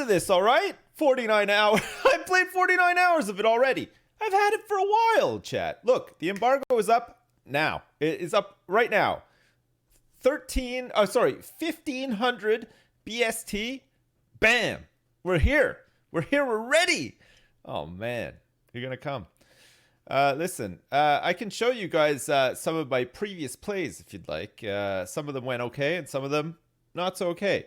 to this, all right? 49 hours. I played 49 hours of it already. I've had it for a while, chat. Look, the embargo is up now. It is up right now. 1500 BST. Bam. We're here. We're here. We're ready. Oh, man. You're going to come. Listen, I can show you guys some of my previous plays if you'd like. Some of them went okay and some of them not so okay.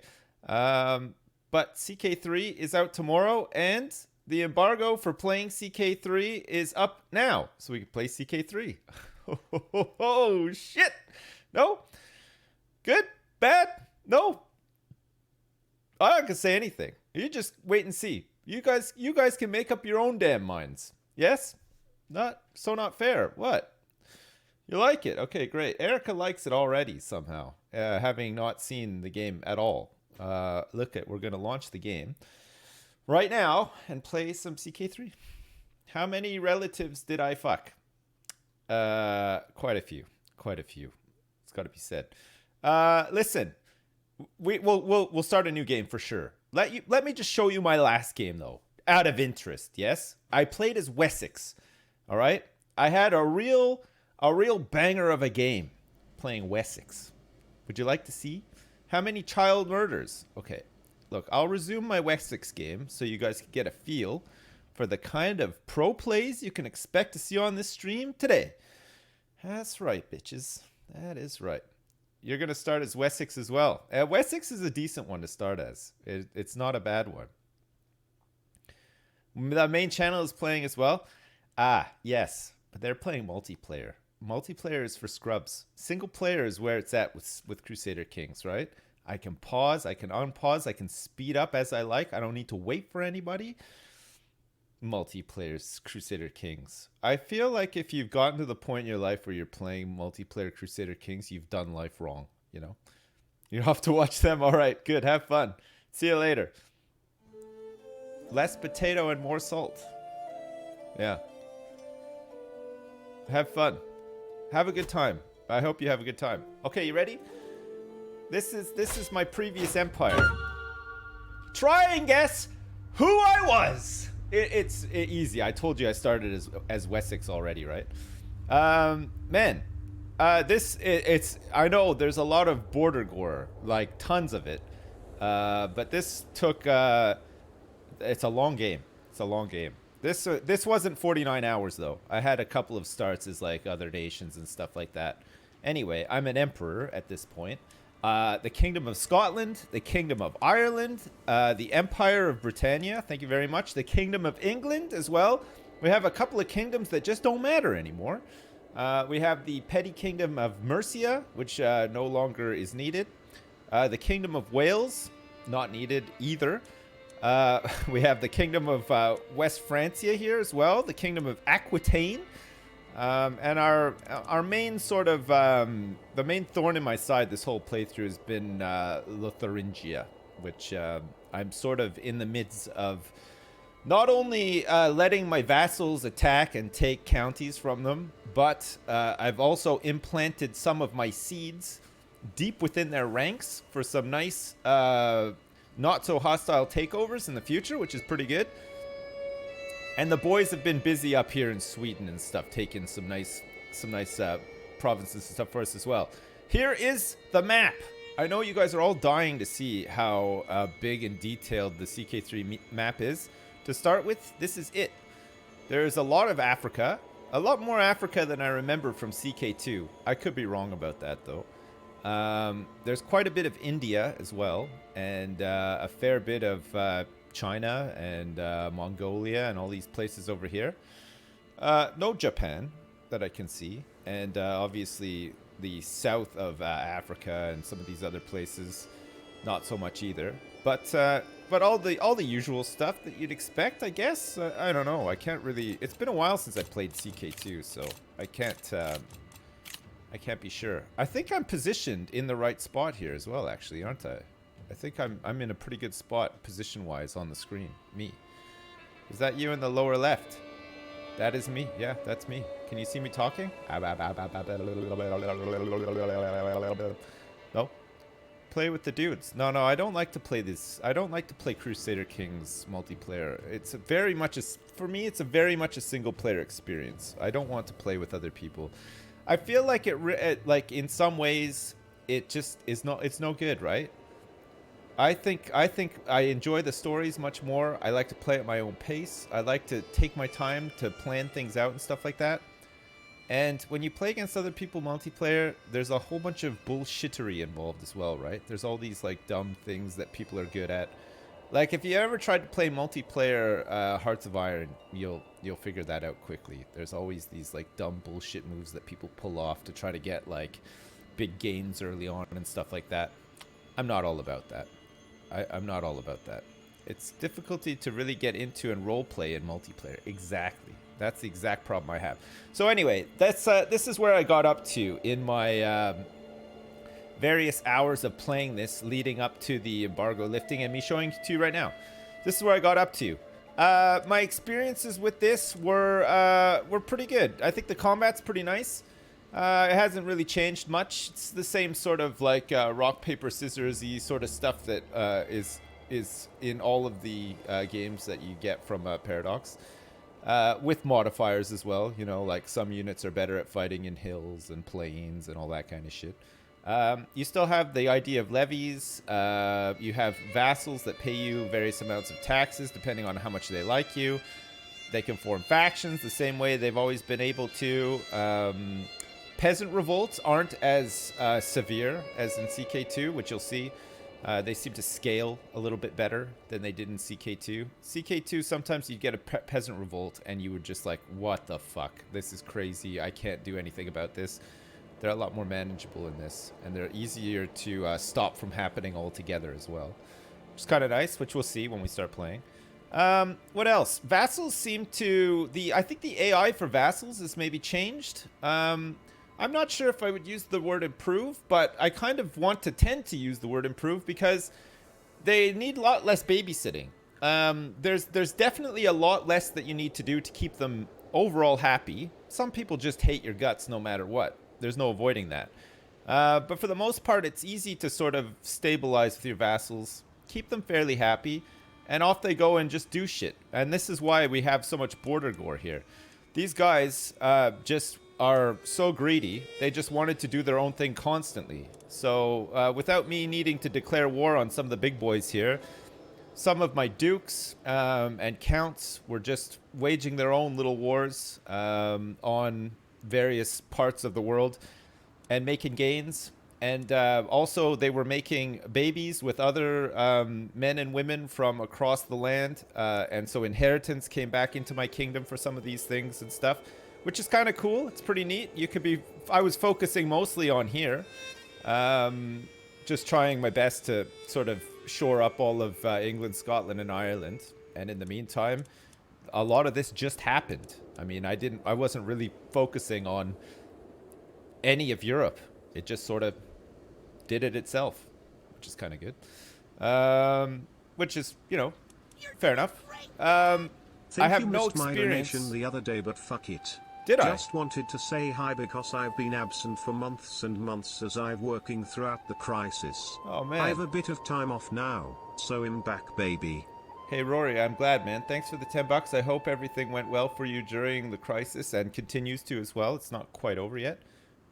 But CK3 is out tomorrow and the embargo for playing CK3 is up now. So we can play CK3. Oh, shit. No? Good? Bad? No? I'm not gonna say anything. You just wait and see. You guys can make up your own damn minds. Yes? Not fair. What? You like it? Okay, great. Erica likes it already somehow, having not seen the game at all. We're gonna launch the game right now and play some CK3. How many relatives did I fuck? Quite a few. It's got to be said. Listen, we'll start a new game for sure. Let me just show you my last game though, out of interest. Yes, I played as Wessex. All right, I had a real banger of a game playing Wessex. Would you like to see how many child murders? Okay, look, I'll resume my Wessex game so you guys can get a feel for the kind of pro plays you can expect to see on this stream today. That's right, bitches. That is right. You're going to start as Wessex as well. Wessex is a decent one to start as. It's not a bad one. The main channel is playing as well. Ah, yes. But they're playing multiplayer. Multiplayer is for scrubs. Single player is where it's at with Crusader Kings, right? I can pause. I can unpause. I can speed up as I like. I don't need to wait for anybody. Multiplayers, Crusader Kings. I feel like if you've gotten to the point in your life where you're playing multiplayer Crusader Kings, you've done life wrong, you know? You have to watch them. All right, good. Have fun. See you later. Less potato and more salt. Yeah. Have fun. Have a good time. I hope you have a good time. Okay, you ready? This is my previous empire. Try and guess who I was. It's easy. I told you I started as Wessex already, right? Man, it's I know there's a lot of border gore, like tons of it. But this took it's a long game. It's a long game. This wasn't 49 hours though. I had a couple of starts as like other nations and stuff like that. Anyway, I'm an emperor at this point. The Kingdom of Scotland, the Kingdom of Ireland, the Empire of Britannia, thank you very much, the Kingdom of England as well. We have a couple of kingdoms that just don't matter anymore. We have the Petty Kingdom of Mercia, which no longer is needed. The Kingdom of Wales, not needed either. We have the Kingdom of West Francia here as well, the Kingdom of Aquitaine. And our main sort of the main thorn in my side this whole playthrough has been Lotharingia, which I'm sort of in the midst of not only letting my vassals attack and take counties from them, but I've also implanted some of my seeds deep within their ranks for some nice not so hostile takeovers in the future, which is pretty good. And the boys have been busy up here in Sweden and stuff, taking some nice provinces and stuff for us as well. Here is the map. I know you guys are all dying to see how big and detailed the CK3 map is. To start with, this is it. There's a lot of Africa. A lot more Africa than I remember from CK2. I could be wrong about that, though. There's quite a bit of India as well, and a fair bit of China and Mongolia and all these places over here. No Japan that I can see, and obviously the south of Africa and some of these other places, not so much either. But all the usual stuff that you'd expect, I guess. I don't know. I can't really. It's been a while since I played CK2, so I can't be sure. I think I'm positioned in the right spot here as well, actually, aren't I? I think I'm in a pretty good spot position-wise on the screen. Me. Is that you in the lower left? That is me. Yeah, that's me. Can you see me talking? No? Play with the dudes. No, I don't like to play this. I don't like to play Crusader Kings multiplayer. It's very much for me. It's a very much a single player experience. I don't want to play with other people. I feel like like in some ways it just is not. It's no good, right? I think I enjoy the stories much more. I like to play at my own pace. I like to take my time to plan things out and stuff like that. And when you play against other people multiplayer, there's a whole bunch of bullshittery involved as well, right? There's all these like dumb things that people are good at. Like if you ever tried to play multiplayer Hearts of Iron, you'll figure that out quickly. There's always these like dumb bullshit moves that people pull off to try to get like big gains early on and stuff like that. I'm not all about that. I'm not all about that. It's difficulty to really get into and role play in multiplayer. Exactly. That's the exact problem I have. So anyway, this is where I got up to in my various hours of playing this leading up to the embargo lifting and me showing it to you right now. This is where I got up to. My experiences with this were pretty good. I think the combat's pretty nice. It hasn't really changed much. It's the same sort of like rock, paper, scissors-y sort of stuff that is in all of the games that you get from Paradox. With modifiers as well, you know, like some units are better at fighting in hills and plains and all that kind of shit. You still have the idea of levies. You have vassals that pay you various amounts of taxes depending on how much they like you. They can form factions the same way they've always been able to. Peasant revolts aren't as severe as in CK2, which you'll see. They seem to scale a little bit better than they did in CK2. CK2, sometimes you get a peasant revolt and you would just like, what the fuck? This is crazy. I can't do anything about this. They're a lot more manageable in this, and they're easier to stop from happening altogether as well. Which is kind of nice, which we'll see when we start playing. What else? Vassals seem to... I think the AI for Vassals is maybe changed. I'm not sure if I would use the word improve, but I kind of tend to use the word improve because they need a lot less babysitting. There's definitely a lot less that you need to do to keep them overall happy. Some people just hate your guts no matter what. There's no avoiding that. But for the most part, it's easy to sort of stabilize with your vassals, keep them fairly happy, and off they go and just do shit. And this is why we have so much border gore here. These guys just are so greedy. They just wanted to do their own thing constantly. So without me needing to declare war on some of the big boys here, some of my dukes and counts were just waging their own little wars on various parts of the world and making gains. And also they were making babies with other men and women from across the land. And so inheritance came back into my kingdom for some of these things and stuff, which is kind of cool. It's pretty neat. I was focusing mostly on here, just trying my best to sort of shore up all of England, Scotland, and Ireland. And in the meantime, a lot of this just happened. I mean, I wasn't really focusing on any of Europe. It just sort of did it itself, which is kind of good. Which is, you know, fair enough. I have no experience. My donation the other day, but fuck it. Did I? Just wanted to say hi because I've been absent for months and months as I've working throughout the crisis. Oh man. I have a bit of time off now, so I'm back, baby. Hey Rory, I'm glad, man. Thanks for the $10. I hope everything went well for you during the crisis and continues to as well. It's not quite over yet.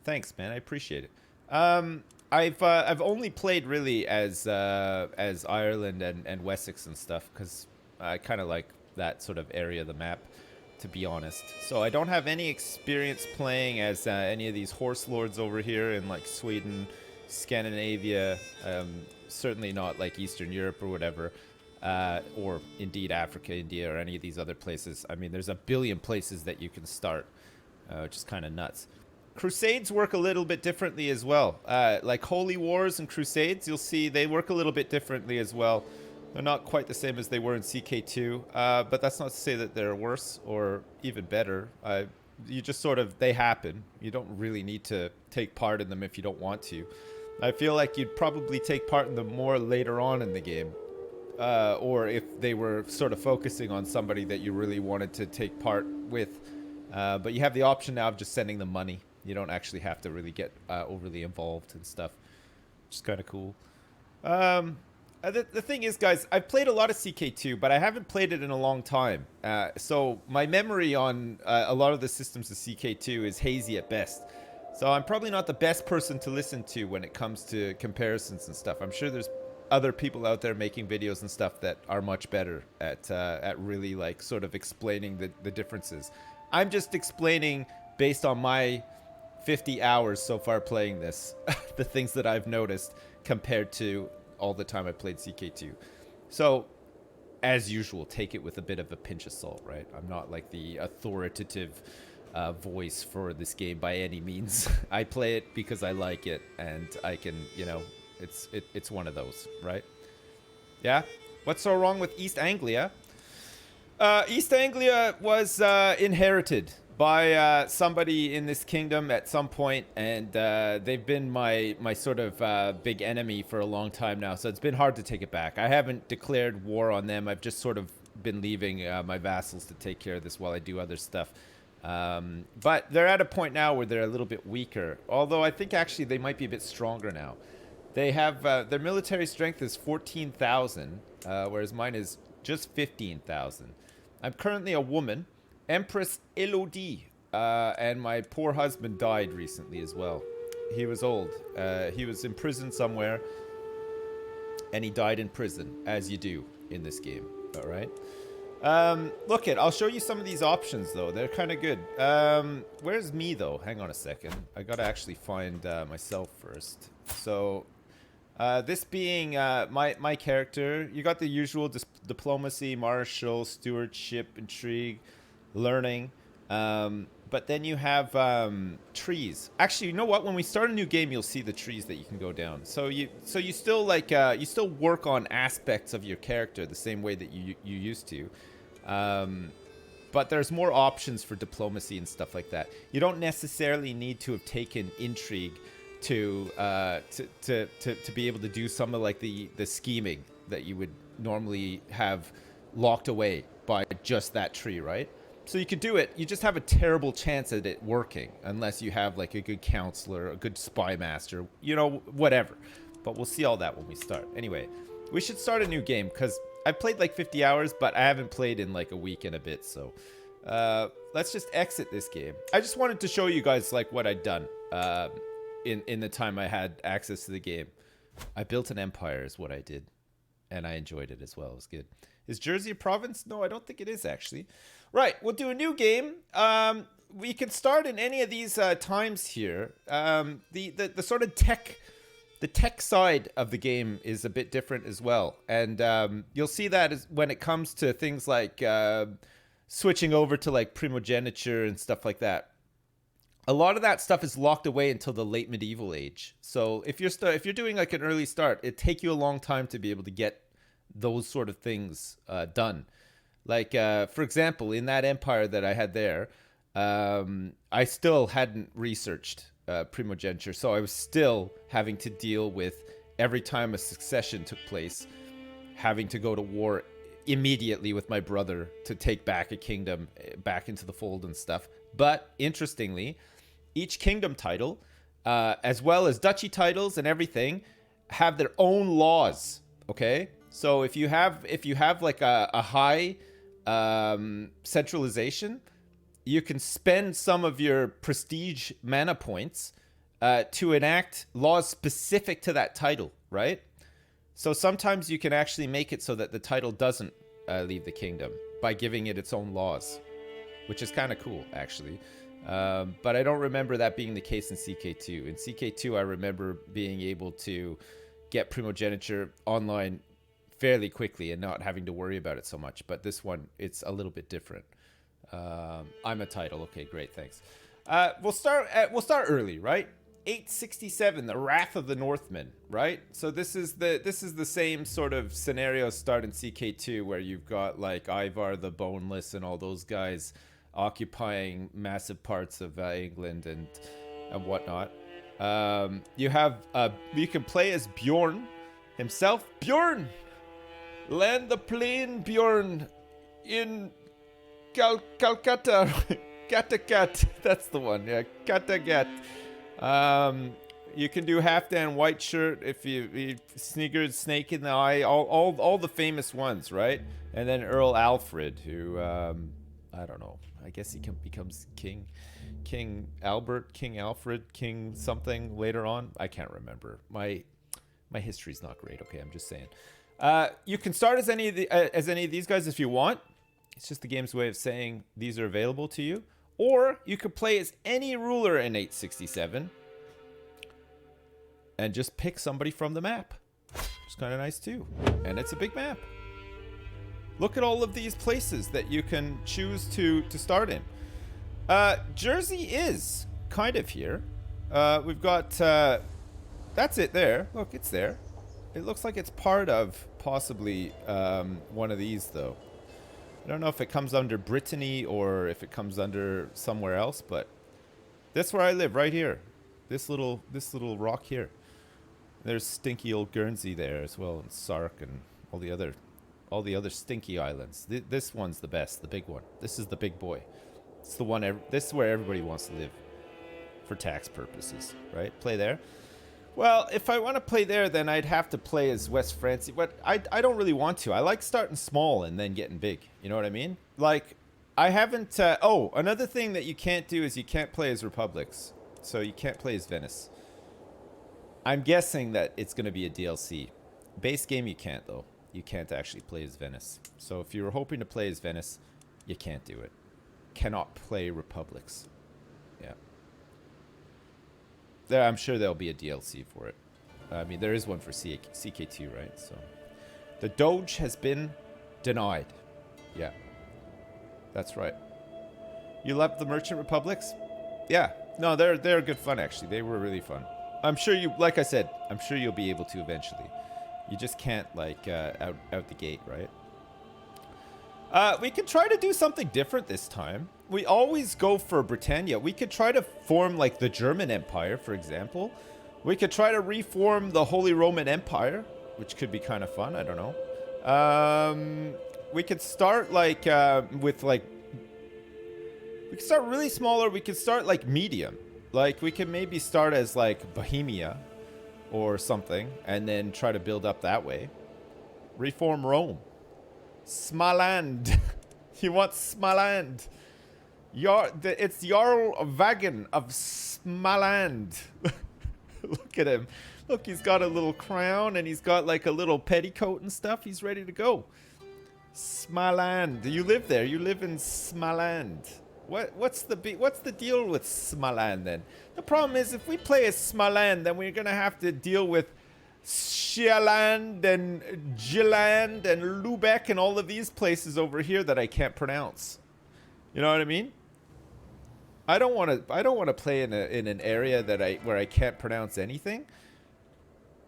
Thanks, man. I appreciate it. I've only played really as Ireland and Wessex and stuff because I kind of like that sort of area of the map, to be honest. So I don't have any experience playing as any of these horse lords over here in like Sweden, Scandinavia, certainly not like Eastern Europe or whatever, or indeed Africa, India, or any of these other places. I mean, there's a billion places that you can start, which is kind of nuts. Crusades work a little bit differently as well. Like Holy Wars and Crusades, you'll see they work a little bit differently as well. They're not quite the same as they were in CK2, but that's not to say that they're worse or even better. You just sort of, they happen. You don't really need to take part in them if you don't want to. I feel like you'd probably take part in them more later on in the game. Or if they were sort of focusing on somebody that you really wanted to take part with. But you have the option now of just sending them money. You don't actually have to really get overly involved and stuff, which is kind of cool. The thing is, guys, I've played a lot of CK2, but I haven't played it in a long time. So my memory on a lot of the systems of CK2 is hazy at best. So I'm probably not the best person to listen to when it comes to comparisons and stuff. I'm sure there's other people out there making videos and stuff that are much better at really like sort of explaining the differences. I'm just explaining based on my 50 hours so far playing this, the things that I've noticed compared to all the time I played CK2. So, as usual, take it with a bit of a pinch of salt, right? I'm not like the authoritative voice for this game by any means. I play it because I like it, and I can, you know, it's one of those, right? Yeah? What's so wrong with East Anglia? East Anglia was inherited by somebody in this kingdom at some point, and they've been my sort of big enemy for a long time now, so it's been hard to take it back. I haven't declared war on them. I've just sort of been leaving my vassals to take care of this while I do other stuff. But they're at a point now where they're a little bit weaker, although I think actually they might be a bit stronger now. They have their military strength is 14,000, whereas mine is just 15,000. I'm currently a woman, Empress Elodie, and my poor husband died recently as well. He was old. He was in prison somewhere, and he died in prison, as you do in this game. All right. Look it. I'll show you some of these options though. They're kind of good. Where's me though? Hang on a second. I gotta actually find myself first. So. This being my character, you got the usual diplomacy, martial, stewardship, intrigue, learning, but then you have trees. Actually, you know what? When we start a new game, you'll see the trees that you can go down. So you still like you still work on aspects of your character the same way that you used to, but there's more options for diplomacy and stuff like that. You don't necessarily need to have taken intrigue to be able to do some of like the scheming that you would normally have locked away by just that tree, right? So you could do it. You just have a terrible chance at it working unless you have like a good counselor, a good spy master, you know, whatever. But we'll see all that when we start. Anyway, we should start a new game because I've played like 50 hours, but I haven't played in like a week and a bit. So let's just exit this game. I just wanted to show you guys like what I'd done. In the time I had access to the game. I built an empire is what I did. And I enjoyed it as well. It was good. Is Jersey a province? No, I don't think it is actually. Right, we'll do a new game. We can start in any of these times here. The sort of tech side of the game is a bit different as well. And you'll see that when it comes to things like switching over to like primogeniture and stuff like that. A lot of that stuff is locked away until the late medieval age. So if you're doing like an early start, it'd take you a long time to be able to get those sort of things done. Like, for example, in that empire that I had there, I still hadn't researched primogeniture. So I was still having to deal with every time a succession took place, having to go to war immediately with my brother to take back a kingdom back into the fold and stuff. But interestingly, each kingdom title, as well as duchy titles and everything, have their own laws. Okay, so if you have like a high centralization, you can spend some of your prestige mana points to enact laws specific to that title, right? So sometimes you can actually make it so that the title doesn't leave the kingdom by giving it its own laws, which is kind of cool, actually. But I don't remember that being the case in CK2. In CK2, I remember being able to get primogeniture online fairly quickly and not having to worry about it so much. But this one, it's a little bit different. I'm a title. Okay, great, thanks. We'll start early, right? 867, the Wrath of the Northmen, right? So this is the same sort of scenario start in CK2 where you've got like Ivar the Boneless and all those guys occupying massive parts of England and whatnot. You can play as Bjorn himself. Bjorn, land the plane, Bjorn, in Calcutta. Kattegat, that's the one. Yeah, Kattegat. You can do Halfdan White Shirt if you Sniggered Snake in the Eye, all the famous ones, right? And then Earl Alfred, who I don't know. I guess he becomes King Albert, King Alfred, King something later on. I can't remember. My history's not great. Okay, I'm just saying. You can start as any of these guys if you want. It's just the game's way of saying these are available to you. Or you could play as any ruler in 867 and just pick somebody from the map. It's kind of nice too. And it's a big map. Look at all of these places that you can choose to start in. Jersey is kind of here. We've got... that's it there. Look, it's there. It looks like it's part of possibly one of these, though. I don't know if it comes under Brittany or if it comes under somewhere else, but that's where I live, right here. This little rock here. There's stinky old Guernsey there as well, and Sark and all the other stinky islands. This one's the best, the big one. This is the big boy. It's the one. This is where everybody wants to live for tax purposes, right? Play there. Well, if I want to play there, then I'd have to play as West Francie. But I don't really want to. I like starting small and then getting big. You know what I mean? Like, I haven't... oh, another thing that you can't do is you can't play as republics. So you can't play as Venice. I'm guessing that it's going to be a DLC. Base game, you can't, though. You can't actually play as Venice. So if you were hoping to play as Venice, you can't do it. Cannot play republics. Yeah. There, I'm sure there'll be a DLC for it. I mean, there is one for CK2, right? So, the Doge has been denied. Yeah, that's right. You love the Merchant Republics? Yeah. No, they're good fun actually. They were really fun. I'm sure you, like I said, I'm sure you'll be able to eventually. You just can't like out the gate, right? We could try to do something different this time. We always go for Britannia. We could try to form like the German Empire, for example. We could try to reform the Holy Roman Empire, which could be kind of fun. I don't know. We could start like with like... We could start really small, or we could start like medium. Like we could maybe start as like Bohemia or something and then try to build up that way. Reform Rome. Smaland. You want Smaland. It's Jarl Wagen of Smaland. Look at him. Look, he's got a little crown and he's got like a little petticoat and stuff. He's ready to go. Smaland. You live there. You live in Smaland. What's the deal with Smaland then? The problem is if we play as Smaland, then we're going to have to deal with Sjaland and Jiland and Lubeck and all of these places over here that I can't pronounce. You know what I mean? I don't want to play in an area that where I can't pronounce anything.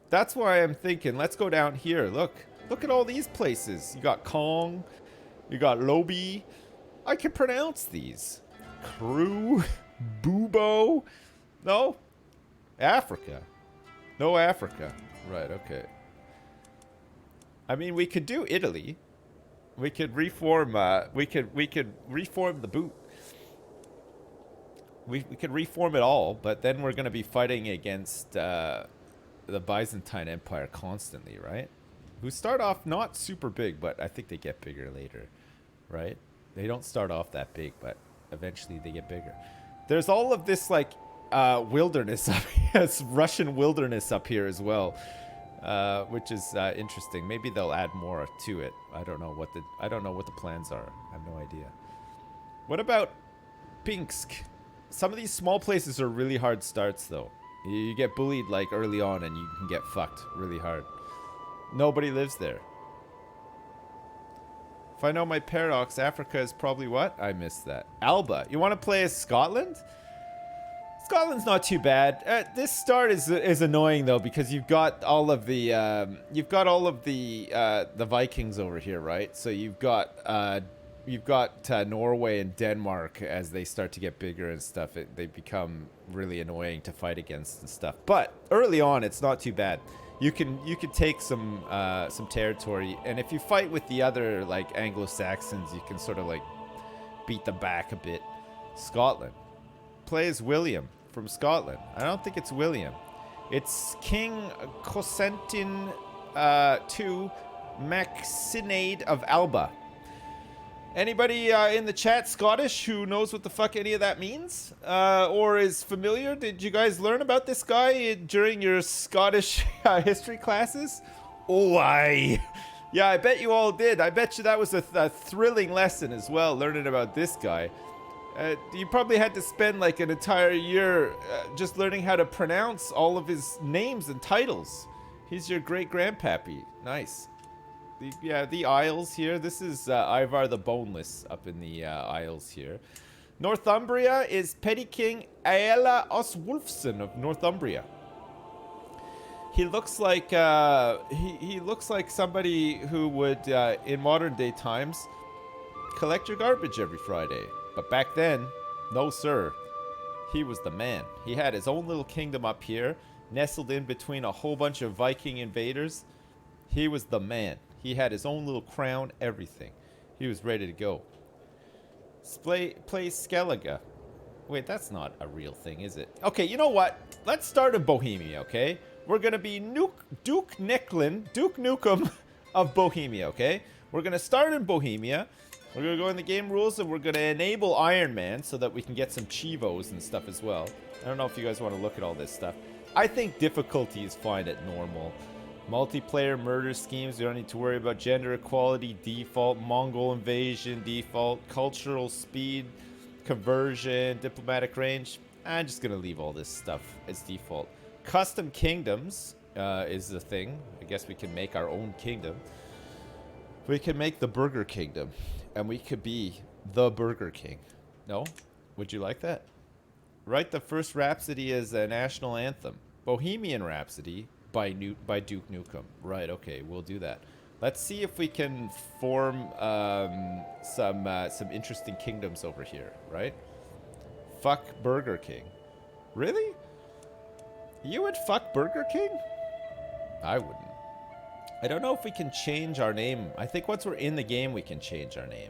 That's why I'm thinking, let's go down here. Look at all these places. You got Kong, you got Lobi. I can pronounce these. Crew, Bubo. No, Africa. No Africa. Right, okay. I mean, we could do Italy. We could reform, we could reform the boot. We could reform it all, but then we're going to be fighting against the Byzantine Empire constantly, right? Who start off not super big, but I think they get bigger later, right? They don't start off that big, but eventually they get bigger. There's all of this, like, wilderness up here. It's Russian wilderness up here as well, which is interesting. Maybe they'll add more to it. I don't know what the plans are. I have no idea. What about Pinsk? Some of these small places are really hard starts, though. You get bullied like early on, and you can get fucked really hard. Nobody lives there. If I know my paradox, Africa is probably what? I missed that. Alba. You want to play as Scotland? Scotland's not too bad. This start is annoying though, because you've got all of the the Vikings over here, right? So you've got Norway and Denmark as they start to get bigger and stuff. They become really annoying to fight against and stuff. But early on, it's not too bad. You can take some territory, and if you fight with the other like Anglo-Saxons, you can sort of like beat them back a bit. Scotland. Play as William from Scotland. I don't think it's William. It's King Constantine II Maxinade of Alba. Anybody in the chat Scottish who knows what the fuck any of that means? Or is familiar? Did you guys learn about this guy during your Scottish history classes? Oh, yeah, I bet you all did. I bet you that was a thrilling lesson as well, learning about this guy. You probably had to spend like an entire year just learning how to pronounce all of his names and titles. He's your great-grandpappy. Nice. The Isles here. This is Ivar the Boneless up in the Isles here. Northumbria is Petty King Aela Oswulfson of Northumbria. He looks like he looks like somebody who would in modern day times collect your garbage every Friday. But back then, no sir. He was the man. He had his own little kingdom up here, nestled in between a whole bunch of Viking invaders. He was the man. He had his own little crown, everything. He was ready to go. Play Skellige. Wait, that's not a real thing, is it? Okay, you know what? Let's start in Bohemia, okay? We're going to be Duke Nukem of Bohemia, okay? We're going to start in Bohemia. We're going to go in the game rules, and we're going to enable Iron Man so that we can get some Chivos and stuff as well. I don't know if you guys want to look at all this stuff. I think difficulty is fine at normal. Multiplayer murder schemes, you don't need to worry about gender equality, default, Mongol invasion, default, cultural speed, conversion, diplomatic range. I'm just going to leave all this stuff as default. Custom kingdoms is the thing. I guess we can make our own kingdom. We can make the Burger Kingdom, and we could be the Burger King. No? Would you like that? Write the first Rhapsody as a national anthem. Bohemian Rhapsody by Duke Nukem. Right, okay, we'll do that. Let's see if we can form some interesting kingdoms over here, right? Fuck Burger King. Really? You would fuck Burger King? I wouldn't. I don't know if we can change our name. I think once we're in the game, we can change our name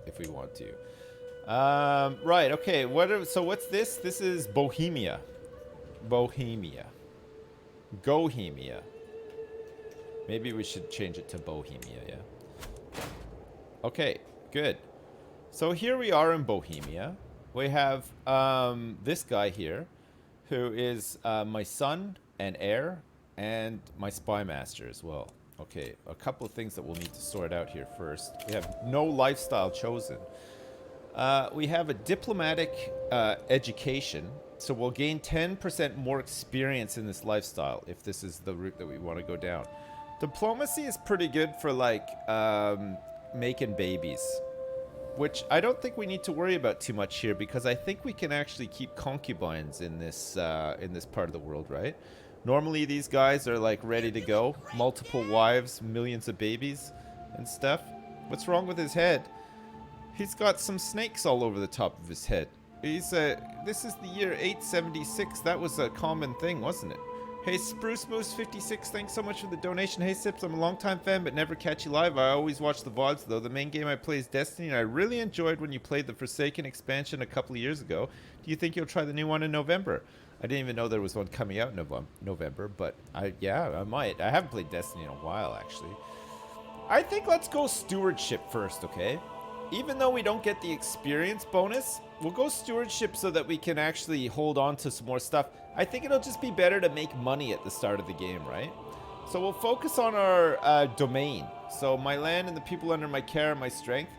if we want to. Right, okay. So what's this? This is Bohemia. Bohemia. Gohemia. Maybe we should change it to Bohemia, yeah? Okay, good. So here we are in Bohemia. We have this guy here, who is my son and heir, and my spy master as well. Okay, a couple of things that we'll need to sort out here first. We have no lifestyle chosen. We have a diplomatic education, so we'll gain 10% more experience in this lifestyle if this is the route that we want to go down. Diplomacy is pretty good for like making babies, which I don't think we need to worry about too much here because I think we can actually keep concubines in this part of the world, right? Normally these guys are like ready to go, multiple wives, millions of babies and stuff. What's wrong with his head? He's got some snakes all over the top of his head. This is the year 876. That was a common thing, wasn't it? Hey, Spruce Moose 56, thanks so much for the donation. Hey, Sips, I'm a long-time fan, but never catch you live. I always watch the VODs, though. The main game I play is Destiny, and I really enjoyed when you played the Forsaken expansion a couple of years ago. Do you think you'll try the new one in November? I didn't even know there was one coming out in November, but yeah, I might. I haven't played Destiny in a while, actually. I think let's go Stewardship first, okay? Even though we don't get the experience bonus, we'll go Stewardship so that we can actually hold on to some more stuff. I think it'll just be better to make money at the start of the game, right? So we'll focus on our domain. So my land and the people under my care and my strength.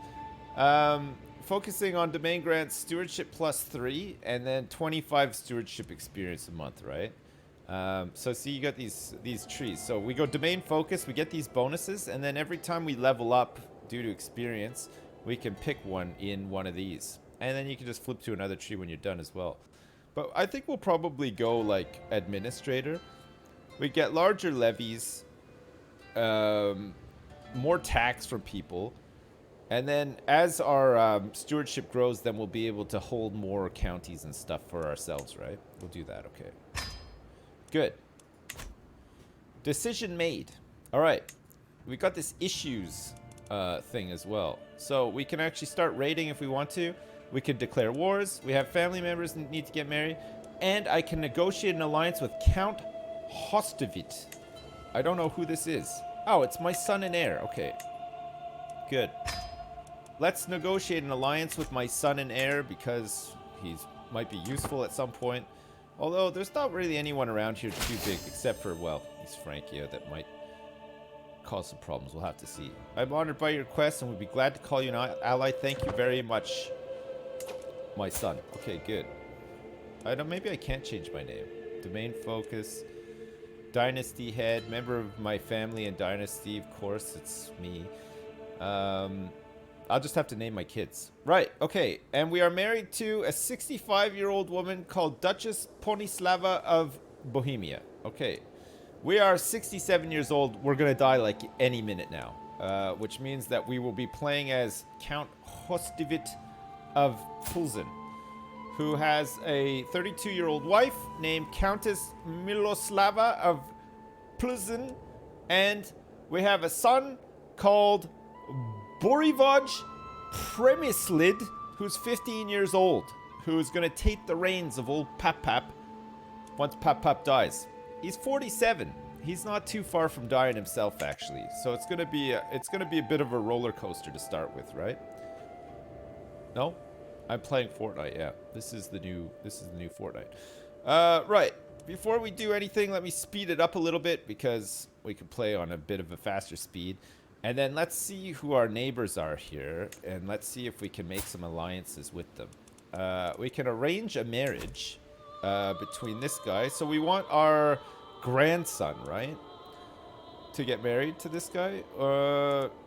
Focusing on domain grants Stewardship +3 and then 25 Stewardship experience a month, right? So see, you got these trees. So we go domain focus, we get these bonuses, and then every time we level up due to experience, we can pick one in one of these. And then you can just flip to another tree when you're done as well. But I think we'll probably go like administrator. We get larger levies, more tax from people. And then as our stewardship grows, then we'll be able to hold more counties and stuff for ourselves, right? We'll do that, okay. Good. Decision made. All right. We got this issues thing as well. So we can actually start raiding if we want to. We can declare wars. We have family members that need to get married. And I can negotiate an alliance with Count Hostovit. I don't know who this is. Oh, it's my son and heir. Okay. Good. Let's negotiate an alliance with my son and heir because he's might be useful at some point. Although there's not really anyone around here too big except for, well, he's Francia that might cause some problems. We'll have to see. I'm honored by your request and would be glad to call you an ally. Thank you very much, my son. Okay, good. I don't. Maybe I can't change my name. Domain focus. Dynasty head. Member of my family and dynasty. Of course, it's me. I'll just have to name my kids. Right, okay. And we are married to a 65-year-old woman called Duchess Ponislava of Bohemia. Okay. We are 67 years old. We're going to die like any minute now. Which means that we will be playing as Count Hostovit of Plzeň, who has a 32-year-old wife named Countess Miloslava of Plzeň. And we have a son called Borivoj Premislid, who's 15 years old, who's going to take the reins of old Pap once Pap dies. He's 47. He's not too far from dying himself, actually. So it's going to be a bit of a roller coaster to start with, right? No? I'm playing Fortnite, yeah. This is the new Fortnite. Right. Before we do anything, let me speed it up a little bit because we can play on a bit of a faster speed. And then let's see who our neighbors are here, and let's see if we can make some alliances with them. We can arrange a marriage between this guy. So we want our grandson, right, to get married to this guy?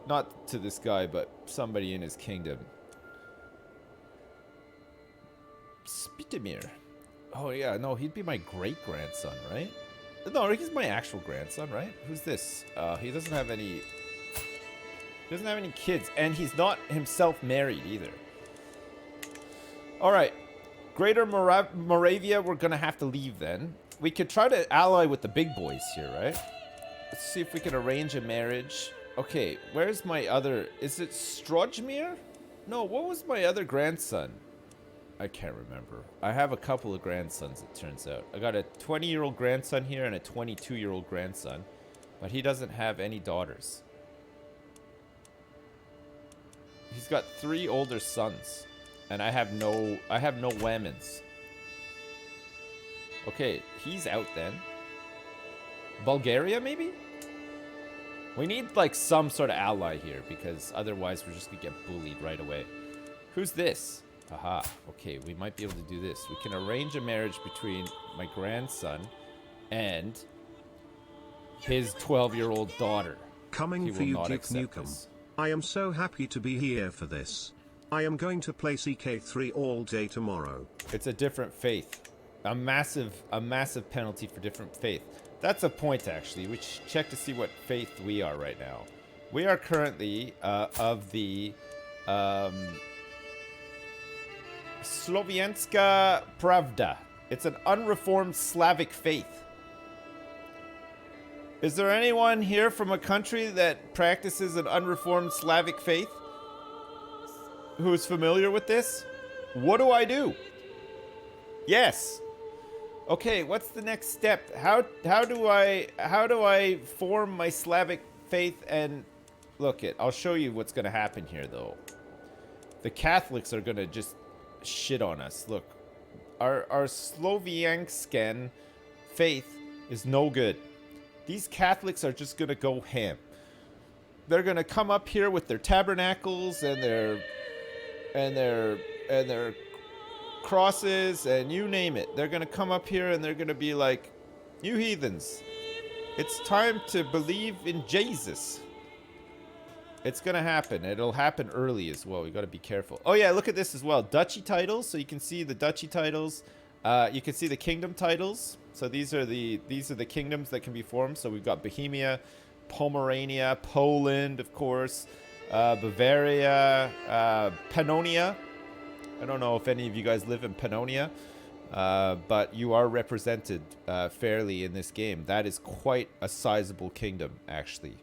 Not to this guy, but somebody in his kingdom. Slavamir. Oh, yeah, no, he'd be my great-grandson, right? No, he's my actual grandson, right? Who's this? He doesn't have any... doesn't have any kids, and he's not himself married either. All right, Greater Moravia, we're gonna have to leave then. We could try to ally with the big boys here, right? Let's see if we can arrange a marriage. Okay, where's my other... Is it Slavamir? No, what was my other grandson? I can't remember. I have a couple of grandsons, it turns out. I got a 20-year-old grandson here and a 22-year-old grandson, but he doesn't have any daughters. He's got 3 older sons, and I have no women's. Okay, he's out then. Bulgaria, maybe? We need like some sort of ally here because otherwise we're just gonna get bullied right away. Who's this? Aha. Okay, we might be able to do this. We can arrange a marriage between my grandson and his 12-year-old daughter. Coming for you, Duke Nukem. I am so happy to be here for this. I am going to play CK3 all day tomorrow. It's a different faith. A massive penalty for different faith. That's a point, actually. We should check to see what faith we are right now. We are currently of the Slovianska Pravda. It's an unreformed Slavic faith. Is there anyone here from a country that practices an unreformed Slavic faith who's familiar with this? What do I do? Yes. Okay, what's the next step? How do I form my Slavic faith? And look, I'll show you what's going to happen here, though. The Catholics are going to just shit on us. Look, our Slovianskan faith is no good. These Catholics are just gonna go ham. They're gonna come up here with their tabernacles and their crosses and you name it. They're gonna come up here and they're gonna be like, "You heathens, it's time to believe in Jesus." It's gonna happen. It'll happen early as well. We gotta be careful. Oh yeah, look at this as well. Duchy titles. So you can see the duchy titles. You can see the kingdom titles. So these are the kingdoms that can be formed. So we've got Bohemia, Pomerania, Poland, of course, Bavaria, Pannonia. I don't know if any of you guys live in Pannonia, but you are represented fairly in this game. That is quite a sizable kingdom, actually,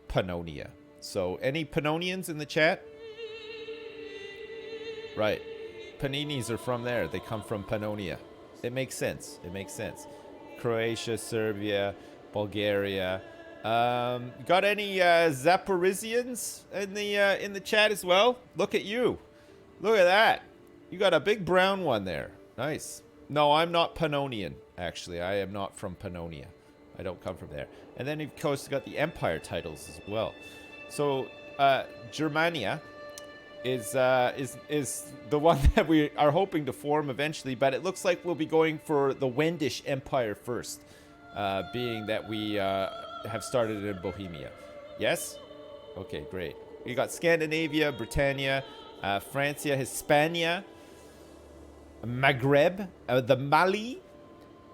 Pannonia. So, any Pannonians in the chat? Right. Paninis are from there. They come from Pannonia. It makes sense. It makes sense. Croatia, Serbia, Bulgaria. Got any Zaporizhians in the chat as well? Look at you. Look at that. You got a big brown one there. Nice. No, I'm not Pannonian, actually. I am not from Pannonia. I don't come from there. And then, of course, you got the Empire titles as well. So, Germania is the one that we are hoping to form eventually, but it looks like we'll be going for the Wendish Empire first, being that we have started in Bohemia. Yes? Okay, great. We got Scandinavia, Britannia, Francia, Hispania, Maghreb, the Mali,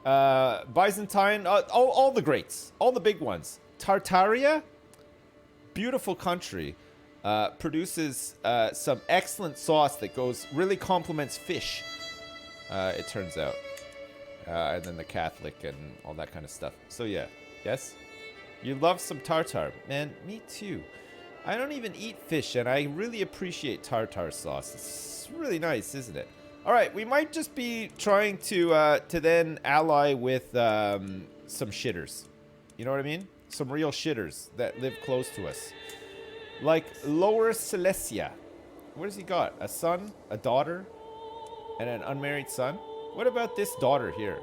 Byzantine, all the greats, all the big ones. Tartaria, beautiful country, produces some excellent sauce that really complements fish, it turns out. And then the Catholic and all that kind of stuff. So yeah, yes? You love some tartar. Man, me too. I don't even eat fish, and I really appreciate tartar sauce. It's really nice, isn't it? All right, we might just be trying to then ally with some shitters. You know what I mean? Some real shitters that live close to us. Like Lower Silesia. What has he got? A son, a daughter, and an unmarried son? What about this daughter here?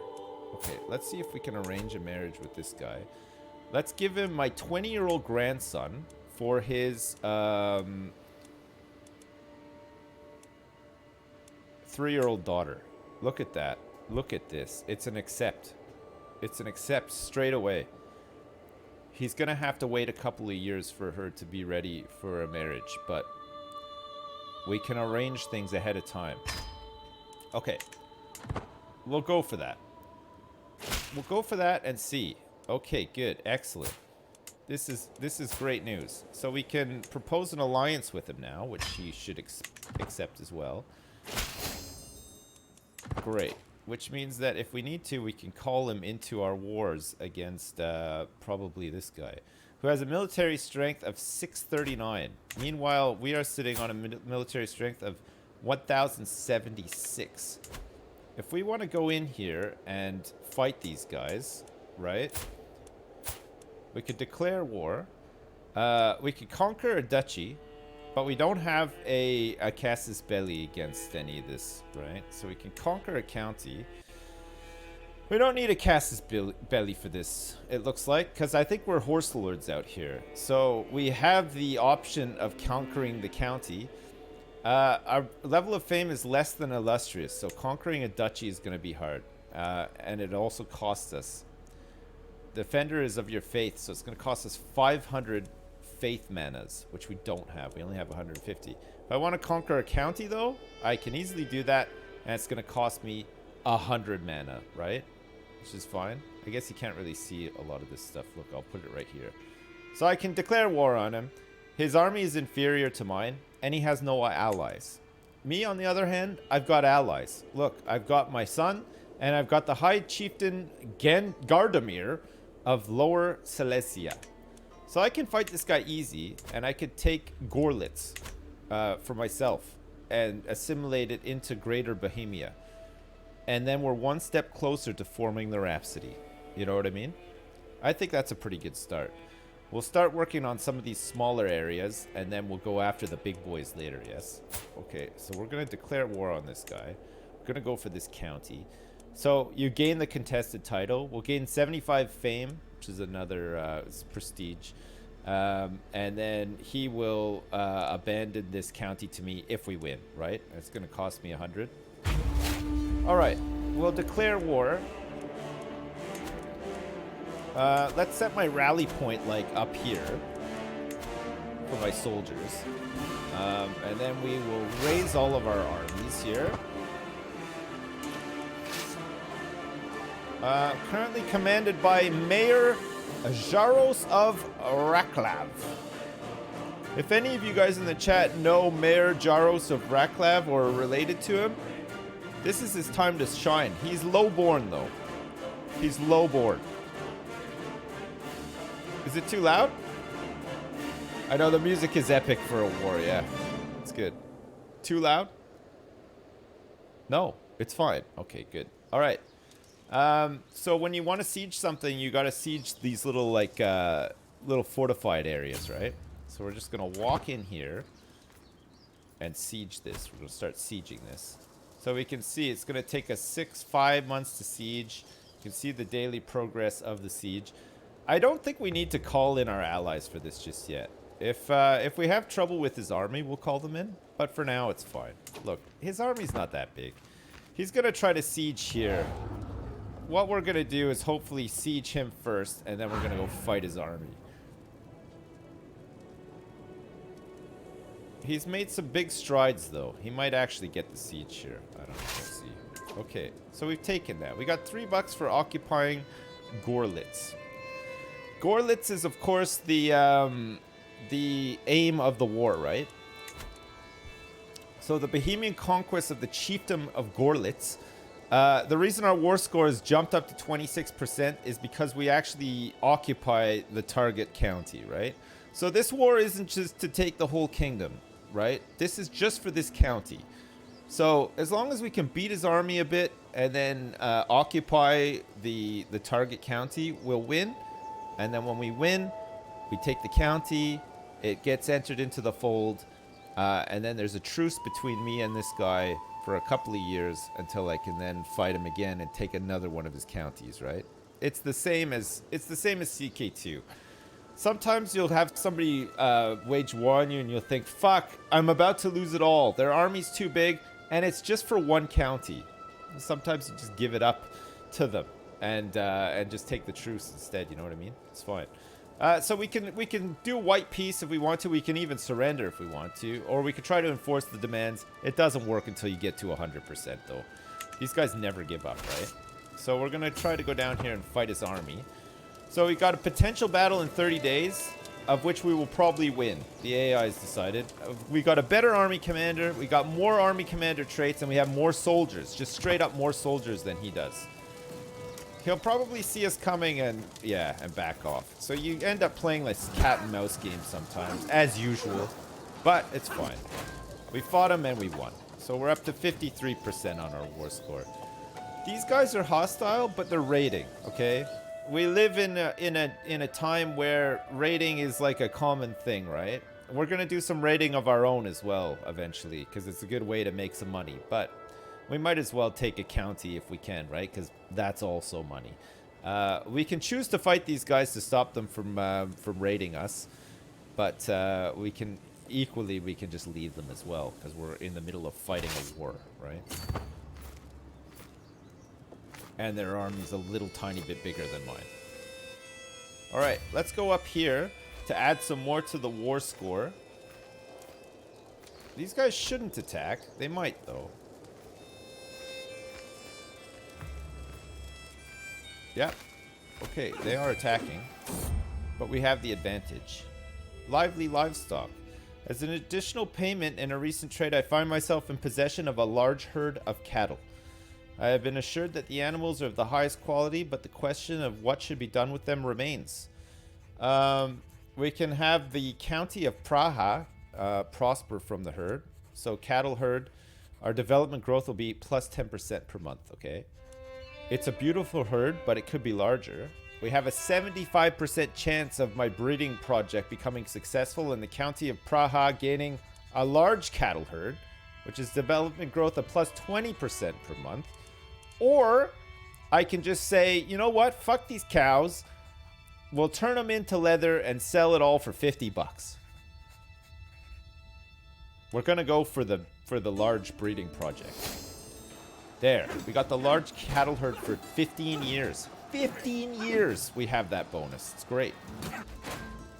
Okay, let's see if we can arrange a marriage with this guy. Let's give him my 20-year-old grandson for his 3-year-old daughter. Look at that. Look at this. It's an accept. It's an accept straight away. He's going to have to wait a couple of years for her to be ready for a marriage, but we can arrange things ahead of time. Okay. We'll go for that. We'll go for that and see. Okay, good. Excellent. This is great news. So we can propose an alliance with him now, which he should accept as well. Great. Which means that if we need to, we can call him into our wars against probably this guy, who has a military strength of 639. Meanwhile, we are sitting on a military strength of 1,076. If we want to go in here and fight these guys, right? We could declare war. We could conquer a duchy, but we don't have a casus belli against any of this, right? So we can conquer a county. We don't need a casus belli for this, it looks like, because I think we're horse lords out here. So we have the option of conquering the county. Our level of fame is less than illustrious, so conquering a duchy is going to be hard. And it also costs us. Defender is of your faith, so it's going to cost us 500 faith manas, which we don't have. We only have 150. If I want to conquer a county, though, I can easily do that, and it's going to cost me 100 mana, right? Which is fine. I guess you can't really see a lot of this stuff. Look, I'll put it right here. So I can declare war on him. His army is inferior to mine, and he has no allies. Me, on the other hand, I've got allies. Look, I've got my son, and I've got the High Chieftain Gardamir of Lower Silesia. So I can fight this guy easy, and I could take Gorlitz for myself and assimilate it into Greater Bohemia. And then we're one step closer to forming the Rhapsody. You know what I mean? I think that's a pretty good start. We'll start working on some of these smaller areas, and then we'll go after the big boys later, yes? Okay, so we're going to declare war on this guy. We're going to go for this county. So you gain the contested title. We'll gain 75 fame, which is another prestige. And then he will abandon this county to me if we win, right? It's going to cost me 100. All right, we'll declare war. Let's set my rally point like up here for my soldiers. And then we will raise all of our armies here. Currently commanded by Mayor Jaros of Raklav. If any of you guys in the chat know Mayor Jaros of Raklav or are related to him, this is his time to shine. He's low-born, though. He's low-born. Is it too loud? I know the music is epic for a war, yeah. It's good. Too loud? No, it's fine. Okay, good. All right. So when you want to siege something, you got to siege these little, like, little fortified areas, right? So we're just going to walk in here and siege this. We're going to start sieging this. So we can see it's going to take us 5 months to siege. You can see the daily progress of the siege. I don't think we need to call in our allies for this just yet. If we have trouble with his army, we'll call them in. But for now, it's fine. Look, his army's not that big. He's going to try to siege here. What we're going to do is hopefully siege him first, and then we're going to go fight his army. He's made some big strides, though. He might actually get the siege here. I don't know. We'll see. Okay, so we've taken that. We got $3 for occupying Gorlitz. Gorlitz is, of course, the aim of the war, right? So the Bohemian conquest of the Chieftain of Gorlitz. The reason our war score has jumped up to 26% is because we actually occupy the target county, right? So this war isn't just to take the whole kingdom, right? This is just for this county. So as long as we can beat his army a bit and then occupy the target county, we'll win. And then when we win, we take the county, it gets entered into the fold, and then there's a truce between me and this guy for a couple of years until I can then fight him again and take another one of his counties, right? It's the same as CK2. Sometimes you'll have somebody wage war on you and you'll think, fuck, I'm about to lose it all. Their army's too big, and it's just for one county. Sometimes you just give it up to them and just take the truce instead, you know what I mean? It's fine. So we can do white peace if we want to. We can even surrender if we want to. Or we could try to enforce the demands. It doesn't work until you get to 100% though. These guys never give up, right? So we're going to try to go down here and fight his army. So we got a potential battle in 30 days, of which we will probably win. The AI has decided. We got a better army commander. We got more army commander traits, and we have more soldiers. Just straight up more soldiers than he does. He'll probably see us coming and, yeah, and back off. So you end up playing like cat and mouse games sometimes, as usual. But it's fine. We fought him and we won. So we're up to 53% on our war score. These guys are hostile, but they're raiding, okay? We live in a time where raiding is like a common thing, right? We're going to do some raiding of our own as well, eventually, because it's a good way to make some money. But we might as well take a county if we can, right? Because that's also money. We can choose to fight these guys to stop them from raiding us, but we can just leave them as well because we're in the middle of fighting a war, right? And their army's a little tiny bit bigger than mine. All right, let's go up here to add some more to the war score. These guys shouldn't attack. They might though. Yeah. Okay, they are attacking. But we have the advantage. Lively livestock. As an additional payment in a recent trade, I find myself in possession of a large herd of cattle. I have been assured that the animals are of the highest quality, but the question of what should be done with them remains. We can have the county of Praha prosper from the herd. So cattle herd, our development growth will be plus 10% per month, okay? It's a beautiful herd, but it could be larger. We have a 75% chance of my breeding project becoming successful in the county of Praha gaining a large cattle herd, which is development growth of plus 20% per month. Or I can just say, you know what? Fuck these cows. We'll turn them into leather and sell it all for $50. We're going to go for the large breeding project. There, we got the large cattle herd for 15 years. 15 years we have that bonus. It's great.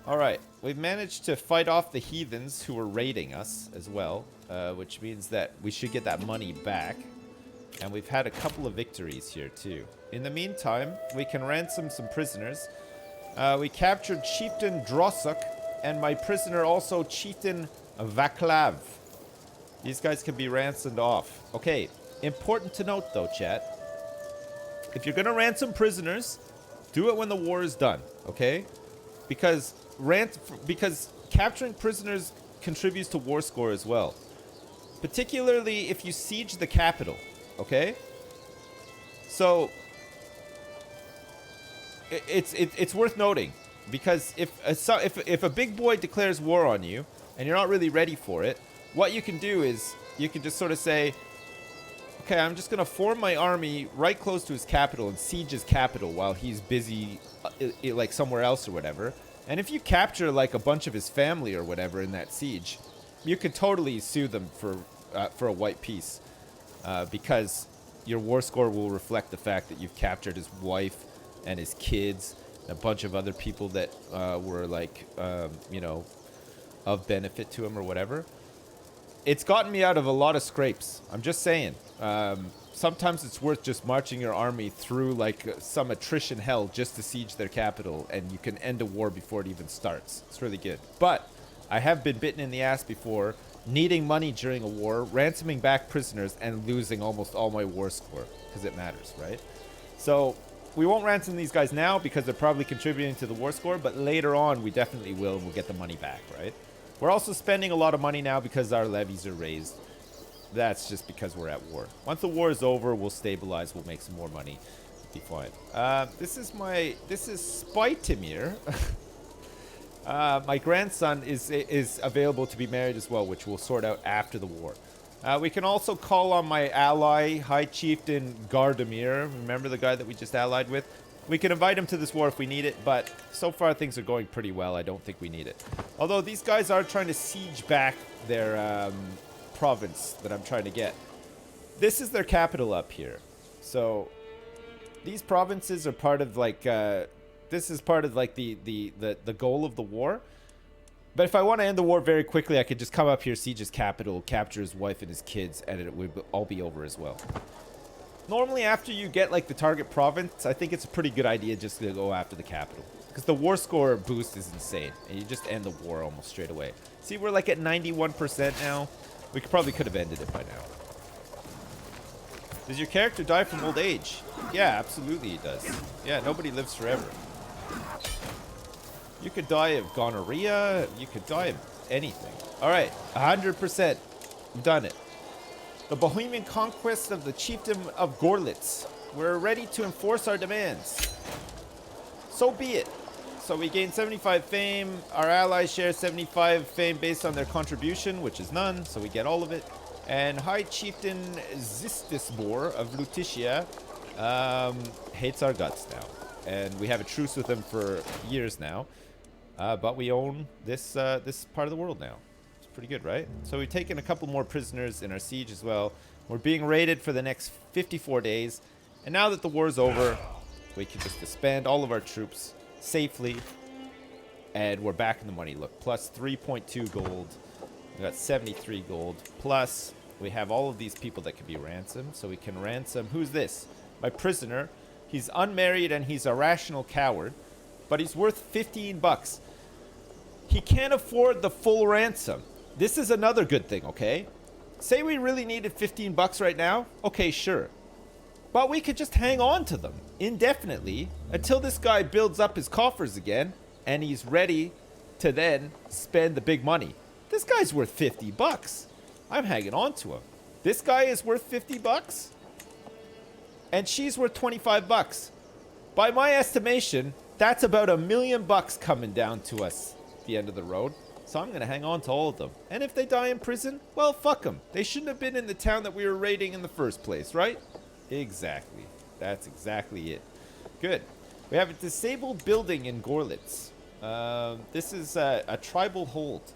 All right, we've managed to fight off the heathens who were raiding us as well, which means that we should get that money back. And we've had a couple of victories here too. In the meantime, we can ransom some prisoners. We captured Chieftain Drosuk and my prisoner also Chieftain Vaclav. These guys can be ransomed off. Okay, important to note though, chat. If you're gonna ransom prisoners, do it when the war is done, okay? Because capturing prisoners contributes to war score as well. Particularly if you siege the capital, okay? So it's worth noting, because if a big boy declares war on you and you're not really ready for it, what you can do is you can just sort of say, okay, I'm just gonna form my army right close to his capital and siege his capital while he's busy like somewhere else or whatever. And if you capture like a bunch of his family or whatever in that siege, you could totally sue them for a white peace, because your war score will reflect the fact that you've captured his wife and his kids, and a bunch of other people that were like, you know, of benefit to him or whatever. It's gotten me out of a lot of scrapes. I'm just saying. Sometimes it's worth just marching your army through like some attrition hell just to siege their capital, and you can end a war before it even starts. It's really good. But I have been bitten in the ass before, needing money during a war, ransoming back prisoners, and losing almost all my war score, because it matters, right? So we won't ransom these guys now because they're probably contributing to the war score, but later on we definitely will, and we'll get the money back, right? We're also spending a lot of money now because our levies are raised. That's just because we're at war. Once the war is over, we'll stabilize, we'll make some more money. It'll be fine. This is Spreewald. My grandson is available to be married as well, which we'll sort out after the war. We can also call on my ally, High Chieftain Gardamir. Remember the guy that we just allied with? We can invite him to this war if we need it, but so far things are going pretty well. I don't think we need it. Although these guys are trying to siege back their province that I'm trying to get. This is their capital up here. So these provinces are part of like this is part of like the goal of the war. But if I want to end the war very quickly, I could just come up here, siege his capital, capture his wife and his kids, and it would all be over as well. Normally after you get like the target province, I think it's a pretty good idea just to go after the capital, because the war score boost is insane and you just end the war almost straight away. See, we're like at 91% now. We could have ended it by now. Does your character die from old age? Yeah, absolutely he does. Yeah, nobody lives forever. You could die of gonorrhea. You could die of anything. All right, 100%. We've done it. The Bohemian conquest of the Chieftain of Gorlitz. We're ready to enforce our demands. So be it. So we gain 75 fame. Our allies share 75 fame based on their contribution, which is none, so we get all of it. And High Chieftain Zistisbor of Lutetia hates our guts now. And we have a truce with him for years now. But we own this part of the world now. It's pretty good, right? So we've taken a couple more prisoners in our siege as well. We're being raided for the next 54 days. And now that the war's over, we can just disband all of our troops safely, and we're back in the money. Look, plus 3.2 gold. We got 73 gold. Plus, we have all of these people that can be ransomed. So we can ransom. Who's this? My prisoner. He's unmarried and he's a rational coward, but he's worth 15 bucks. He can't afford the full ransom. This is another good thing, okay? Say we really needed 15 bucks right now. Okay, sure. But we could just hang on to them indefinitely until this guy builds up his coffers again and he's ready to then spend the big money. This guy's worth 50 bucks. I'm hanging on to him. This guy is worth 50 bucks and she's worth 25 bucks. By my estimation, that's about $1 million coming down to us at the end of the road. So I'm going to hang on to all of them. And if they die in prison, well, fuck them. They shouldn't have been in the town that we were raiding in the first place, right? Exactly. That's exactly it. Good. We have a disabled building in Gorlitz. This is a tribal hold.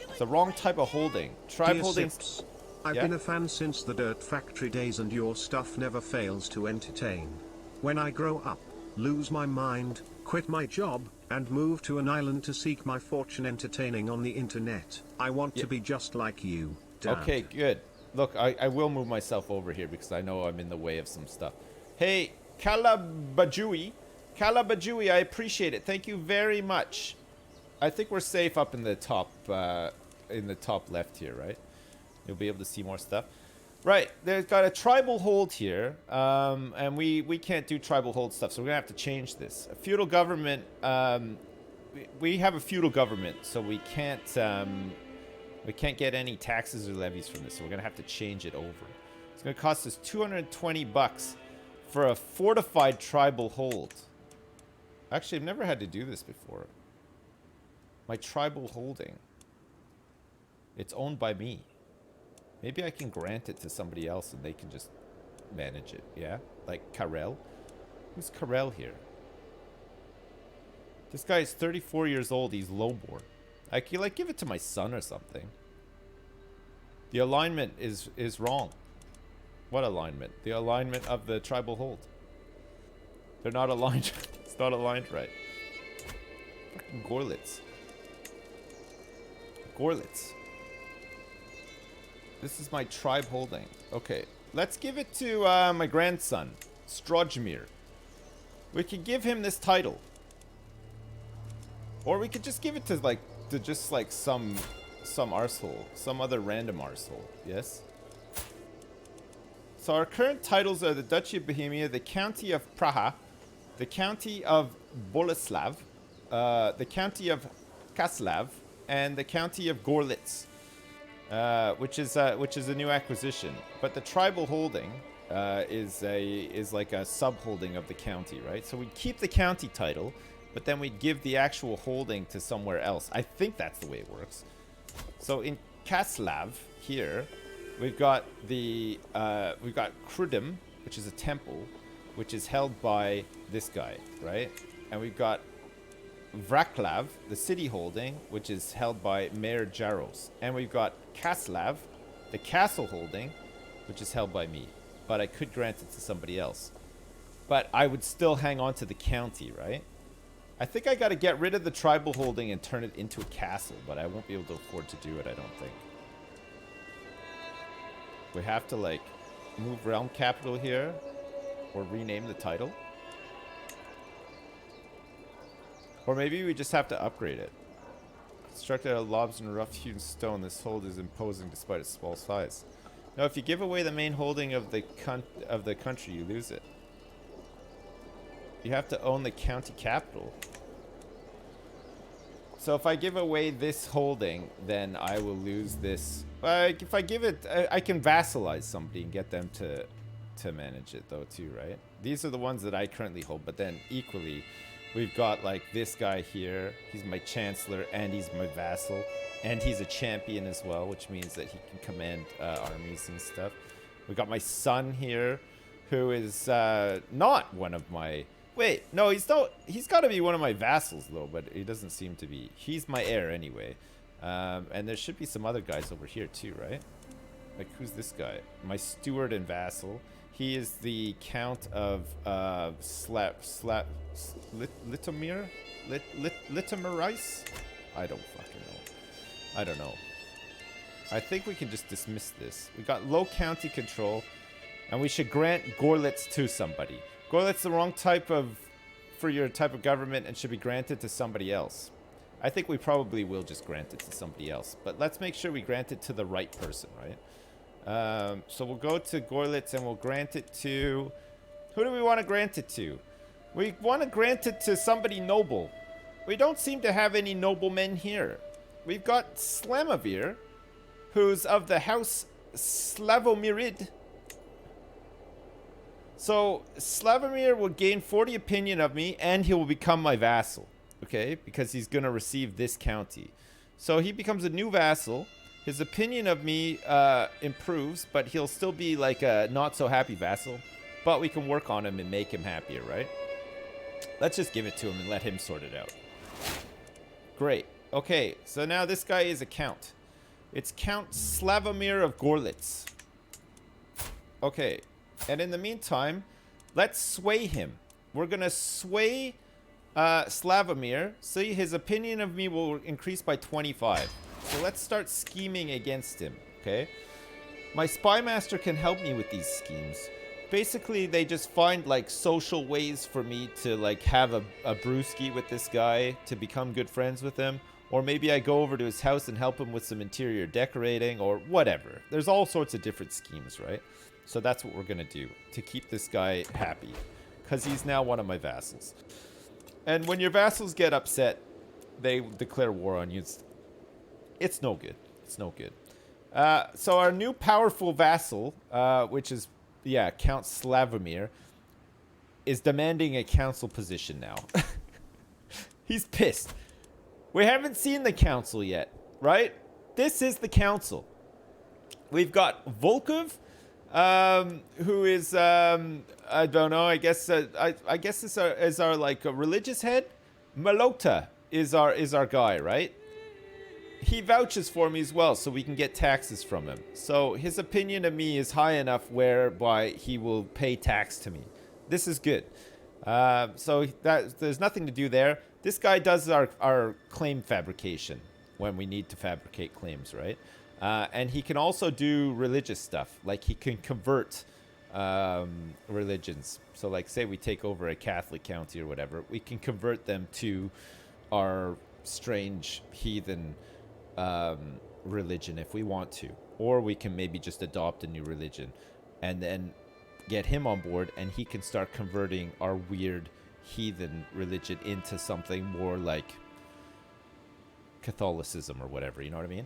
It's the wrong type of holding. Tribe holdings. I've been a fan since the Dirt Factory days, and your stuff never fails to entertain. When I grow up, lose my mind, quit my job, and move to an island to seek my fortune entertaining on the internet, I want to be just like you, Dad. Okay, good. Look, I will move myself over here because I know I'm in the way of some stuff. Hey, Kalabajui, I appreciate it. Thank you very much. I think we're safe up in the top left here, right? You'll be able to see more stuff. Right, they've got a tribal hold here, and we can't do tribal hold stuff, so we're gonna have to change this. A feudal government, we have a feudal government, so we can't get any taxes or levies from this, so we're gonna have to change it over. It's gonna cost us 220 bucks for a fortified tribal hold. Actually, I've never had to do this before. My tribal holding. It's owned by me. Maybe I can grant it to somebody else and they can just manage it. Yeah? Like Karel. Who's Karel here? This guy is 34 years old. He's lowborn. I could like give it to my son or something. The alignment is wrong. What alignment? The alignment of the tribal hold. They're not aligned. It's not aligned right. Fucking Gorlitz. Gorlitz. This is my tribe holding. Okay. Let's give it to my grandson, Slavamir. We could give him this title. Or we could just give it to some arsehole. Some other random arsehole. Yes? So our current titles are the Duchy of Bohemia, the County of Praha, the County of Boleslav, the County of Kaslav, and the County of Gorlitz, which is a new acquisition. But the tribal holding is like a sub-holding of the county, right? So we keep the county title, but then we give the actual holding to somewhere else. I think that's the way it works. So in Kaslav here, we've got Krudem, which is a temple, which is held by this guy, right? And we've got Vraklav, the city holding, which is held by Mayor Jaros. And we've got Kaslav, the castle holding, which is held by me. But I could grant it to somebody else. But I would still hang on to the county, right? I think I got to get rid of the tribal holding and turn it into a castle, but I won't be able to afford to do it, I don't think. We have to, like, move realm capital here or rename the title. Or maybe we just have to upgrade it. Constructed out of lobs and rough-hewn stone, this hold is imposing despite its small size. Now, if you give away the main holding of the country, you lose it. You have to own the county capital. So if I give away this holding, then I will lose this. If I give it, I can vassalize somebody and get them to manage it though too, right? These are the ones that I currently hold, but then equally, we've got like this guy here. He's my chancellor and he's my vassal. And he's a champion as well, which means that he can command armies and stuff. We got my son here, who is not one of my... Wait, no, he's not. He's got to be one of my vassals, though, but he doesn't seem to be. He's my heir anyway. And there should be some other guys over here, too, right? Like, who's this guy? My steward and vassal. He is the Count of Litomir? Litomirice? I don't fucking know. I don't know. I think we can just dismiss this. We got low county control, and we should grant Gorlitz to somebody. Gorlitz the wrong type for your type of government and should be granted to somebody else. I think we probably will just grant it to somebody else, but let's make sure we grant it to the right person, right? So we'll go to Gorlitz and we'll grant it to... Who do we want to grant it to? We want to grant it to somebody noble. We don't seem to have any noblemen here. We've got Slavamir, who's of the house Slavamirid. So Slavamir will gain 40 opinion of me and he will become my vassal. Okay? Because he's going to receive this county. So he becomes a new vassal. His opinion of me improves, but he'll still be like a not so happy vassal. But we can work on him and make him happier, right? Let's just give it to him and let him sort it out. Great. Okay, so now this guy is a count. It's Count Slavamir of Gorlitz. Okay, and in the meantime, let's sway him. We're going to sway Slavamir. See, his opinion of me will increase by 25. So let's start scheming against him, okay? My spy master can help me with these schemes. Basically, they just find like social ways for me to like have a brewski with this guy to become good friends with him. Or maybe I go over to his house and help him with some interior decorating or whatever. There's all sorts of different schemes, right? So that's what we're going to do to keep this guy happy. Because he's now one of my vassals. And when your vassals get upset, they declare war on you. It's no good. It's no good. So our new powerful vassal, which is, yeah, Count Slavamir, is demanding a council position now. He's pissed. We haven't seen the council yet, right? This is the council. We've got Volkov, who is I don't know. I guess I guess is our like a religious head. Malota is our guy, right? He vouches for me as well, so we can get taxes from him. So his opinion of me is high enough whereby he will pay tax to me. This is good. So there's nothing to do there. This guy does our claim fabrication when we need to fabricate claims, right? And he can also do religious stuff. Like he can convert religions. So like say we take over a Catholic county or whatever, we can convert them to our strange heathen religion if we want to. Or we can maybe just adopt a new religion and then get him on board, and he can start converting our weird heathen religion into something more like Catholicism or whatever, you know what I mean?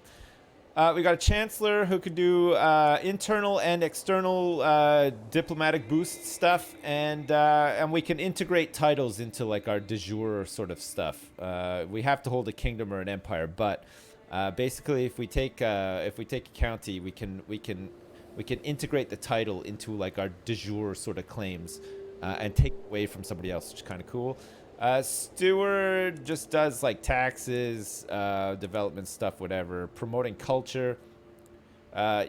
We got a chancellor who could do internal and external diplomatic boost stuff, and we can integrate titles into like our de jure sort of stuff. We have to hold a kingdom or an empire, but basically, if we take a county, we can integrate the title into like our de jure sort of claims and take away from somebody else, which is kind of cool. Steward just does like taxes, development stuff, whatever. Promoting culture.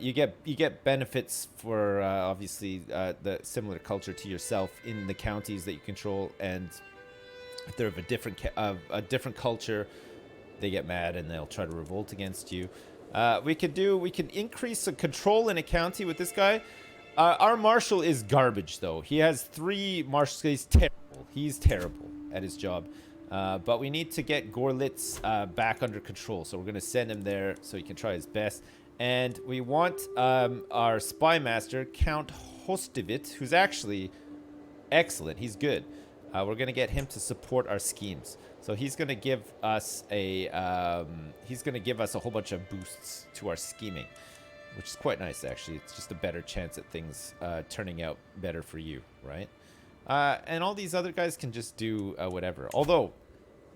You get benefits for obviously the similar culture to yourself in the counties that you control, and if they're of a different culture, they get mad and they'll try to revolt against you. We can increase the control in a county with this guy. Our marshal is garbage though. He has 3 marshals. He's terrible. He's terrible at his job. But we need to get Gorlitz back under control. So we're going to send him there so he can try his best. And we want our spy master, Count Hostovit, who's actually excellent. He's good. We're going to get him to support our schemes. So he's going to give us a whole bunch of boosts to our scheming, which is quite nice actually. It's just a better chance at things turning out better for you, right? And all these other guys can just do whatever. Although,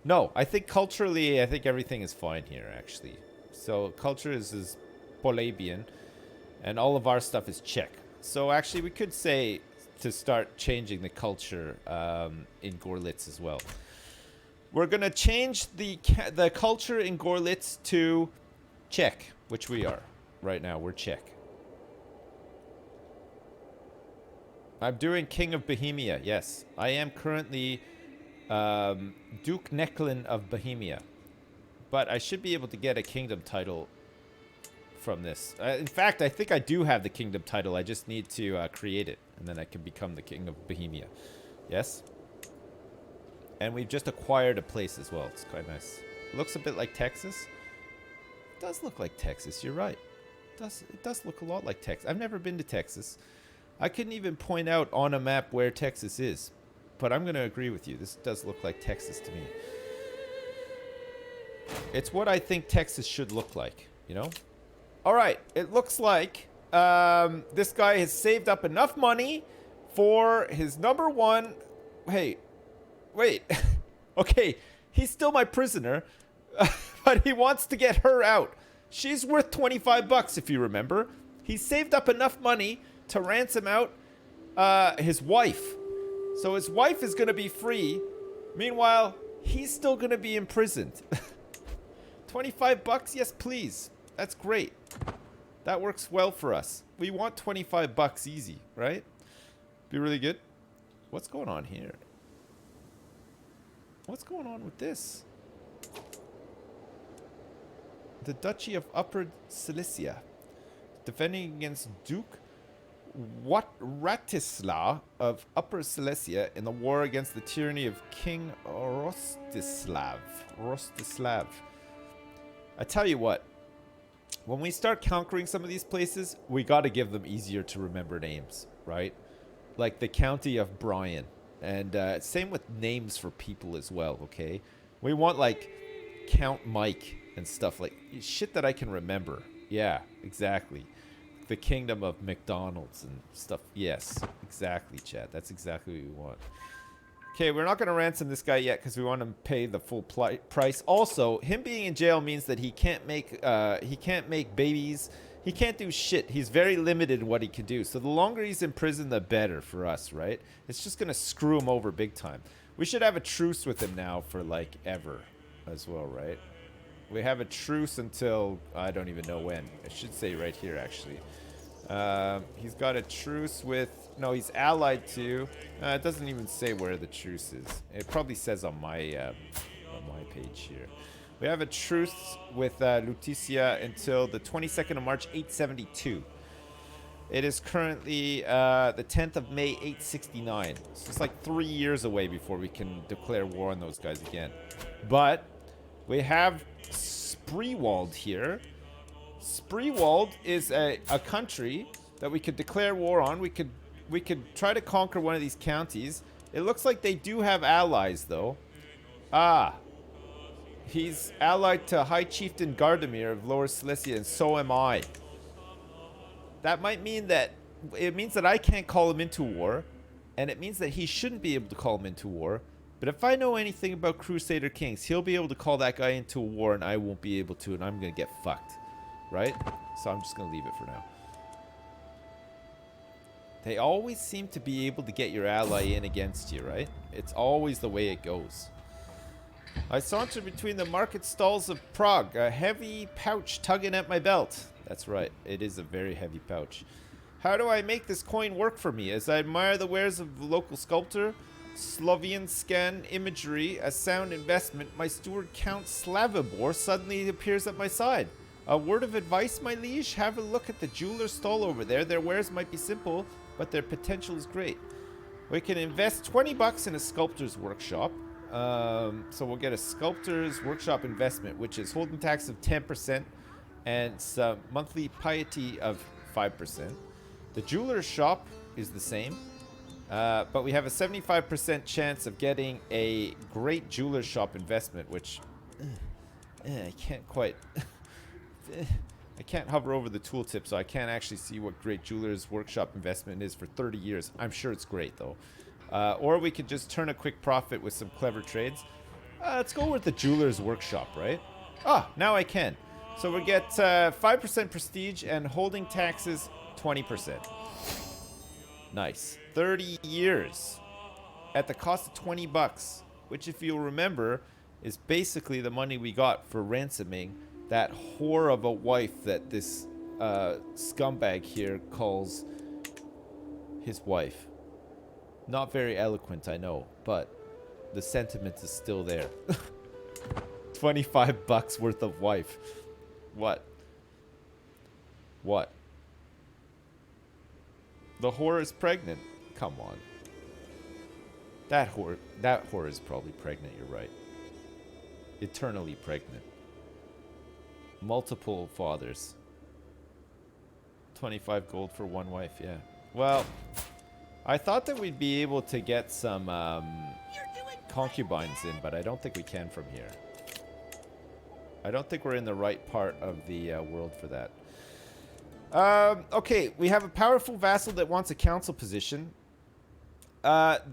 no, I think culturally, I think everything is fine here actually. So culture is Polabian, and all of our stuff is Czech. So actually, we could say to start changing the culture in Gorlitz as well. We're going to change the culture in Gorlitz to Czech, which we are. Right now, we're Czech. I'm doing King of Bohemia, yes. I am currently Duke Necklin of Bohemia. But I should be able to get a kingdom title from this. In fact, I think I do have the kingdom title. I just need to create it, and then I can become the King of Bohemia. Yes? And we've just acquired a place as well. It's quite nice. Looks a bit like Texas. It does look like Texas. You're right. It does look a lot like Texas. I've never been to Texas. I couldn't even point out on a map where Texas is. But I'm going to agree with you. This does look like Texas to me. It's what I think Texas should look like, you know? All right. It looks like this guy has saved up enough money for his number one... Hey... Wait, okay, he's still my prisoner, but he wants to get her out. She's worth 25 bucks, if you remember. He saved up enough money to ransom out his wife. So his wife is going to be free. Meanwhile, he's still going to be imprisoned. 25 bucks? Yes, please. That's great. That works well for us. We want 25 bucks easy, right? Be really good. What's going on here? What's going on with this? The Duchy of Upper Silesia. Defending against Duke Ratislav of Upper Silesia in the war against the tyranny of King Rostislav. I tell you what. When we start conquering some of these places, we got to give them easier to remember names, right? Like the county of Bryan. And same with names for people as well, okay? We want, like, Count Mike and stuff like... Shit that I can remember. Yeah, exactly. The Kingdom of McDonald's and stuff. Yes, exactly, chat. That's exactly what we want. Okay, we're not going to ransom this guy yet because we want him to pay the full price. Also, him being in jail means that he can't make babies. He can't do shit. He's very limited in what he can do. So the longer he's in prison, the better for us, right? It's just going to screw him over big time. We should have a truce with him now for like ever as well, right? We have a truce until I don't even know when. I should say right here, actually. He's got a truce with... No, he's allied to... it doesn't even say where the truce is. It probably says on my page here. We have a truce with Lutetia until the 22nd of March, 872. It is currently the 10th of May, 869. So it's like 3 years away before we can declare war on those guys again. But we have Spreewald here. Spreewald is a country that we could declare war on. We could try to conquer one of these counties. It looks like they do have allies, though. He's allied to High Chieftain Gardamir of Lower Silesia, and so am I. That might mean that... It means that I can't call him into war, and it means that he shouldn't be able to call him into war. But if I know anything about Crusader Kings, he'll be able to call that guy into a war, and I won't be able to, and I'm going to get fucked. Right? So I'm just going to leave it for now. They always seem to be able to get your ally in against you, right? It's always the way it goes. I saunter between the market stalls of Prague, a heavy pouch tugging at my belt. That's right, it is a very heavy pouch. How do I make this coin work for me? As I admire the wares of the local sculptor, Slovian scan imagery, a sound investment, my steward Count Slavamir suddenly appears at my side. A word of advice, my liege? Have a look at the jeweler's stall over there. Their wares might be simple, but their potential is great. We can invest 20 bucks in a sculptor's workshop. So we'll get a sculptor's workshop investment, which is holding tax of 10% and some monthly piety of 5%. The jeweler's shop is the same, but we have a 75% chance of getting a great jeweler's shop investment, which I can't quite... I can't hover over the tooltip, so I can't actually see what great jeweler's workshop investment is for 30 years. I'm sure it's great, though. Or we could just turn a quick profit with some clever trades. Let's go with the jeweler's workshop, right? Now I can. So we get 5% prestige and holding taxes 20%. Nice. 30 years at the cost of 20 bucks, which, if you'll remember, is basically the money we got for ransoming that whore of a wife that this scumbag here calls his wife. Not very eloquent, I know, but the sentiment is still there. 25 bucks worth of wife. What? What? The whore is pregnant. Come on. That whore is probably pregnant, you're right. Eternally pregnant. Multiple fathers. 25 gold for one wife, yeah. Well, I thought that we'd be able to get some concubines in, but I don't think we can from here. I don't think we're in the right part of the world for that. Okay, we have a powerful vassal that wants a council position.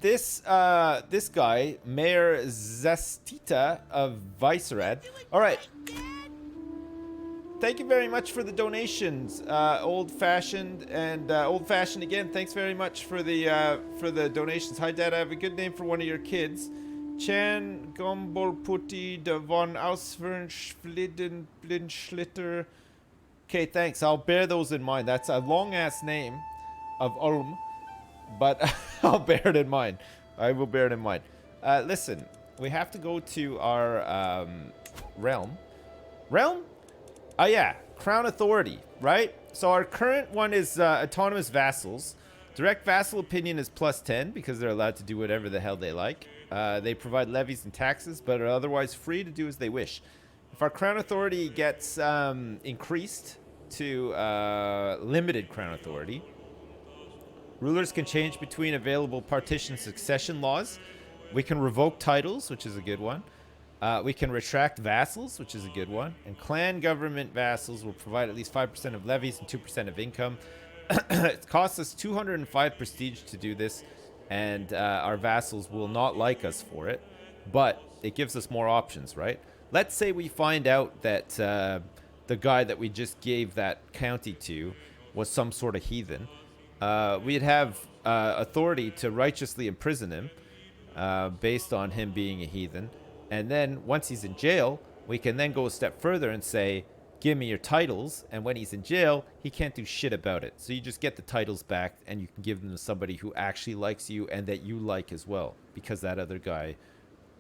This guy, Mayor Zastita of Visegrad. All right. Thank you very much for the donations, old-fashioned and old-fashioned again. Thanks very much for the donations. Hi, Dad. I have a good name for one of your kids. Chan Gombolputti de von Ausfernschlitten Blindschlitter. Okay, thanks. I'll bear those in mind. That's a long-ass name of Ulm, but I'll bear it in mind. I will bear it in mind. Listen, we have to go to our realm. Realm? Oh, yeah. Crown authority, right? So our current one is autonomous vassals. Direct vassal opinion is +10 because they're allowed to do whatever the hell they like. They provide levies and taxes, but are otherwise free to do as they wish. If our crown authority gets increased to limited crown authority, rulers can change between available partition succession laws. We can revoke titles, which is a good one. We can retract vassals, which is a good one. And clan government vassals will provide at least 5% of levies and 2% of income. It costs us 205 prestige to do this. and our vassals will not like us for it, but it gives us more options, right? Let's say we find out that the guy that we just gave that county to was some sort of heathen. We'd have authority to righteously imprison him based on him being a heathen. And then once he's in jail, we can then go a step further and say, give me your titles. And when he's in jail, he can't do shit about it. So you just get the titles back and you can give them to somebody who actually likes you and that you like as well, because that other guy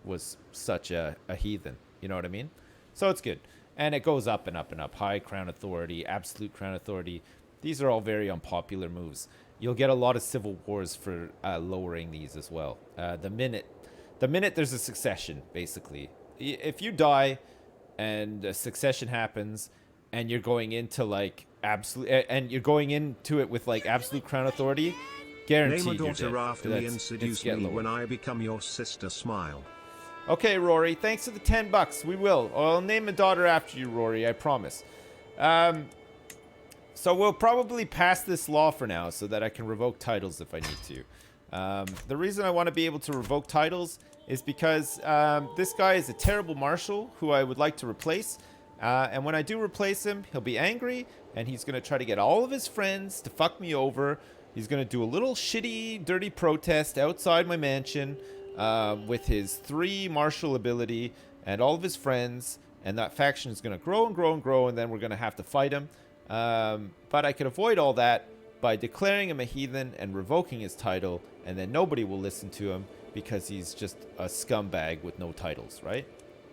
was such a heathen. You know what I mean? So it's good. And it goes up and up and up. High crown authority, absolute crown authority. These are all very unpopular moves. You'll get a lot of civil wars for lowering these as well. The minute there's a succession, basically. If you die and a succession happens and you're going into like absolute, and you're going into it with like absolute crown authority, guaranteed Name a you're daughter dead. after me and seduce me when I become your sister. Smile. Okay, Rory, thanks for the $10. We will. I'll name a daughter after you, Rory, I promise. So we'll probably pass this law for now so that I can revoke titles if I need to. The reason I want to be able to revoke titles is because this guy is a terrible marshal who I would like to replace. And when I do replace him, he'll be angry and he's going to try to get all of his friends to fuck me over. He's going to do a little shitty, dirty protest outside my mansion with his 3 martial ability and all of his friends. And that faction is going to grow and grow and grow, and then we're going to have to fight him. But I could avoid all that by declaring him a heathen and revoking his title, and then nobody will listen to him because he's just a scumbag with no titles, right?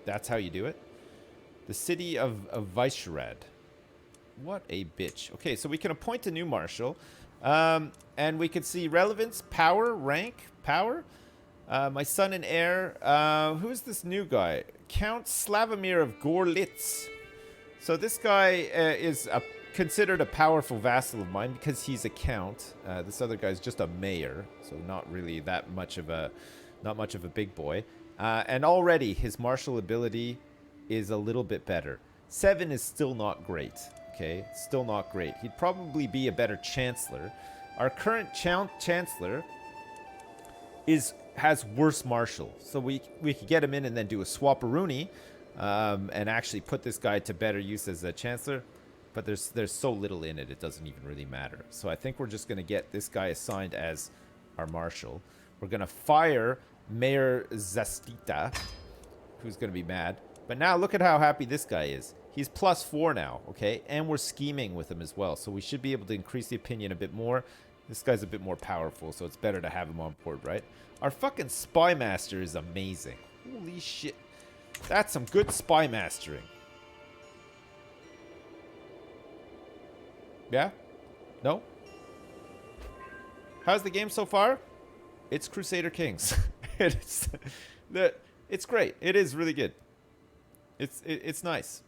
That's how you do it. The city of Vyshegrád. What a bitch. Okay, so we can appoint a new marshal, and we can see relevance, power, rank, power. My son and heir. Who's this new guy? Count Slavamir of Gorlitz. So this guy is considered a powerful vassal of mine because he's a count. This other guy's just a mayor, so not really that much of a, not much of a big boy. And already his martial ability is a little bit better. 7 is still not great. Okay, still not great. He'd probably be a better chancellor. Our current chancellor has worse martial, so we could get him in and then do a swapperoonie, and actually put this guy to better use as a chancellor. But there's so little in it, it doesn't even really matter. So I think we're just going to get this guy assigned as our marshal. We're going to fire Mayor Zastita, who's going to be mad. But now look at how happy this guy is. He's +4 now, okay? And we're scheming with him as well. So we should be able to increase the opinion a bit more. This guy's a bit more powerful, so it's better to have him on board, right? Our fucking spy master is amazing. Holy shit. That's some good spy mastering. Yeah? No? How's the game so far? It's Crusader Kings. It's great. It is really good. It's nice.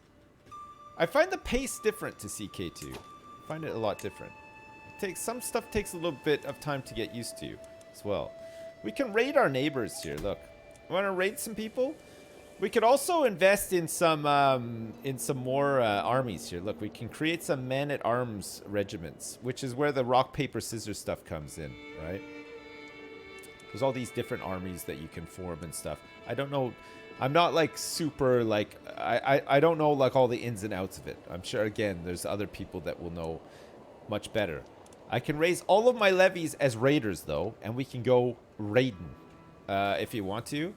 I find the pace different to CK2. I find it a lot different. Some stuff takes a little bit of time to get used to as well. We can raid our neighbors here. Look, want to raid some people? We could also invest in some more armies here. Look, we can create some men-at-arms regiments, which is where the rock, paper, scissors stuff comes in, right? There's all these different armies that you can form and stuff. I don't know. I'm not like super like I don't know like all the ins and outs of it. I'm sure again there's other people that will know much better. I can raise all of my levies as raiders though, and we can go raiding if you want to.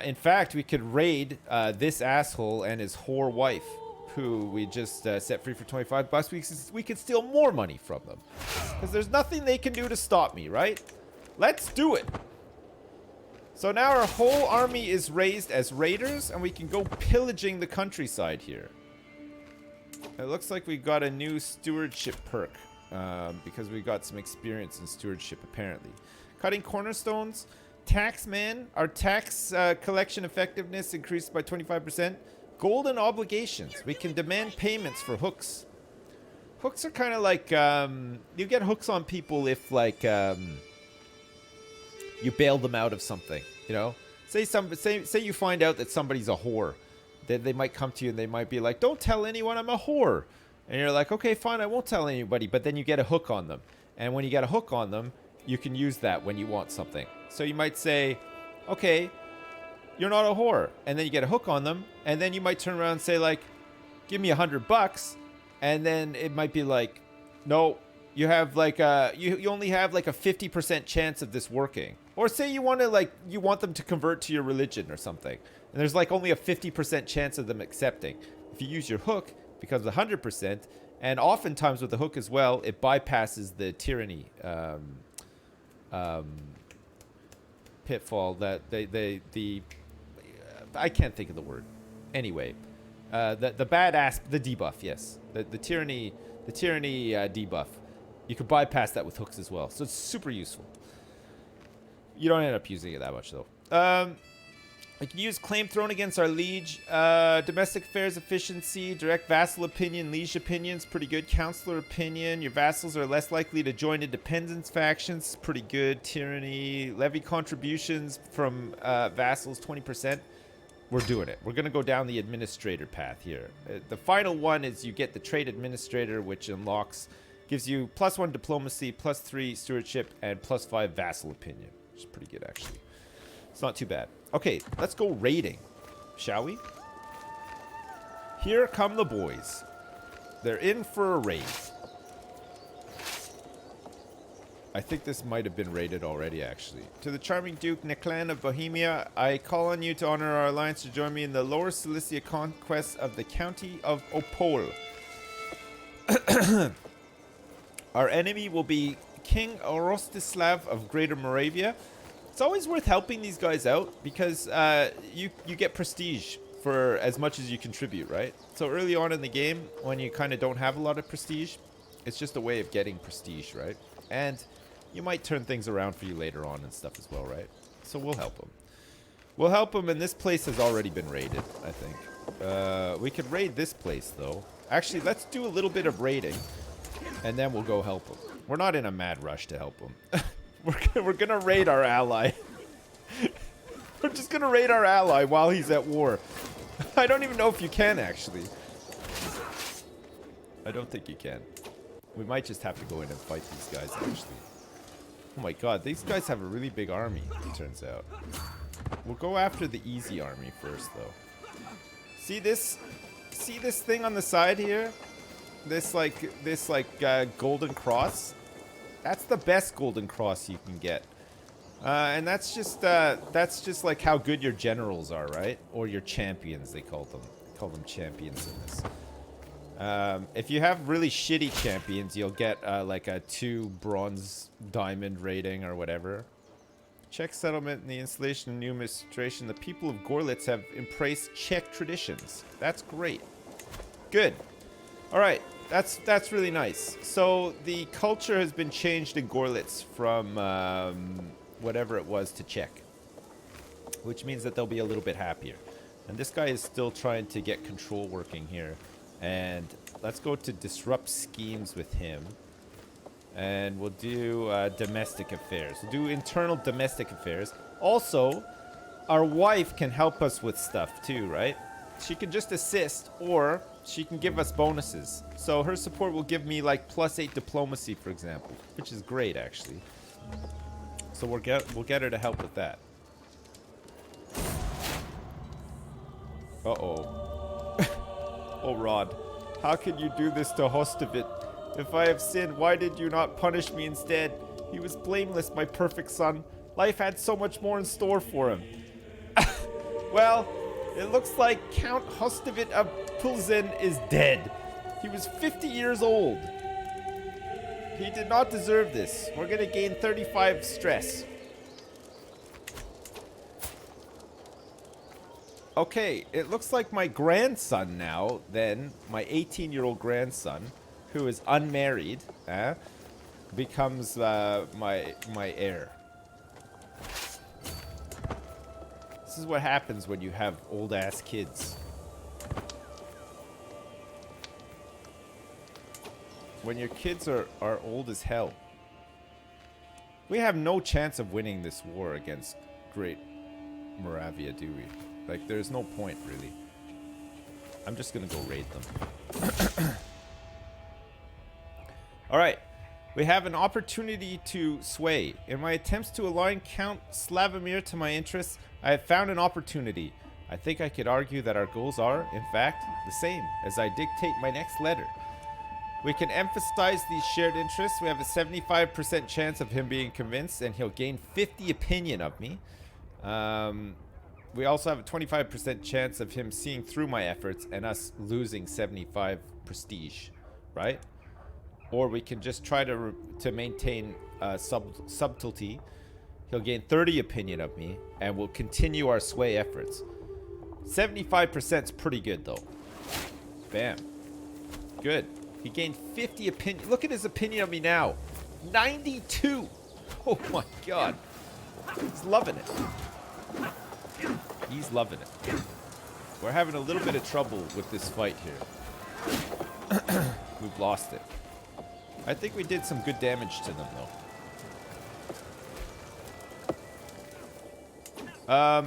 In fact, we could raid this asshole and his whore wife, who we just set free for $25. We could steal more money from them, because there's nothing they can do to stop me, right? Let's do it. So now our whole army is raised as raiders, and we can go pillaging the countryside here. It looks like we got a new stewardship perk, because we got some experience in stewardship, apparently. Cutting cornerstones. Taxman. Our tax collection effectiveness increased by 25%. Golden obligations. We can demand payments for hooks. Hooks are kind of like, you get hooks on people if, like, you bail them out of something, you know? Say you find out that somebody's a whore. They might come to you and they might be like, don't tell anyone I'm a whore. And you're like, okay, fine, I won't tell anybody. But then you get a hook on them. And when you get a hook on them, you can use that when you want something. So you might say, okay, you're not a whore. And then you get a hook on them. And then you might turn around and say, like, give me $100. And then it might be like, no, you have like you only have like a 50% chance of this working. Or say you want them to convert to your religion or something. And there's like only a 50% chance of them accepting. If you use your hook, it becomes 100%. And oftentimes with the hook as well, it bypasses the tyranny pitfall that I can't think of the word. Anyway, the badass, the debuff, yes, the tyranny debuff. You could bypass that with hooks as well, so it's super useful. You don't end up using it that much though. I can use claim thrown against our liege, domestic affairs efficiency, direct vassal opinion, liege opinions, pretty good. Counselor opinion, your vassals are less likely to join independence factions, pretty good. Tyranny, levy contributions from vassals, 20%. We're doing it. We're going to go down the administrator path here. The final one is you get the trade administrator, which gives you +1 diplomacy, +3 stewardship, and +5 vassal opinion, which is pretty good actually. It's not too bad. Okay, let's go raiding, shall we? Here come the boys. They're in for a raid. I think this might have been raided already, actually. To the charming Duke Neclan of Bohemia, I call on you to honor our alliance to join me in the Lower Silesia conquest of the county of Opole. Our enemy will be King Rostislav of Greater Moravia. It's always worth helping these guys out because you get prestige for as much as you contribute, right? So early on in the game, when you kind of don't have a lot of prestige, it's just a way of getting prestige, right? And you might turn things around for you later on and stuff as well, right? So we'll help them. We'll help them, and this place has already been raided, I think. We could raid this place, though. Actually, let's do a little bit of raiding, and then we'll go help them. We're not in a mad rush to help them. We're gonna raid our ally. We're just gonna raid our ally while he's at war. I don't even know if you can, actually. I don't think you can. We might just have to go in and fight these guys, actually. Oh my god, these guys have a really big army, it turns out. We'll go after the easy army first, though. See this thing on the side here? This golden cross? That's the best golden cross you can get. And that's just like how good your generals are, right? Or your champions, they call them. They call them champions in this. If you have really shitty champions, you'll get like a 2 bronze diamond rating or whatever. Czech settlement and the installation of new administration. The people of Gorlitz have embraced Czech traditions. That's great. Good. All right. That's really nice. So the culture has been changed in Gorlitz from whatever it was to Czech, which means that they'll be a little bit happier. And this guy is still trying to get control working here. And let's go to disrupt schemes with him. And we'll do domestic affairs. We'll do internal domestic affairs. Also, our wife can help us with stuff too, right? She can just assist, or she can give us bonuses. So her support will give me like +8 diplomacy, for example, which is great actually. So we'll get her to help with that. Uh-oh. Oh, Rod, how can you do this to Hostovit? If I have sinned, why did you not punish me instead? He was blameless, my perfect son. Life had so much more in store for him. Well, it looks like Count Hostovit of Pilsen is dead. He was 50 years old. He did not deserve this. We're going to gain 35 stress. Okay, it looks like my grandson now, then, my 18-year-old grandson, who is unmarried, becomes my heir. This is what happens when you have old-ass kids. When your kids are old as hell. We have no chance of winning this war against Great Moravia, do we? Like, there's no point, really. I'm just gonna go raid them. Alright. We have an opportunity to sway. In my attempts to align Count Slavamir to my interests, I have found an opportunity. I think I could argue that our goals are, in fact, the same as I dictate my next letter. We can emphasize these shared interests. We have a 75% chance of him being convinced, and he'll gain 50 opinion of me. We also have a 25% chance of him seeing through my efforts and us losing 75 prestige, right? Or we can just try to maintain subtlety. He'll gain 30 opinion of me, and we'll continue our sway efforts. 75% is pretty good, though. Bam. Good. He gained 50 opinion. Look at his opinion of me now. 92. Oh my god. He's loving it. He's loving it. We're having a little bit of trouble with this fight here. We've lost it. I think we did some good damage to them, though.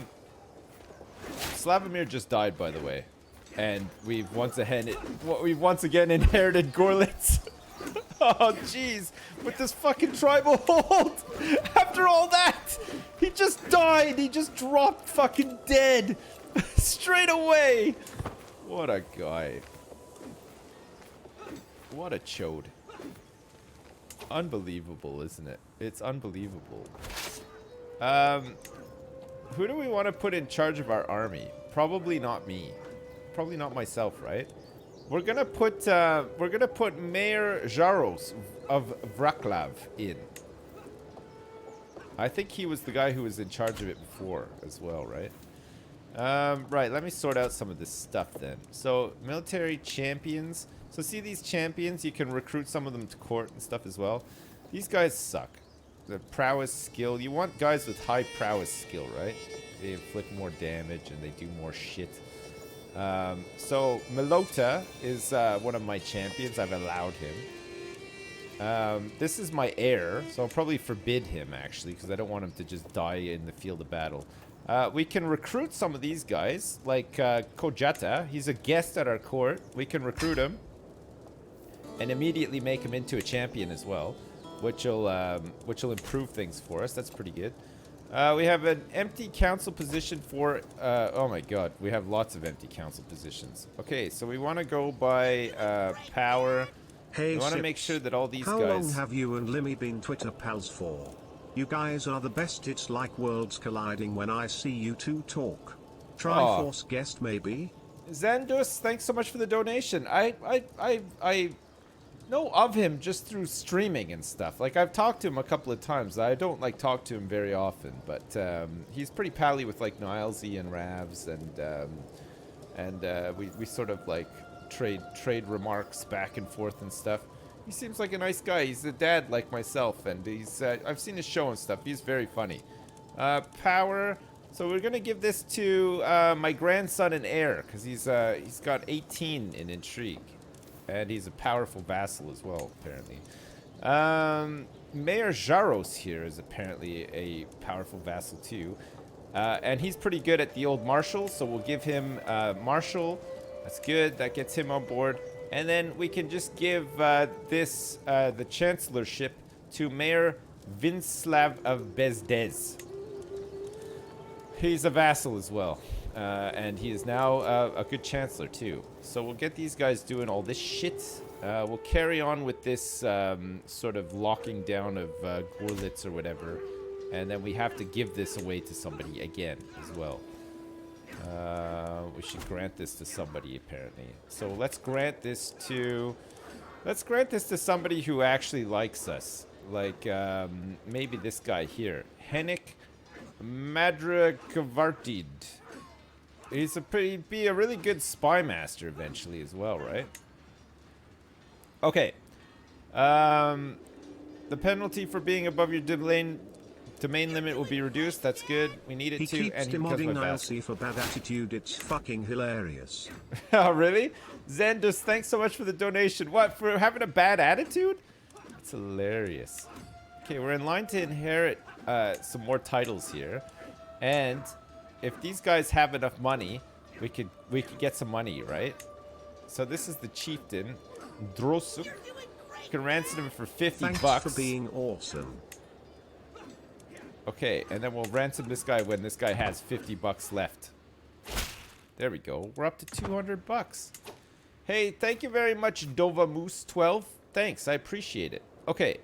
Slavamir just died, by the way. And we've once again inherited Gorlitz. Oh, jeez. With this fucking tribal hold. After all that, he just died. He just dropped fucking dead. Straight away. What a guy. What a chode. Unbelievable, isn't it? It's unbelievable. Who do we want to put in charge of our army? Probably not me. Probably not myself, right? We're gonna put Mayor Jaros of Wroclaw in. I think he was the guy who was in charge of it before as well, right? Right, let me sort out some of this stuff then. So, military champions. So see these champions, you can recruit some of them to court and stuff as well. These guys suck. The prowess skill, you want guys with high prowess skill, right? They inflict more damage and they do more shit. So Melota is one of my champions. I've allowed him. This is my heir, so I'll probably forbid him actually because I don't want him to just die in the field of battle. We can recruit some of these guys, like Kojata. He's a guest at our court. We can recruit him and immediately make him into a champion as well, which will improve things for us. That's pretty good. We have an empty council position for... oh my god, we have lots of empty council positions. Okay, so we want to go by power. Hey, we want to make sure that all these How guys... long have you and Limmy been Twitter pals for? You guys are the best. It's like worlds colliding when I see you two talk. Triforce guest maybe? Xandus, thanks so much for the donation. I know of him just through streaming and stuff. Like, I've talked to him a couple of times. I don't, like, talk to him very often, but he's pretty pally with, like, Nilesy and Ravs, and we sort of, like, trade remarks back and forth and stuff. He seems like a nice guy. He's a dad like myself, and he's I've seen his show and stuff. He's very funny. Power. So we're gonna give this to my grandson and heir, because he's got 18 in intrigue. And he's a powerful vassal as well, apparently. Mayor Jaros here is apparently a powerful vassal too. And he's pretty good at the old marshal, so we'll give him marshal. That's good, that gets him on board. And then we can just give this, the chancellorship, to Mayor Vinslav of Bezdez. He's a vassal as well. And he is now a good chancellor too. So we'll get these guys doing all this shit. We'll carry on with this sort of locking down of Gorlitz or whatever. And then we have to give this away to somebody again as well. We should grant this to somebody apparently. So let's grant this to somebody who actually likes us. Like maybe this guy here. Henrik Madrakvartid. He's be a really good spy master eventually as well, right? Okay. The penalty for being above your domain limit will be reduced. That's good. We need it he to. Keeps and he demodding Nilesy for bad attitude. It's fucking hilarious. Oh, really? Xandus, thanks so much for the donation. What, for having a bad attitude? That's hilarious. Okay, we're in line to inherit some more titles here. And if these guys have enough money, we could get some money, right? So this is the Chieftain, Drosuk. You can ransom him for 50 Thanks bucks. for being awesome. Okay, and then we'll ransom this guy when this guy has 50 bucks left. There we go. We're up to 200 bucks. Hey, thank you very much, Dova Moose 12. Thanks, I appreciate it. Okay,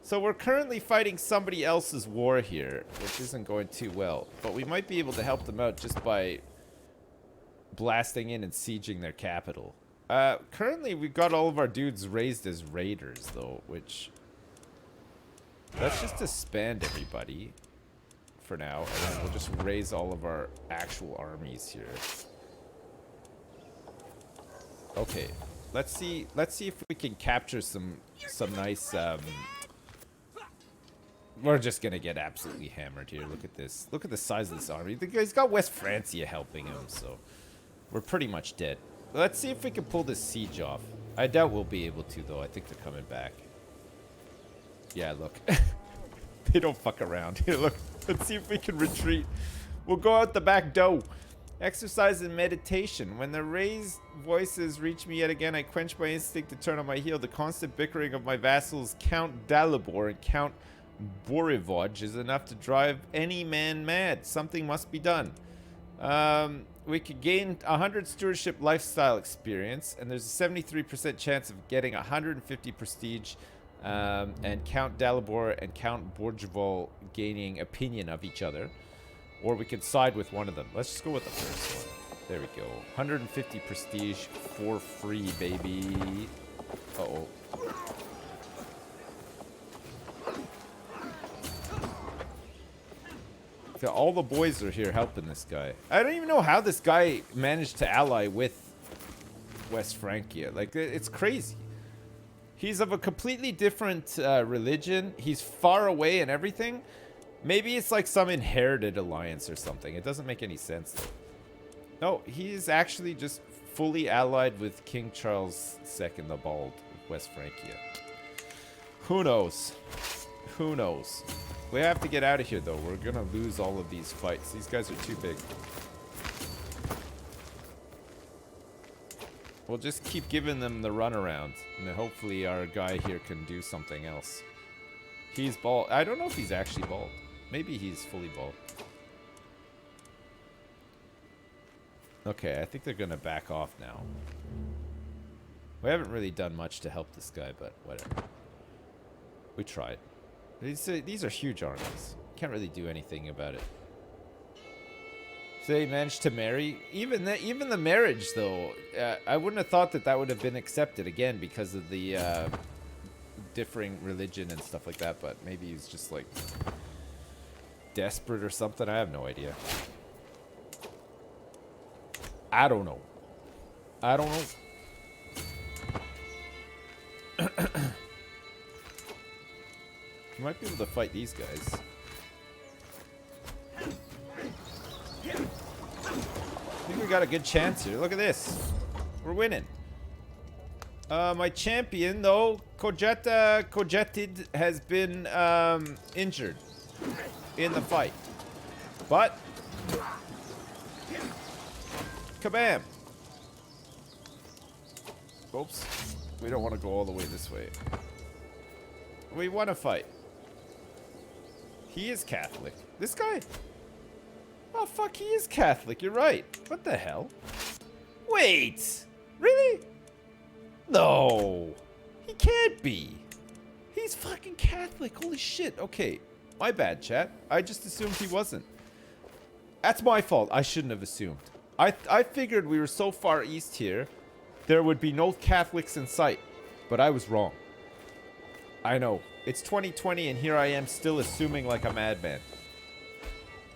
so we're currently fighting somebody else's war here, which isn't going too well. But we might be able to help them out just by blasting in and sieging their capital. Currently, we've got all of our dudes raised as raiders, though, which... Let's just disband everybody for now, and then we'll just raise all of our actual armies here. Okay, let's see if we can capture some nice, we're just gonna get absolutely hammered here. Look at this. Look at the size of this army. He's got West Francia helping him, so we're pretty much dead. Let's see if we can pull this siege off. I doubt we'll be able to, though. I think they're coming back. Yeah, look. They don't fuck around. Here, look. Let's see if we can retreat. We'll go out the back door. Exercise and meditation. When the raised voices reach me yet again, I quench my instinct to turn on my heel. The constant bickering of my vassals, Count Dalibor and Count Borivoj, is enough to drive any man mad. Something must be done. We could gain 100 stewardship lifestyle experience, and there's a 73% chance of getting 150 prestige, and Count Dalibor and Count Borjval gaining opinion of each other. Or we could side with one of them. Let's just go with the first one. There we go. 150 prestige for free, baby. Uh-oh. All the boys are here helping this guy. I don't even know how this guy managed to ally with West Francia. Like, it's crazy. He's of a completely different religion. He's far away and everything. Maybe it's like some inherited alliance or something. It doesn't make any sense, though. No, he's actually just fully allied with King Charles II the Bald of West Francia. Who knows? Who knows? We have to get out of here, though. We're gonna lose all of these fights. These guys are too big. We'll just keep giving them the runaround, and then hopefully our guy here can do something else. He's bald. I don't know if he's actually bald. Maybe he's fully bald. Okay, I think they're gonna back off now. We haven't really done much to help this guy, but whatever. We tried. These are huge armies. Can't really do anything about it. So they managed to marry. Even the marriage, though, I wouldn't have thought that would have been accepted again because of the differing religion and stuff like that. But maybe he's just like desperate or something. I have no idea. I don't know. I don't know. You might be able to fight these guys. I think we got a good chance here. Look at this. We're winning. My champion, though, Kojetid, has been injured in the fight. But, kabam. Oops. We don't want to go all the way this way. We want to fight. He is Catholic. This guy? Oh, fuck, he is Catholic. You're right. What the hell? Wait! Really? No! He can't be. He's fucking Catholic. Holy shit. Okay. My bad, chat. I just assumed he wasn't. That's my fault. I shouldn't have assumed. I figured we were so far east here, there would be no Catholics in sight. But I was wrong. I know. It's 2020 and here I am still assuming like a madman.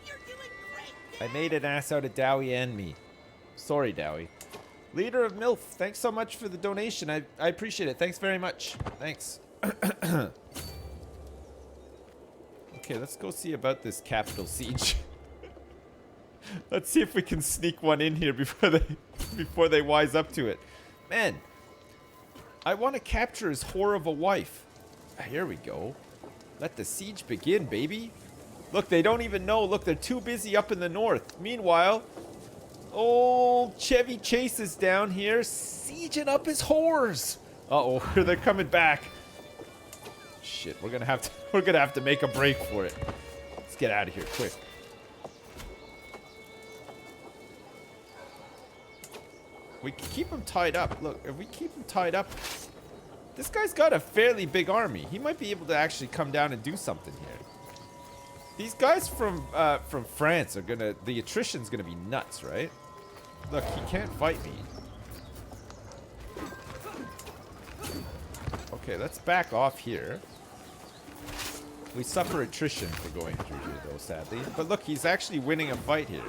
You're doing great. I made an ass out of Dowie and me. Sorry, Dowie. Leader of MILF, thanks so much for the donation. I appreciate it. Thanks very much. Thanks. Okay, let's go see about this capital siege. Let's see if we can sneak one in here before they wise up to it. Man, I want to capture his whore of a wife. Here we go. Let the siege begin, baby. Look, they don't even know. Look, they're too busy up in the north. Meanwhile, old Chevy Chase is down here sieging up his whores. Uh-oh, they're coming back. Shit, we're gonna have to make a break for it. Let's get out of here quick. We can keep him tied up. Look, if we keep him tied up, this guy's got a fairly big army. He might be able to actually come down and do something here. These guys from France are gonna, the attrition's gonna be nuts, right? Look, he can't fight me. Okay, let's back off here. We suffer attrition for going through here, though, sadly. But look, he's actually winning a fight here.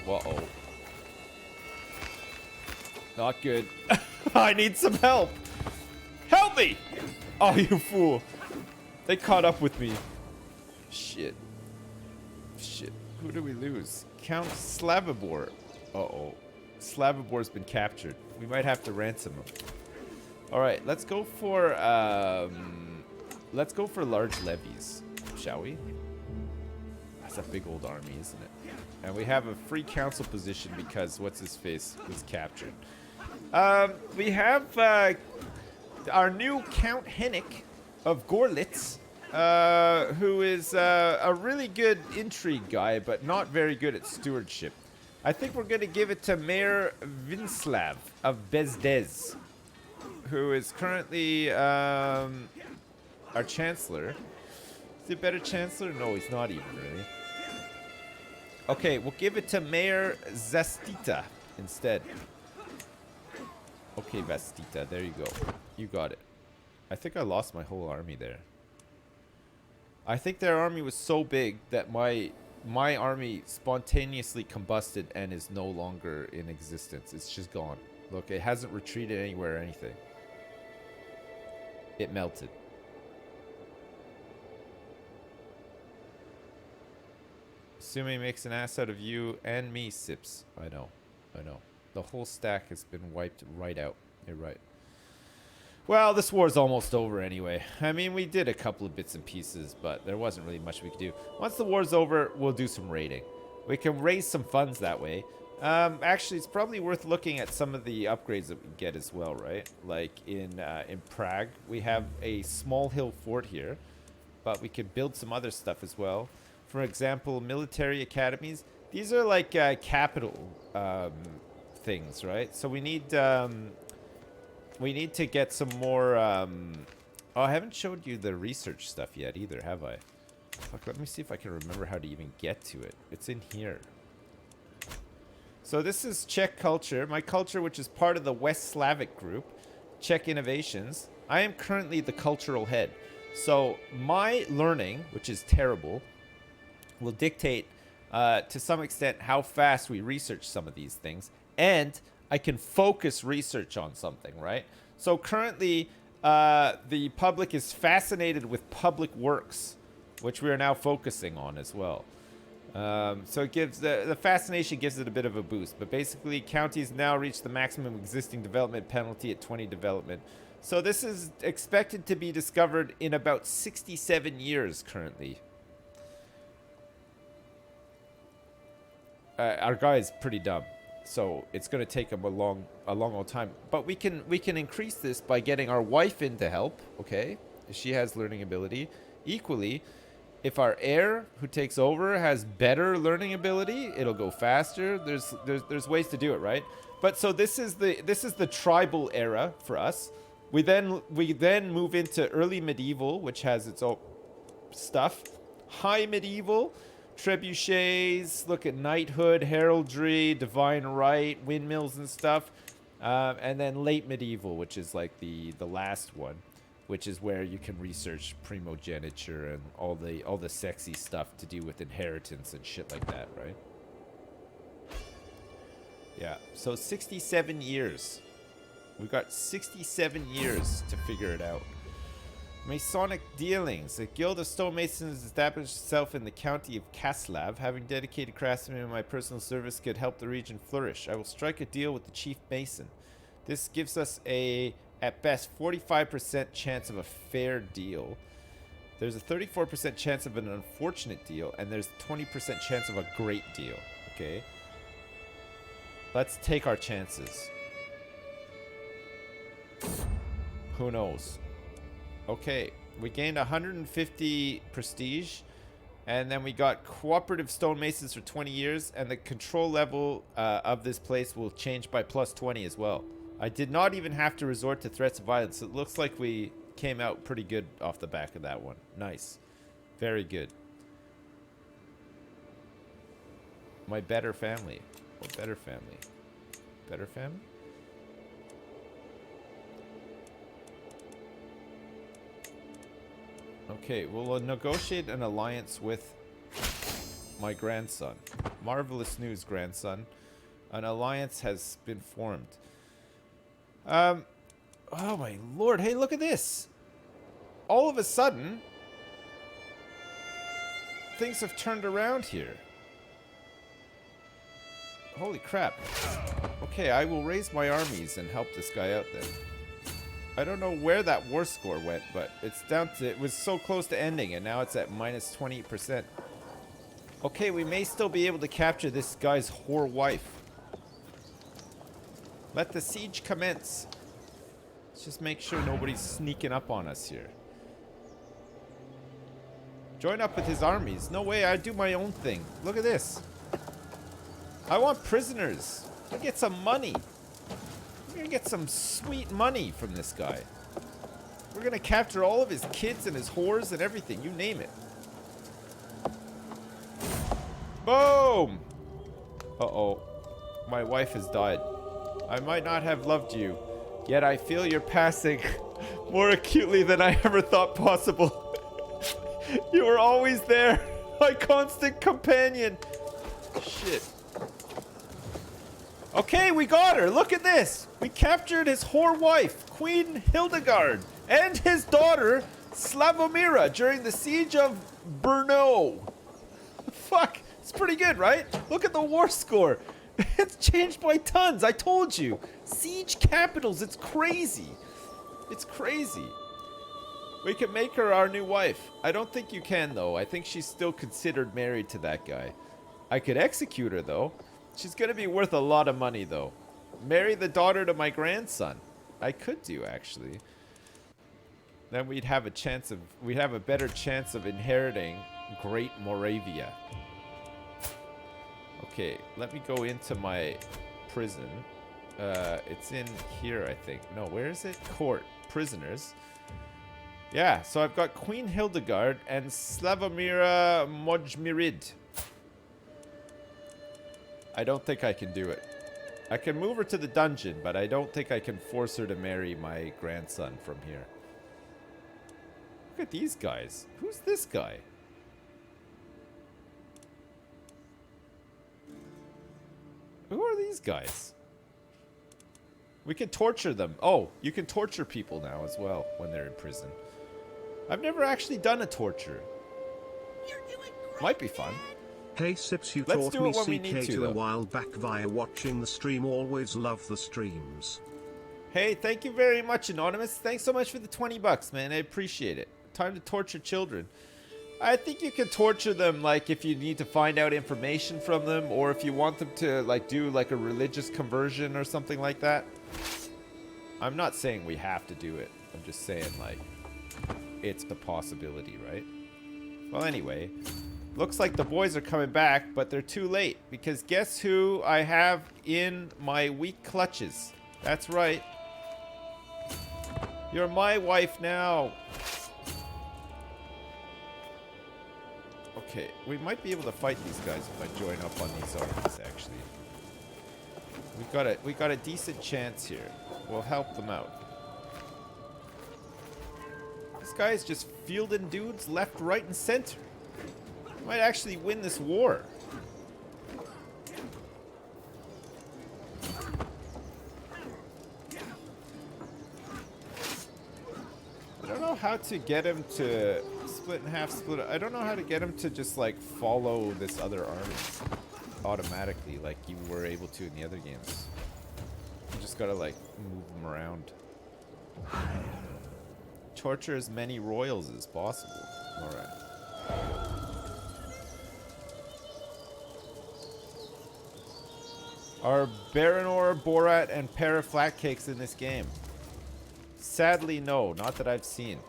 Uh-oh. Not good. I need some help. Help me! Oh, you fool. They caught up with me. Shit. Shit. Who do we lose? Count Slavamir. Uh-oh. Slavabor's been captured. We might have to ransom him. Alright, let's go for large levies, shall we? That's a big old army, isn't it? And we have a free council position because what's-his-face was captured. We have our new Count Henrik of Gorlitz, who is a really good intrigue guy, but not very good at stewardship. I think we're going to give it to Mayor Vinslav of Bezdez, who is currently our Chancellor. Is he a better Chancellor? No, he's not even, really. Okay, we'll give it to Mayor Zastita instead. Okay, Vastita, there you go. You got it. I think I lost my whole army there. I think their army was so big that my army spontaneously combusted and is no longer in existence. It's just gone. Look, it hasn't retreated anywhere or anything. It melted. Assuming he makes an ass out of you and me, Sips. I know. The whole stack has been wiped right out. You're right. Well, this war's almost over anyway. I mean, we did a couple of bits and pieces, but there wasn't really much we could do. Once the war's over, we'll do some raiding. We can raise some funds that way. Actually, it's probably worth looking at some of the upgrades that we get as well, right? Like in Prague, we have a small hill fort here, but we could build some other stuff as well. For example, military academies. These are like capital things, right? So we need to get some more. Oh, I haven't showed you the research stuff yet either, have I? Fuck, let me see if I can remember how to even get to it. It's in here. So this is Czech Culture, my culture, which is part of the West Slavic group, Czech Innovations. I am currently the cultural head. So my learning, which is terrible, will dictate to some extent how fast we research some of these things. And I can focus research on something, right? So currently, the public is fascinated with public works, which we are now focusing on as well. So it gives the fascination gives it a bit of a boost. But basically, counties now reach the maximum existing development penalty at 20 development. So this is expected to be discovered in about 67 years currently. Our guy is pretty dumb. So it's going to take him a long old time. But we can increase this by getting our wife in to help, okay? She has learning ability. Equally, if our heir who takes over has better learning ability, it'll go faster. There's ways to do it, right? But so this is the tribal era for us. We then move into early medieval, which has its own stuff. High medieval, trebuchets, look at knighthood, heraldry, divine right, windmills and stuff. And then late medieval, which is like the last one, which is where you can research primogeniture and all the sexy stuff to do with inheritance and shit like that, right? Yeah, so 67 years. We've got 67 years to figure it out. Masonic Dealings. The Guild of Stonemasons established itself in the county of Kaslav. Having dedicated craftsmen in my personal service could help the region flourish. I will strike a deal with the chief mason. This gives us at best, 45% chance of a fair deal. There's a 34% chance of an unfortunate deal, and there's a 20% chance of a great deal. Okay? Let's take our chances. Who knows? Okay, we gained 150 prestige, and then we got cooperative stonemasons for 20 years, and the control level of this place will change by plus 20 as well. I did not even have to resort to threats of violence. It looks like we came out pretty good off the back of that one. Nice. Very good. My better family. What better family? Better family? Okay, we'll negotiate an alliance with my grandson. Marvelous news, grandson. An alliance has been formed. Oh my lord. Hey, look at this. All of a sudden, things have turned around here. Holy crap. Okay, I will raise my armies and help this guy out then. I don't know where that war score went, but it's down to, it was so close to ending, and now it's at minus 20%. Okay, we may still be able to capture this guy's whore wife. Let the siege commence. Let's just make sure nobody's sneaking up on us here. Join up with his armies. No way, I do my own thing. Look at this. I want prisoners. I get some money. We're gonna get some sweet money from this guy. We're gonna capture all of his kids and his whores and everything. You name it. Boom! Uh-oh. My wife has died. I might not have loved you, yet I feel you're passing more acutely than I ever thought possible. You were always there, my constant companion. Shit. Okay, we got her. Look at this. We captured his whore wife, Queen Hildegard, and his daughter, Slavamir, during the siege of Brno. Fuck. It's pretty good, right? Look at the war score. It's changed by tons. I told you. Siege capitals. It's crazy. It's crazy. We can make her our new wife. I don't think you can, though. I think she's still considered married to that guy. I could execute her, though. She's going to be worth a lot of money, though. Marry the daughter to my grandson. I could do, actually. Then we'd have a chance of... We'd have a better chance of inheriting Great Moravia. Okay, let me go into my prison. It's in here, I think. No, where is it? Court. Prisoners. Yeah, so I've got Queen Hildegard and Slavomira Mojmirid. I don't think I can do it. I can move her to the dungeon, but I don't think I can force her to marry my grandson from here. Look at these guys. Who's this guy? Who are these guys? We can torture them. Oh, you can torture people now as well when they're in prison. I've never actually done a torture. You're doing great, Might be fun. Hey Sips, you Let's taught do me it when we need CK to, a though. while back via watching the stream. Always love the streams. Hey, thank you very much, Anonymous. Thanks so much for the 20 bucks, man. I appreciate it. Time to torture children. I think you can torture them, like, if you need to find out information from them, or if you want them to, like, do, like, a religious conversion or something like that. I'm not saying we have to do it. I'm just saying, like, it's a possibility, right? Well, anyway, looks like the boys are coming back, but they're too late, because guess who I have in my weak clutches? That's right. You're my wife now. Okay, we might be able to fight these guys if I join up on these armies, actually. We got a decent chance here. We'll help them out. This guy is just fielding dudes left, right, and center. Might actually win this war. I don't know how to get him to split in half, split. I don't know how to get him to just like follow this other army automatically like you were able to in the other games. You just gotta like move them around. Torture as many royals as possible. Alright. Are Baronor, Borat, and Para Flatcakes in this game? Sadly, no. Not that I've seen.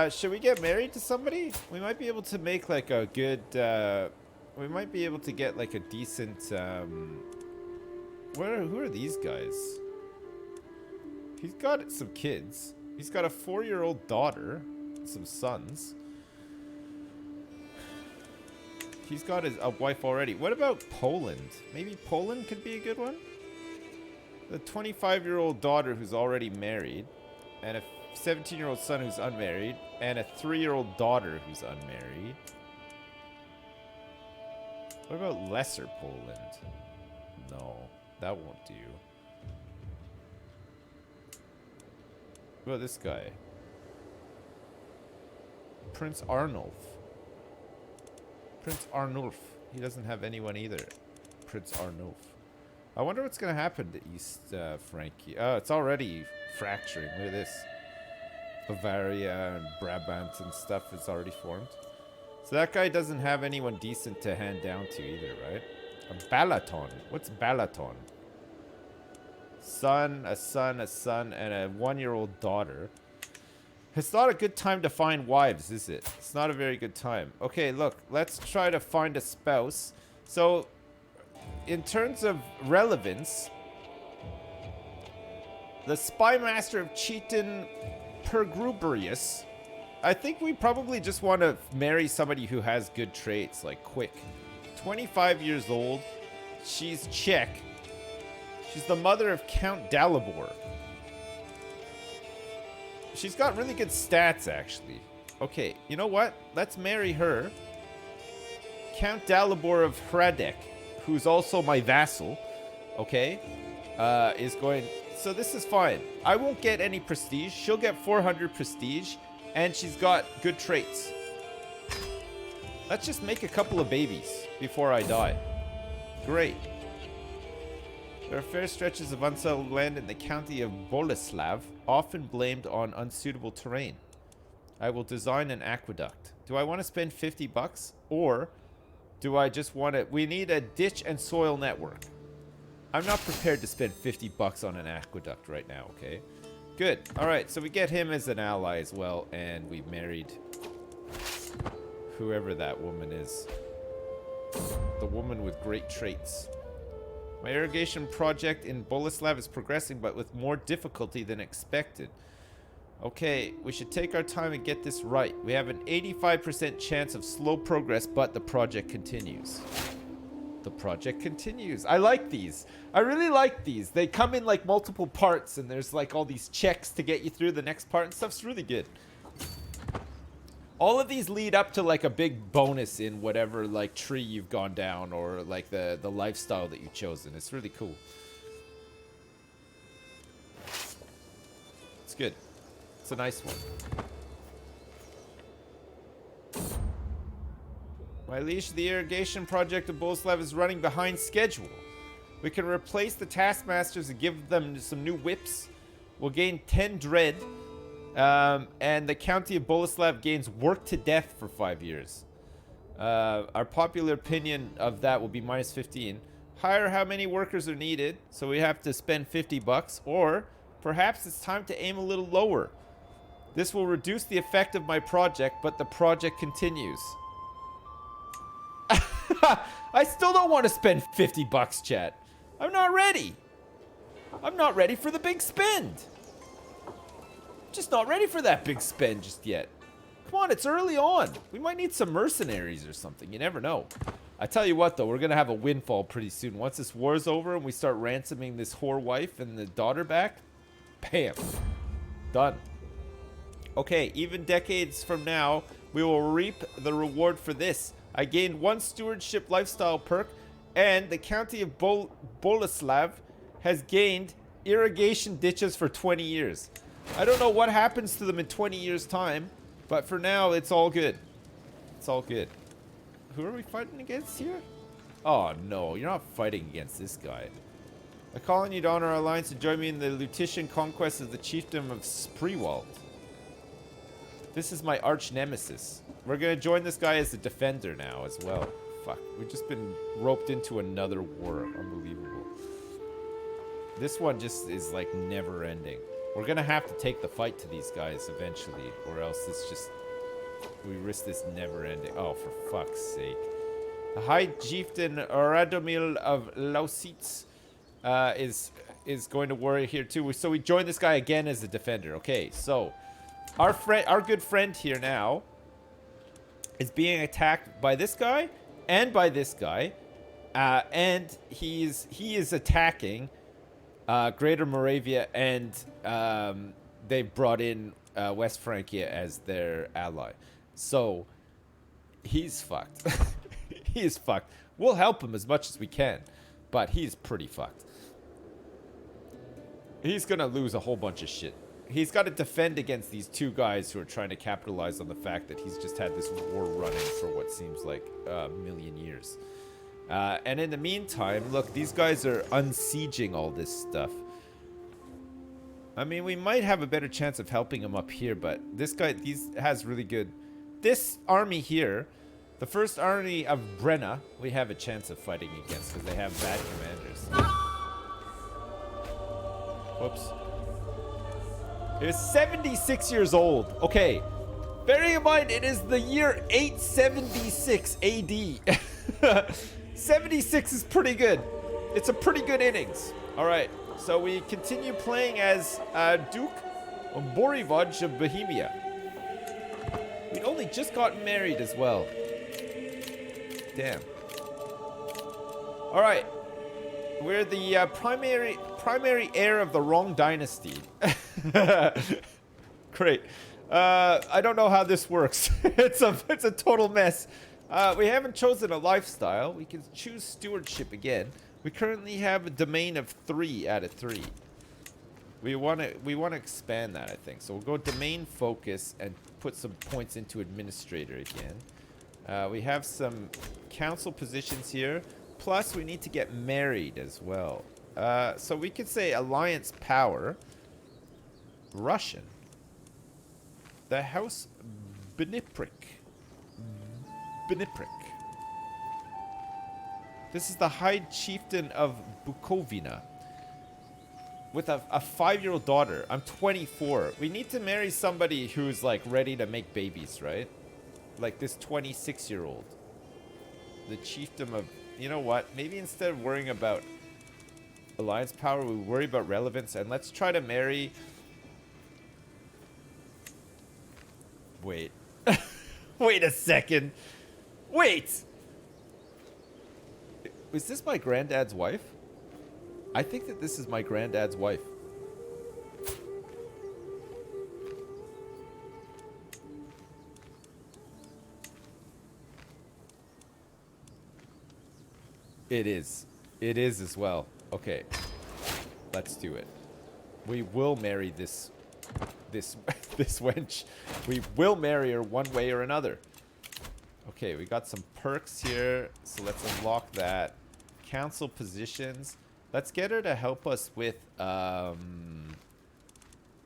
Should we get married to somebody? We might be able to make like a good, we might be able to get like a decent, who are these guys? He's got some kids. He's got a 4-year-old daughter, some sons. He's got a wife already. What about Poland? Maybe Poland could be a good one? The 25-year-old daughter who's already married, and a 17-year-old son who's unmarried, and a 3-year-old daughter who's unmarried. What about Lesser Poland? No, that won't do. What about this guy? Prince Arnulf. Prince Arnulf. He doesn't have anyone either. Prince Arnulf. I wonder what's going to happen to East Frankie. Oh, it's already fracturing. Look at this. Bavaria and Brabant and stuff is already formed. So that guy doesn't have anyone decent to hand down to either, right? A Balaton. What's Balaton? Son, a son, a son, and a 1-year-old daughter. It's not a good time to find wives, is it? It's not a very good time. Okay, look, let's try to find a spouse. So, in terms of relevance, the spy master of Chieftain Pergrubrius, I think we probably just want to marry somebody who has good traits, like quick. 25 years old, she's Czech. She's the mother of Count Dalibor. She's got really good stats, actually. Okay, you know what? Let's marry her. Count Dalibor of Hradec, who's also my vassal, okay, is going... So this is fine. I won't get any prestige. She'll get 400 prestige, and she's got good traits. Let's just make a couple of babies before I die. Great. There are fair stretches of unsettled land in the county of Boleslav, often blamed on unsuitable terrain. I will design an aqueduct. Do I want to spend 50 bucks? Or do I just want to... We need a ditch and soil network. I'm not prepared to spend 50 bucks on an aqueduct right now, okay? Good. All right, so we get him as an ally as well, and we've married whoever that woman is. The woman with great traits. My irrigation project in Boleslav is progressing, but with more difficulty than expected. Okay, we should take our time and get this right. We have an 85% chance of slow progress, but the project continues. The project continues. I like these. I really like these. They come in like multiple parts, and there's like all these checks to get you through the next part, and stuff's really good. All of these lead up to like a big bonus in whatever like tree you've gone down, or like the lifestyle that you've chosen. It's really cool. It's good. It's a nice one. My liege, the irrigation project of Boleslav is running behind schedule. We can replace the taskmasters and give them some new whips. We'll gain 10 dread. And the county of Boleslav gains work to death for 5 years. Our popular opinion of that will be minus 15. Hire how many workers are needed, so we have to spend 50 bucks. Or perhaps it's time to aim a little lower. This will reduce the effect of my project, but the project continues. I still don't want to spend 50 bucks, chat. I'm not ready. I'm not ready for the big spend. Just not ready for that big spend just yet. Come on, it's early on. We might need some mercenaries or something. You never know. I tell you what, though, we're going to have a windfall pretty soon. Once this war's over and we start ransoming this whore wife and the daughter back, bam. Done. Okay, even decades from now, we will reap the reward for this. I gained 1 stewardship lifestyle perk, and the county of Boleslav has gained irrigation ditches for 20 years. I don't know what happens to them in 20 years' time, but for now, it's all good. It's all good. Who are we fighting against here? Oh, no, you're not fighting against this guy. I call on you to honor our alliance and join me in the Lutetian conquest of the Chieftain of Spreewald. This is my arch nemesis. We're going to join this guy as a defender now as well. Fuck, we've just been roped into another war. Unbelievable. This one just is like never ending. We're gonna have to take the fight to these guys eventually, or else it's just... we risk this never ending. Oh, for fuck's sake. The High Chieftain Radomil of Lausitz is going to worry here too. So we join this guy again as a defender. Okay, so our good friend here now is being attacked by this guy and by this guy, and he is attacking Greater Moravia, and they've brought in West Francia as their ally. So he's fucked. He is fucked. We'll help him as much as we can, but he's pretty fucked. He's gonna lose a whole bunch of shit. He's got to defend against these two guys who are trying to capitalize on the fact that he's just had this war running for what seems like a million years. And in the meantime, look, these guys are unsieging all this stuff. I mean, we might have a better chance of helping him up here, but this guy, has really good... This army here, the first army of Brenna, we have a chance of fighting against because they have bad commanders. Whoops. It is 76 years old. Okay. Bearing in mind, it is the year 876 AD. 76 is pretty good. It's a pretty good innings. All right. So we continue playing as Duke Borivoj of Bohemia. We only just got married as well. Damn. All right. We're the primary heir of the wrong dynasty. Great. I don't know how this works. It's a total mess. We haven't chosen a lifestyle. We can choose stewardship again. We currently have a domain of 3 out of 3. We want to expand that, I think. So we'll go domain focus and put some points into administrator again. We have some council positions here. Plus, we need to get married as well. So we could say alliance power. Russian. The House Beniprik. This is the High Chieftain of Bukovina. With a 5-year-old daughter. I'm 24. We need to marry somebody who's like ready to make babies, right? Like this 26-year-old. The Chieftain of... You know what? Maybe instead of worrying about alliance power, we worry about relevance. And let's try to marry... Wait. Wait a second. Wait! Is this my granddad's wife? I think that this is my granddad's wife. It is. It is as well. Okay. Let's do it. We will marry this wench. We will marry her one way or another. Okay, we got some perks here, so let's unlock that. Council positions. Let's get her to help us with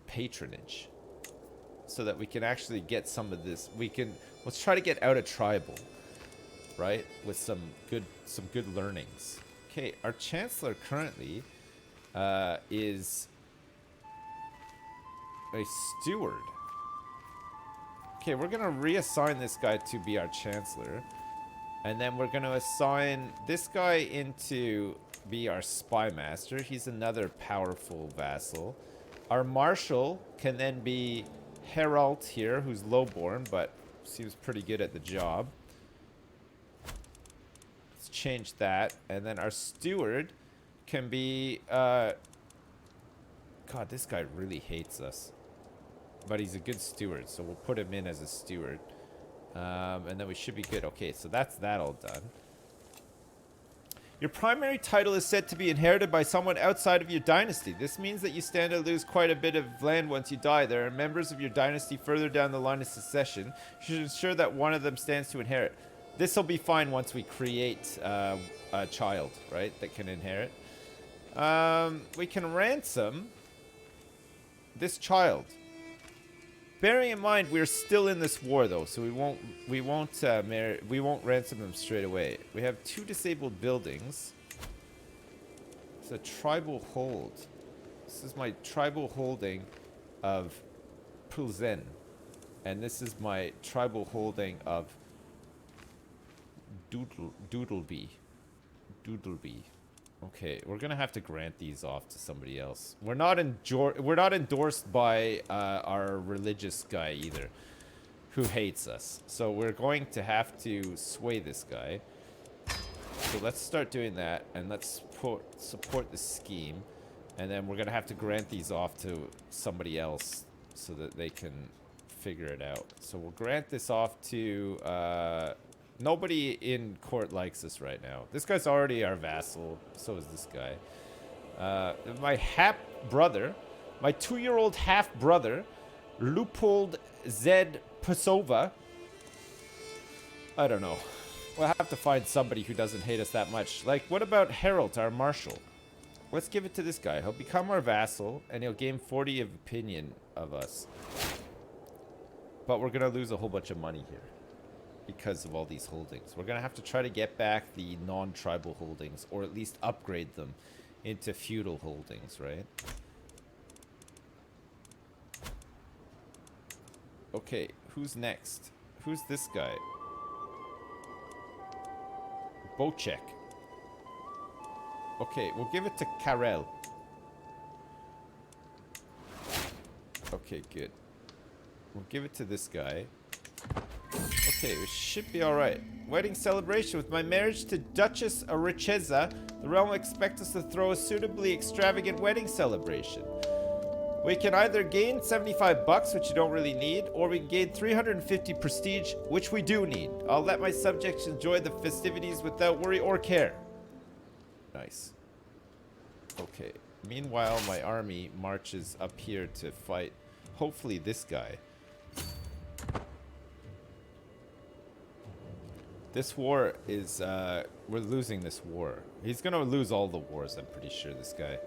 patronage, so that we can actually get some of this. Let's try to get out of tribal, right? With some good learnings. Okay, our chancellor currently is a steward. Okay, we're gonna reassign this guy to be our chancellor, and then we're gonna assign this guy into be our spy master. He's another powerful vassal. Our marshal can then be Herald here, who's lowborn but seems pretty good at the job. Let's change that, and then our steward can be God, this guy really hates us. But he's a good steward, so we'll put him in as a steward. And then we should be good. Okay, so that's that all done. Your primary title is said to be inherited by someone outside of your dynasty. This means that you stand to lose quite a bit of land once you die. There are members of your dynasty further down the line of succession. You should ensure that one of them stands to inherit. This will be fine once we create a child, right, that can inherit. We can ransom this child. Bearing in mind we're still in this war though, so we won't ransom them straight away. We have 2 disabled buildings. It's a tribal hold. This is my tribal holding. of Pulzen. And this is my tribal holding of Doodleby. Okay, we're gonna have to grant these off to somebody else. We're not endorsed by our religious guy either, who hates us. So we're going to have to sway this guy. So let's start doing that, and let's support the scheme. And then we're gonna have to grant these off to somebody else so that they can figure it out. So we'll grant this off to nobody in court likes us right now. This guy's already our vassal. So is this guy. My half-brother, my 2-year-old half-brother, Lupold Zed Pasova. I don't know. We'll have to find somebody who doesn't hate us that much. Like, what about Harold, our marshal? Let's give it to this guy. He'll become our vassal, and he'll gain 40 of opinion of us. But we're going to lose a whole bunch of money here because of all these holdings. We're going to have to try to get back the non-tribal holdings, or at least upgrade them into feudal holdings, right? Okay, who's next? Who's this guy? Bocek. Okay, we'll give it to Karel. Okay, good. We'll give it to this guy. Okay, we should be alright. Wedding celebration. With my marriage to Duchess Richeza, the realm expects us to throw a suitably extravagant wedding celebration. We can either gain 75 bucks, which you don't really need, or we can gain 350 prestige, which we do need. I'll let my subjects enjoy the festivities without worry or care. Nice. Okay. Meanwhile, my army marches up here to fight, hopefully, this guy. This war is, we're losing this war. He's gonna lose all the wars, I'm pretty sure, this guy.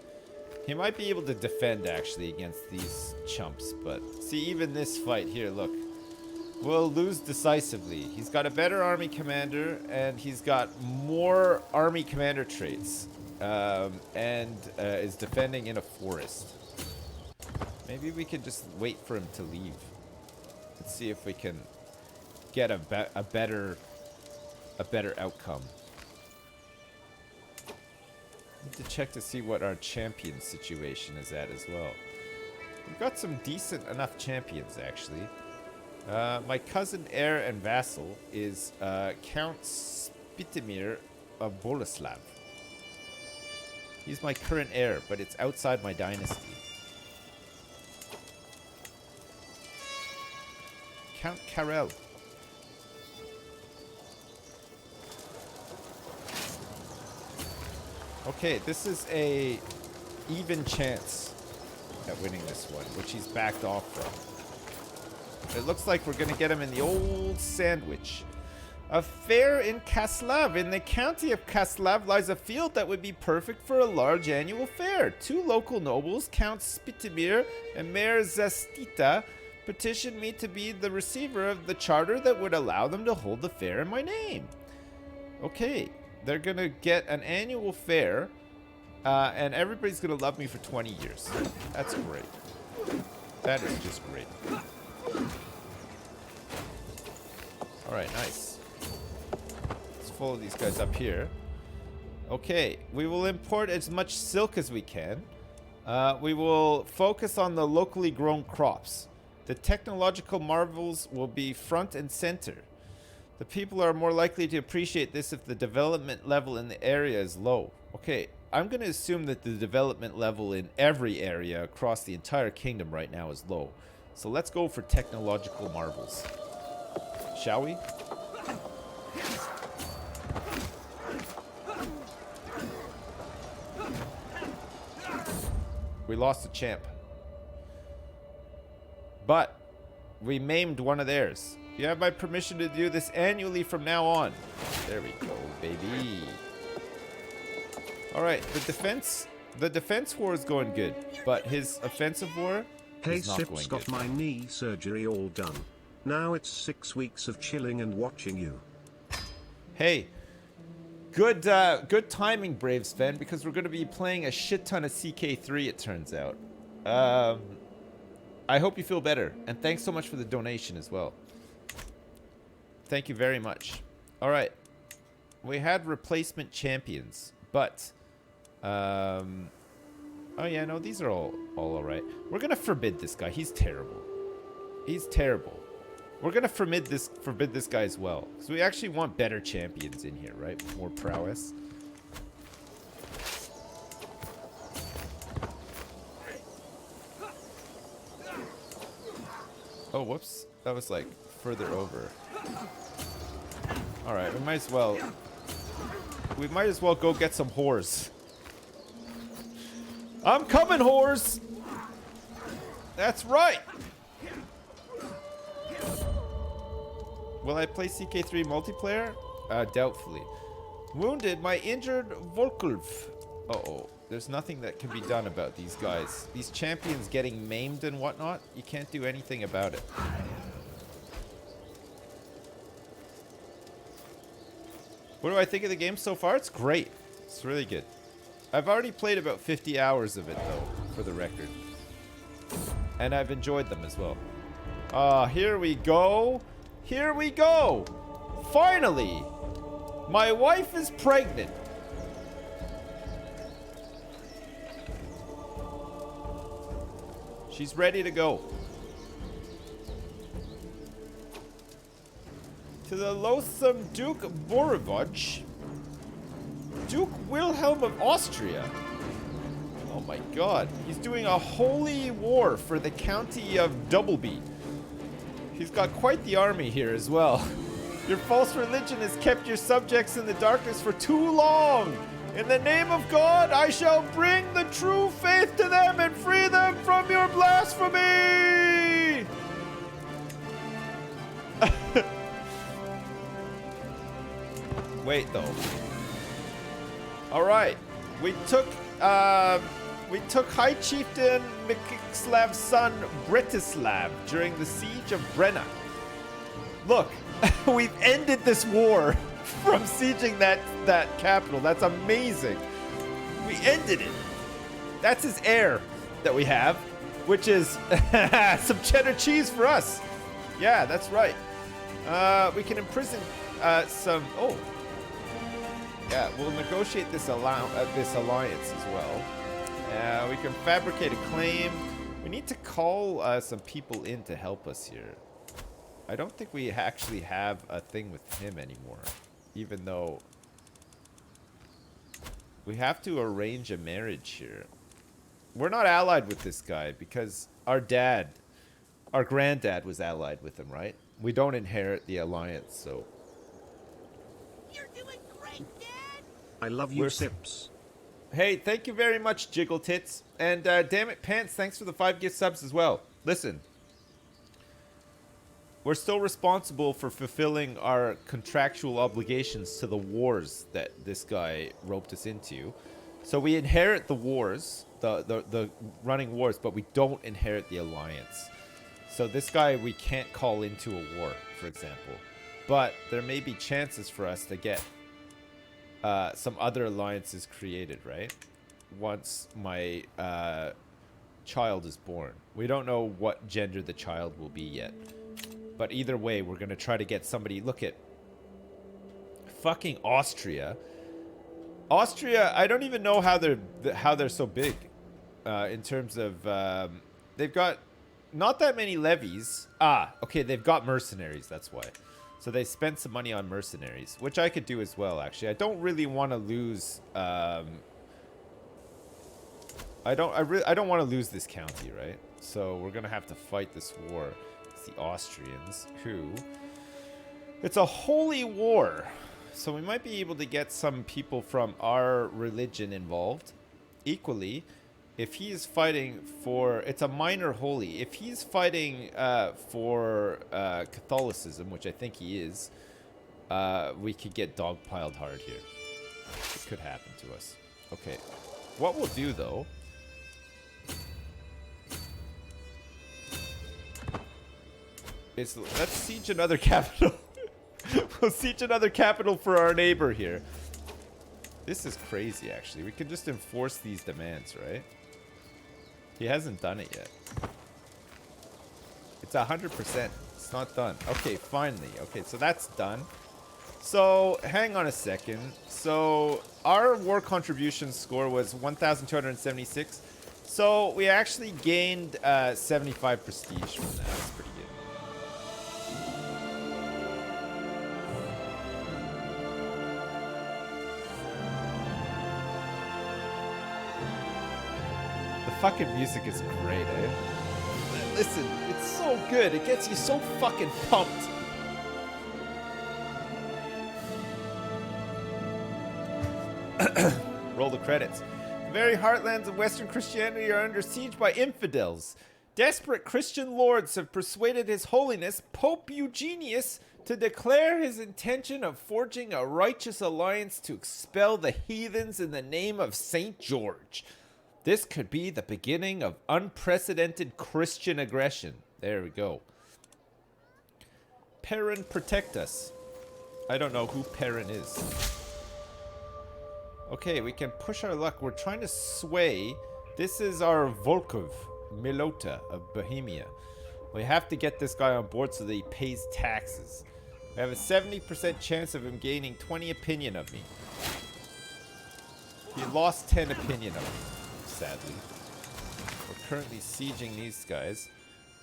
He might be able to defend, actually, against these chumps, but see, even this fight here, look. We'll lose decisively. He's got a better army commander, and he's got more army commander traits, and is defending in a forest. Maybe we can just wait for him to leave. Let's see if we can get a better outcome. Need to check to see what our champion situation is at as well. We've got some decent enough champions, actually. My cousin, heir, and vassal is Count Spitimir of Boleslav. He's my current heir, but it's outside my dynasty. Count Karel. Okay, this is a even chance at winning this one, which he's backed off from. It looks like we're going to get him in the old sandwich. A fair in Kaslav. In the county of Kaslav lies a field that would be perfect for a large annual fair. 2 local nobles, Count Spitimir and Mayor Zastita, petitioned me to be the receiver of the charter that would allow them to hold the fair in my name. Okay. They're going to get an annual fair, and everybody's going to love me for 20 years. That's great. That is just great. Alright, nice. Let's follow these guys up here. Okay, we will import as much silk as we can. We will focus on the locally grown crops. The technological marvels will be front and center. The people are more likely to appreciate this if the development level in the area is low. Okay, I'm going to assume that the development level in every area across the entire kingdom right now is low. So let's go for technological marvels. Shall we? We lost a champ. But we maimed one of theirs. You have my permission to do this annually from now on. There we go, baby. Alright, the defense war is going good, but his offensive war is not going good. Hey, Sip's got my knee surgery all done. Now it's 6 weeks of chilling and watching you. Hey, good timing, Brave Sven, because we're going to be playing a shit ton of CK3, it turns out. I hope you feel better. And thanks so much for the donation as well. Thank you very much. All right. We had replacement champions, but... oh, yeah, no, these are all right. We're going to forbid this guy. He's terrible. He's terrible. We're going to forbid this guy as well. Because we actually want better champions in here, right? More prowess. Oh, whoops. That was, like, further over. Alright, we might as well... We might as well go get some whores. I'm coming, whores! That's right! Will I play CK3 multiplayer? Doubtfully. Wounded, my injured Volkulv. Uh-oh. There's nothing that can be done about these guys. These champions getting maimed and whatnot, you can't do anything about it. What do I think of the game so far? It's great. It's really good. I've already played about 50 hours of it, though, for the record. And I've enjoyed them as well. Here we go. Here we go. Finally, my wife is pregnant. She's ready to go. To the loathsome Duke Borovich, Duke Wilhelm of Austria. Oh my god. He's doing a holy war for the county of Doubleby. He's got quite the army here as well. Your false religion has kept your subjects in the darkness for too long. In the name of God, I shall bring the true faith to them and free them from your blasphemy! Wait, though. Alright. We took High Chieftain Mikislav's son, Bretislav, during the siege of Brenna. Look, we've ended this war from sieging that capital. That's amazing. We ended it. That's his heir that we have, which is some cheddar cheese for us. Yeah, that's right. We can imprison some... Oh. Yeah, we'll negotiate this alliance as well. We can fabricate a claim. We need to call some people in to help us here. I don't think we actually have a thing with him anymore. Even though we have to arrange a marriage here. We're not allied with this guy because our granddad was allied with him, right? We don't inherit the alliance, so. You're doing great, Dad. I love you, Sips. Hey, thank you very much, Jiggle Tits. And damn it, Pants, thanks for the 5 gift subs as well. Listen. We're still responsible for fulfilling our contractual obligations to the wars that this guy roped us into. So we inherit the wars, the running wars, but we don't inherit the alliance. So this guy we can't call into a war, for example. But there may be chances for us to get some other alliances created, right? Once my child is born. We don't know what gender the child will be yet. But either way, we're going to try to get somebody... Look at... Fucking Austria. Austria, I don't even know how they're so big. In terms of... they've got not that many levies. Okay, they've got mercenaries, that's why. So they spent some money on mercenaries, which I could do as well, actually. I don't really want to lose... I don't want to lose this county, right? So we're going to have to fight this war. The Austrians, who... It's a holy war. So we might be able to get some people from our religion involved. Equally, if he is fighting for... It's a minor holy. If he's fighting for Catholicism, which I think he is, we could get dogpiled hard here. It could happen to us. Okay. What we'll do, though... Let's siege another capital. We'll siege another capital for our neighbor here. This is crazy, actually. We can just enforce these demands, right? He hasn't done it yet. It's 100%. It's not done. Okay, finally. Okay, so that's done. So, hang on a second. So, our war contribution score was 1,276. So, we actually gained 75 prestige from that. That's pretty good. The fucking music is great, eh? Listen, it's so good. It gets you so fucking pumped. Roll the credits. The very heartlands of Western Christianity are under siege by infidels. Desperate Christian lords have persuaded His Holiness Pope Eugenius to declare his intention of forging a righteous alliance to expel the heathens in the name of Saint George. This could be the beginning of unprecedented Christian aggression. There we go. Perrin, protect us. I don't know who Perrin is. Okay, we can push our luck. We're trying to sway. This is our Volkov, Milota of Bohemia. We have to get this guy on board so that he pays taxes. We have a 70% chance of him gaining 20 opinion of me. He lost 10 opinion of me, sadly. We're currently sieging these guys.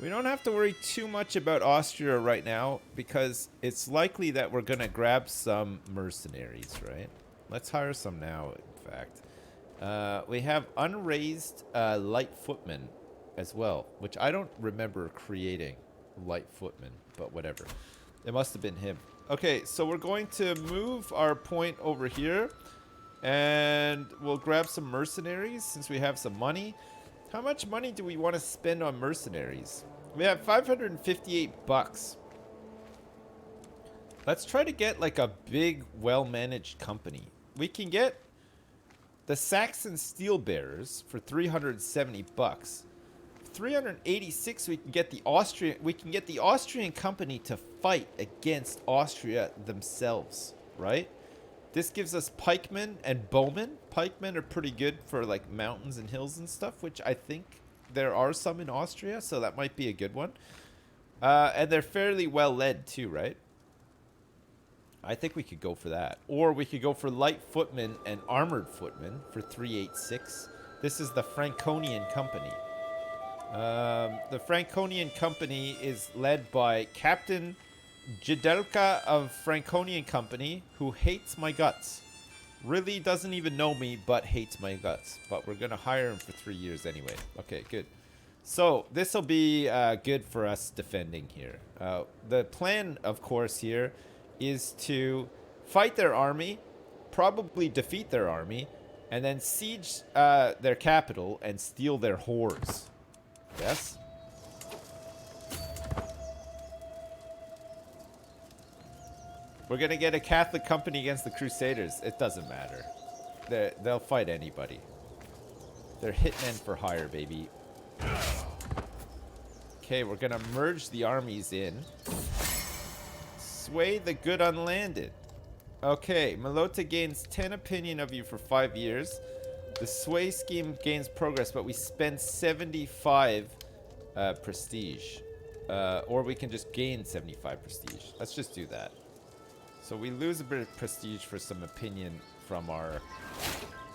We don't have to worry too much about Austria right now because it's likely that we're going to grab some mercenaries, right? Let's hire some now, in fact. We have unraised light footmen as well, which I don't remember creating light footmen, but whatever. It must have been him. Okay, so we're going to move our point over here, and we'll grab some mercenaries since we have some money. How much money do we want to spend on mercenaries? We have 558 bucks. Let's try to get like a big, well-managed company. We can get the Saxon Steel Bearers for 370 bucks. 386 we can get the Austrian company to fight against Austria themselves, right? This gives us pikemen and bowmen. Pikemen are pretty good for like mountains and hills and stuff, which I think there are some in Austria, so that might be a good one. And they're fairly well led too, right? I think we could go for that. Or we could go for light footmen and armored footmen for 386. This is the Franconian company. The Franconian company is led by Captain Jidelka of Franconian company, who hates my guts. Really doesn't even know me, but hates my guts. But we're going to hire him for 3 years anyway. Okay, good. So this will be good for us defending here. The plan, of course, here is to fight their army, probably defeat their army, and then siege their capital and steal their whores. Yes? We're going to get a Catholic company against the Crusaders. It doesn't matter. They'll fight anybody. They're hitmen for hire, baby. Okay, we're going to merge the armies in. Sway the good unlanded. Okay, Milota gains 10 opinion of you for 5 years. The sway scheme gains progress, but we spend 75 prestige. Or we can just gain 75 prestige. Let's just do that. So we lose a bit of prestige for some opinion from our,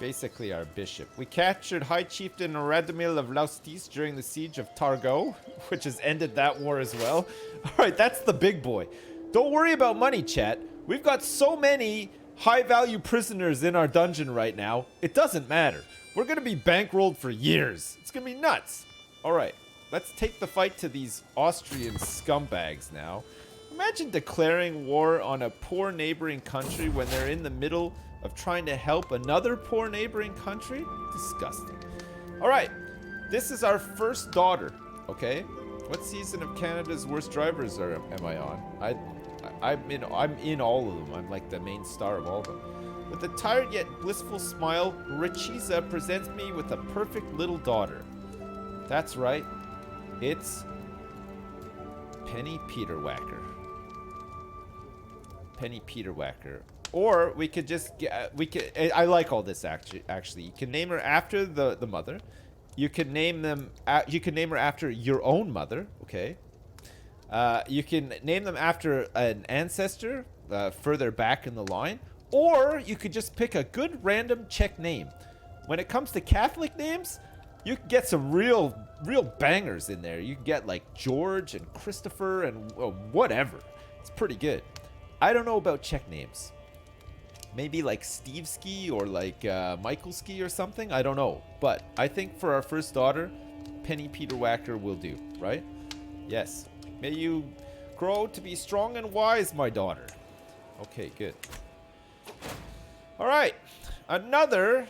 basically our bishop. We captured High Chieftain Radomil of Laustis during the siege of Targo, which has ended that war as well. Alright, that's the big boy. Don't worry about money, chat. We've got so many high-value prisoners in our dungeon right now, it doesn't matter. We're going to be bankrolled for years. It's going to be nuts. All right, let's take the fight to these Austrian scumbags now. Imagine declaring war on a poor neighboring country when they're in the middle of trying to help another poor neighboring country. Disgusting. All right, this is our first daughter, okay? What season of Canada's Worst Drivers am I on? I'm in all of them. I'm like the main star of all of them. With a tired yet blissful smile, Richiza presents me with a perfect little daughter. That's right. It's Penny Peterwacker. Penny Peterwacker. Or we could just get, I like all this actually. You can name her after the mother. You can name her after your own mother, okay? You can name them after an ancestor further back in the line, or you could just pick a good random Czech name. When it comes to Catholic names, you can get some real bangers in there. You can get like George and Christopher and whatever. It's pretty good. I don't know about Czech names. Maybe like Stevesky or like Michaelski or something. I don't know. But I think for our first daughter, Penny Peter Wacker will do, right? Yes. May you grow to be strong and wise, my daughter. Okay, good. All right. Another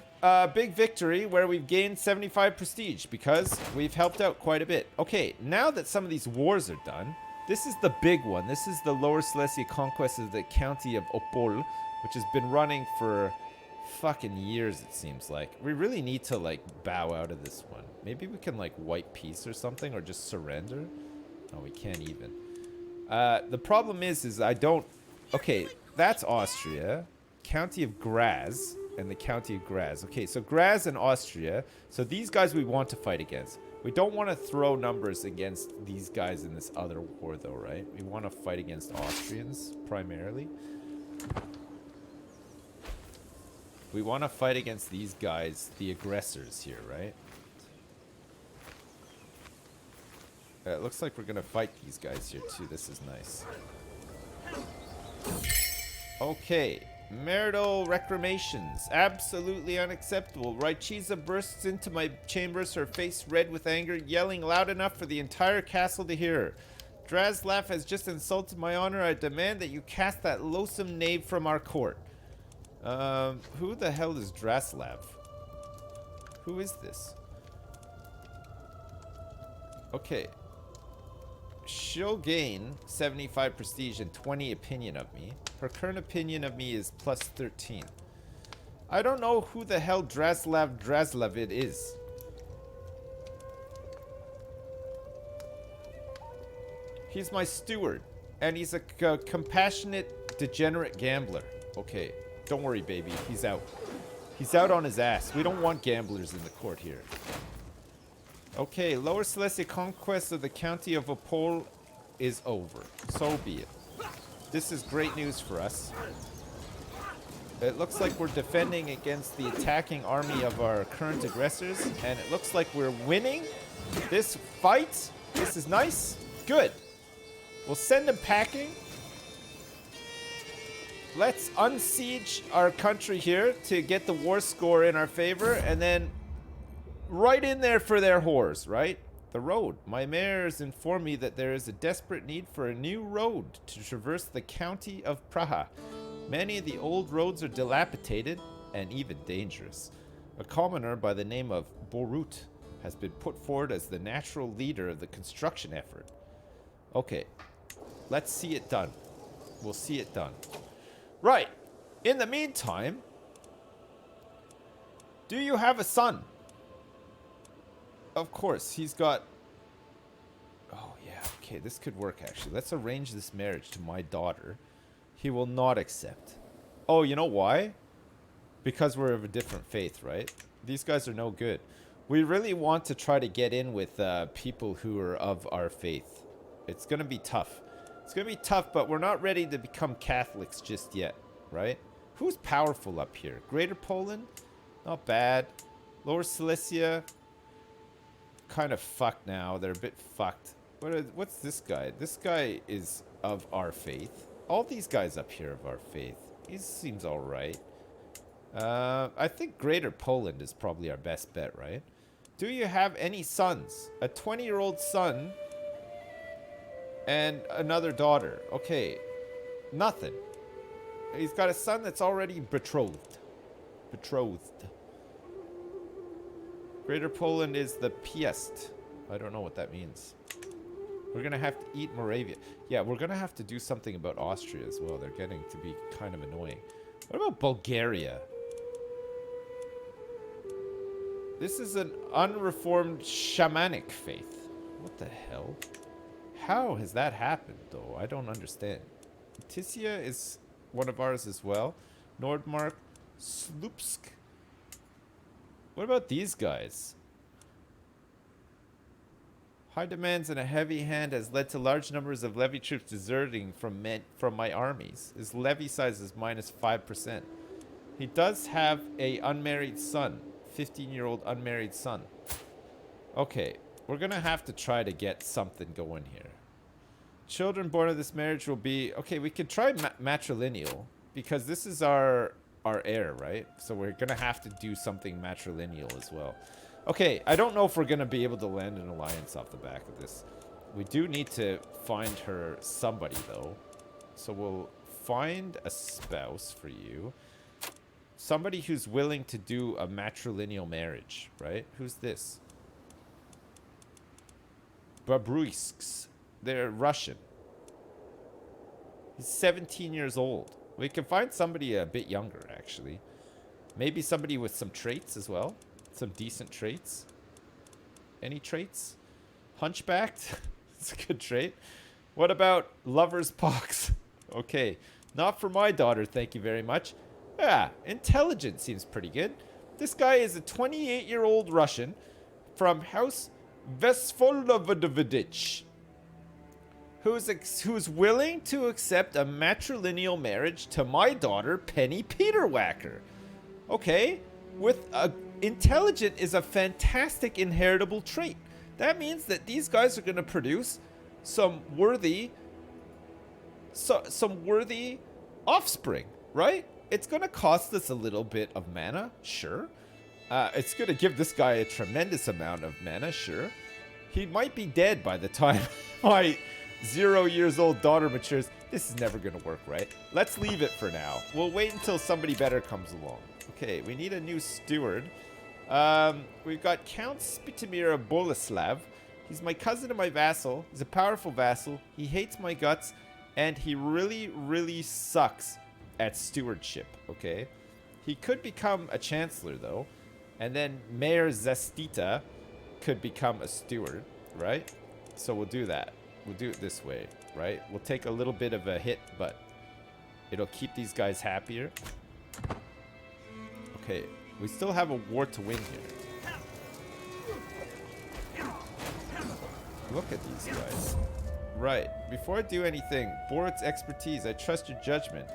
big victory where we've gained 75 prestige because we've helped out quite a bit. Okay, now that some of these wars are done, this is the big one. This is the Lower Silesia conquest of the county of Opol, which has been running for fucking years, it seems like. We really need to, like, bow out of this one. Maybe we can, like, wipe peace or something, or just surrender. No, we can't even. The problem is I don't... Okay, that's Austria. County of Graz and the County of Graz. Okay, so Graz and Austria. So these guys we want to fight against. We don't want to throw numbers against these guys in this other war, though, right? We want to fight against Austrians, primarily. We want to fight against these guys, the aggressors here, right? It looks like we're going to fight these guys here, too. This is nice. Okay. Marital reclamations. Absolutely unacceptable. Rychiza bursts into my chambers, her face red with anger, yelling loud enough for the entire castle to hear her. Draslav has just insulted my honor. I demand that you cast that loathsome knave from our court. Who the hell is Draslav? Who is this? Okay. She'll gain 75 prestige and 20 opinion of me. Her current opinion of me is plus 13. I don't know who the hell Draslavid is. He's my steward, and he's a compassionate, degenerate gambler. Okay, don't worry, baby. He's out. He's out on his ass. We don't want gamblers in the court here. Okay, Lower Silesia conquest of the county of Opol is over. So be it. This is great news for us. It looks like we're defending against the attacking army of our current aggressors, and it looks like we're winning this fight. This is nice. Good. We'll send them packing. Let's unsiege our country here to get the war score in our favor, and then right in there for their whores, right? The road. My mayors inform me that there is a desperate need for a new road to traverse the county of Praha. Many of the old roads are dilapidated and even dangerous. A commoner by the name of Borut has been put forward as the natural leader of the construction effort. Okay, let's see it done. We'll see it done. Right. In the meantime, do you have a son? Of course, he's got... Oh, yeah, okay, this could work, actually. Let's arrange this marriage to my daughter. He will not accept. Oh, you know why? Because we're of a different faith, right? These guys are no good. We really want to try to get in with people who are of our faith. It's going to be tough. It's going to be tough, but we're not ready to become Catholics just yet, right? Who's powerful up here? Greater Poland? Not bad. Lower Silesia... kind of fucked now. They're a bit fucked. What's this guy? This guy is of our faith. All these guys up here of our faith. He seems all right. I think Greater Poland is probably our best bet, right? Do you have any sons? A 20-year-old son and another daughter. Okay. Nothing. He's got a son that's already betrothed. Betrothed. Greater Poland is the Piast. I don't know what that means. We're going to have to eat Moravia. Yeah, we're going to have to do something about Austria as well. They're getting to be kind of annoying. What about Bulgaria? This is an unreformed shamanic faith. What the hell? How has that happened, though? I don't understand. Tisia is one of ours as well. Nordmark, Slupsk. What about these guys? High demands and a heavy hand has led to large numbers of levy troops deserting from my armies. His levy size is minus 5%. He does have a unmarried son. 15-year-old unmarried son. Okay, we're gonna have to try to get something going here. Children born of this marriage will be... Okay, we could try matrilineal, because this is our heir, right? So we're gonna have to do something matrilineal as well. Okay, I don't know if we're gonna be able to land an alliance off the back of this. We do need to find her somebody, though. So we'll find a spouse for you. Somebody who's willing to do a matrilineal marriage, right? Who's this? Babruisks. They're Russian. He's 17 years old. We can find somebody a bit younger, actually. Maybe somebody with some traits as well. Some decent traits. Any traits? Hunchbacked? It's a good trait. What about lover's pox? Okay. Not for my daughter, thank you very much. Yeah, intelligent seems pretty good. This guy is a 28-year-old Russian from House Vesvolodovich, who's willing to accept a matrilineal marriage to my daughter, Penny Peterwacker. Okay, intelligent is a fantastic inheritable trait. That means that these guys are going to produce some worthy offspring, right? It's going to cost us a little bit of mana, sure. It's going to give this guy a tremendous amount of mana, sure. He might be dead by the time my 0 years old daughter matures. This is never going to work, right? Let's leave it for now. We'll wait until somebody better comes along. Okay, we need a new steward. We've got Count Spreewald of Boleslav. He's my cousin and my vassal. He's a powerful vassal. He hates my guts, and he really, really sucks at stewardship, okay? He could become a chancellor, though, and then Mayor Zastita could become a steward, right? So we'll do that. We'll do it this way, right? We'll take a little bit of a hit, but it'll keep these guys happier. Okay, we still have a war to win here. Look at these guys. Right, before I do anything, Borit's expertise, I trust your judgment.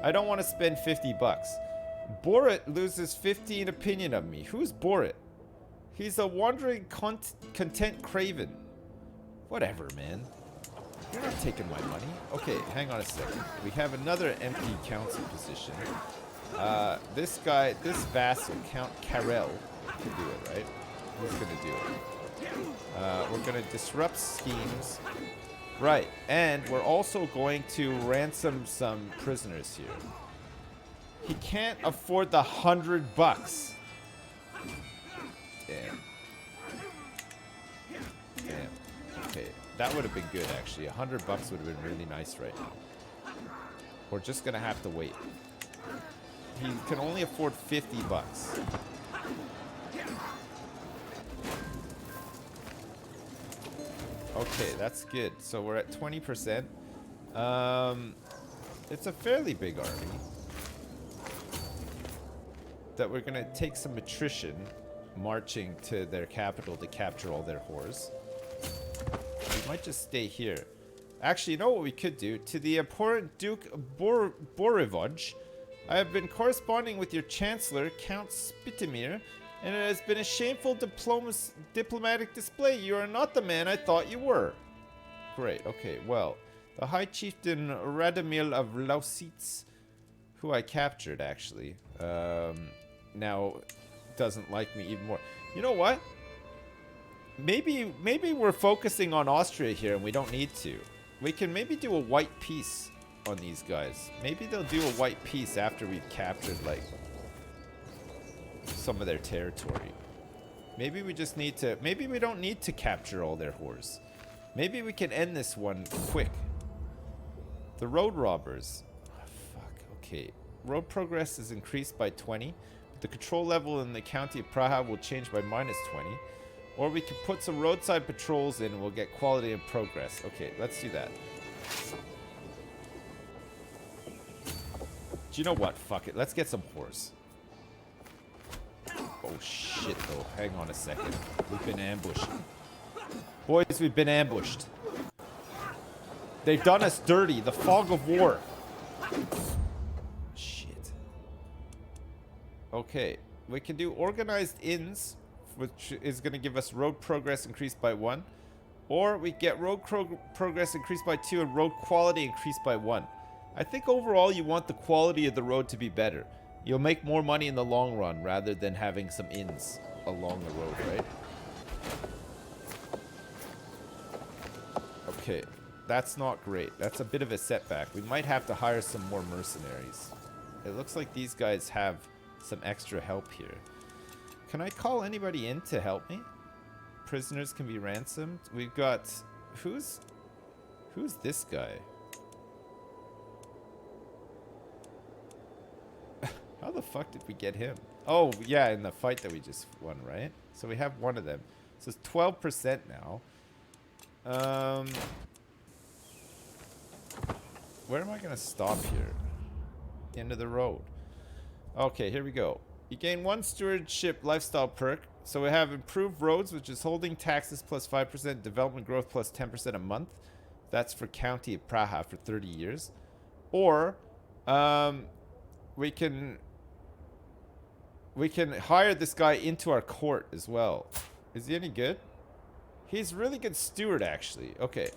I don't want to spend 50 bucks. Borit loses 15 opinion of me. Who's Borit? He's a wandering content craven. Whatever, man. You're not taking my money. Okay, hang on a second. We have another empty council position. This guy, this vassal, Count Karel, can do it, right? Who's gonna do it? We're gonna disrupt schemes. Right, and we're also going to ransom some prisoners here. He can't afford the 100 bucks. Damn. Damn. Okay, that would have been good, actually. 100 bucks would have been really nice right now. We're just gonna have to wait. He can only afford 50 bucks. Okay, that's good. So we're at 20%. It's a fairly big army that we're gonna take some attrition marching to their capital to capture all their whores. We might just stay here. Actually, you know what we could do? To the abhorrent Duke Borivoj, I have been corresponding with your Chancellor, Count Spreewald, and it has been a shameful diplomatic display. You are not the man I thought you were. Great, okay, well, the High Chieftain Radomil of Lausitz, who I captured, actually, now doesn't like me even more. You know what? Maybe we're focusing on Austria here and we don't need to. We can maybe do a white peace on these guys. Maybe they'll do a white peace after we've captured, like, some of their territory. Maybe we just need to... Maybe we don't need to capture all their whores. Maybe we can end this one quick. The road robbers. Oh, fuck, okay. Road progress is increased by 20. But the control level in the county of Praha will change by minus 20. Or we can put some roadside patrols in and we'll get quality and progress. Okay, let's do that. Do you know what? Fuck it. Let's get some whores. Oh shit though, hang on a second. We've been ambushed. Boys, we've been ambushed. They've done us dirty. The fog of war. Shit. Okay. We can do organized inns, which is going to give us road progress increased by 1. Or we get road progress increased by 2 and road quality increased by 1. I think overall you want the quality of the road to be better. You'll make more money in the long run rather than having some inns along the road, right? Okay, that's not great. That's a bit of a setback. We might have to hire some more mercenaries. It looks like these guys have some extra help here. Can I call anybody in to help me? Prisoners can be ransomed. We've got... Who's this guy? How the fuck did we get him? Oh, yeah, in the fight that we just won, right? So we have one of them. So it's 12% now. Where am I going to stop here? End of the road. Okay, here we go. You gain 1 stewardship lifestyle perk. So we have improved roads, which is holding taxes plus 5%, development growth plus 10% a month. That's for County of Praha for 30 years. Or we can hire this guy into our court as well. Is he any good? He's really good steward, actually. Okay.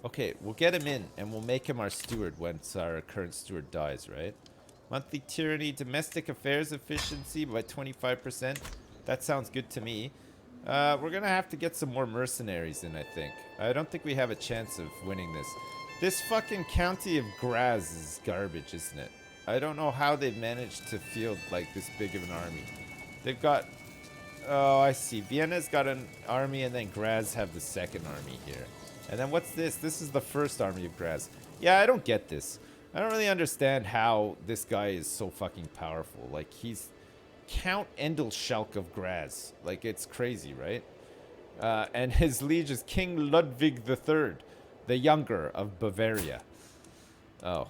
Okay, we'll get him in, and we'll make him our steward once our current steward dies, right? Monthly tyranny, domestic affairs efficiency by 25%. That sounds good to me. We're going to have to get some more mercenaries in, I think. I don't think we have a chance of winning this. This fucking county of Graz is garbage, isn't it? I don't know how they've managed to field, like, this big of an army. They've got... Oh, I see. Vienna's got an army, and then Graz have the second army here. And then what's this? This is the first army of Graz. Yeah, I don't get this. I don't really understand how this guy is so fucking powerful. Like, he's Count Endelschalk of Graz. Like, it's crazy, right? And his liege is King Ludwig III, the Younger of Bavaria. Oh.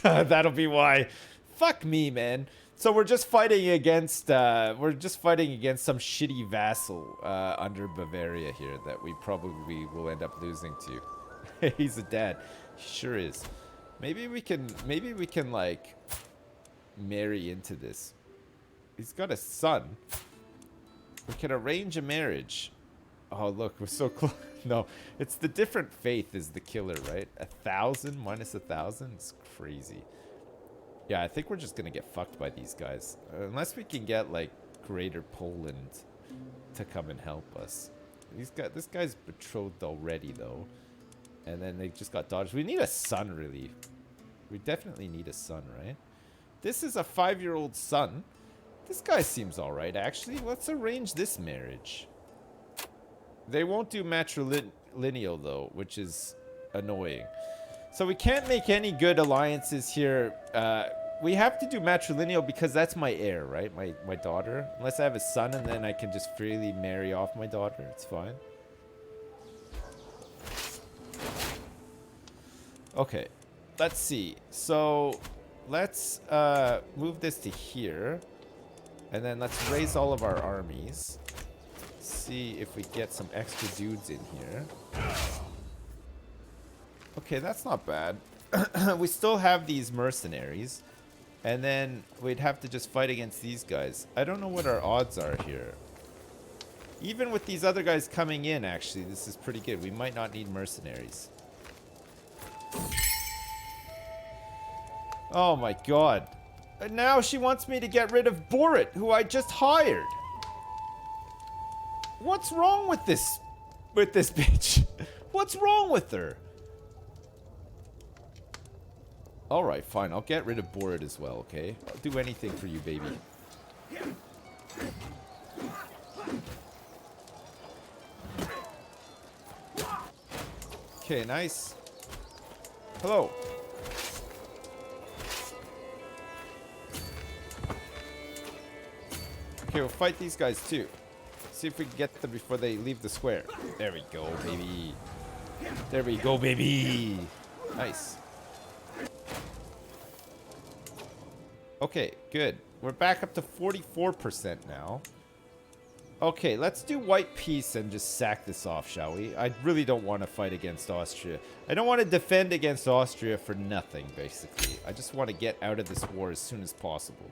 That'll be why. Fuck me, man. So we're just fighting against some shitty vassal under Bavaria here that we probably will end up losing to. He's a dad. He sure is. Maybe we can like marry into this. He's got a son. We can arrange a marriage. Oh look, we're so close. No, it's the different faith is the killer, right? 1,000 minus 1,000. It's crazy. Yeah, I think we're just gonna get fucked by these guys. Unless we can get, like, Greater Poland to come and help us. This guy's betrothed already, though. And then they just got dodged. We need a son, really. We definitely need a son, right? This is a 5-year-old son. This guy seems alright, actually. Let's arrange this marriage. They won't do matrilineal, though, which is annoying. So we can't make any good alliances here. We have to do matrilineal because that's my heir, right? My daughter. Unless I have a son and then I can just freely marry off my daughter. It's fine. Okay. Let's see. So let's move this to here. And then let's raise all of our armies. See if we get some extra dudes in here. Okay, that's not bad. We still have these mercenaries. And then we'd have to just fight against these guys. I don't know what our odds are here. Even with these other guys coming in, actually, this is pretty good. We might not need mercenaries. Oh my god. And now she wants me to get rid of Borit, who I just hired. What's wrong with this bitch? What's wrong with her? Alright, fine. I'll get rid of Borit as well, okay? I'll do anything for you, baby. Okay, nice. Hello. Okay, we'll fight these guys too. See if we can get them before they leave the square. There we go, baby. There we go, baby. Nice. Okay, good. We're back up to 44% now. Okay, let's do white peace and just sack this off, shall we? I really don't want to fight against Austria. I don't want to defend against Austria for nothing, basically. I just want to get out of this war as soon as possible.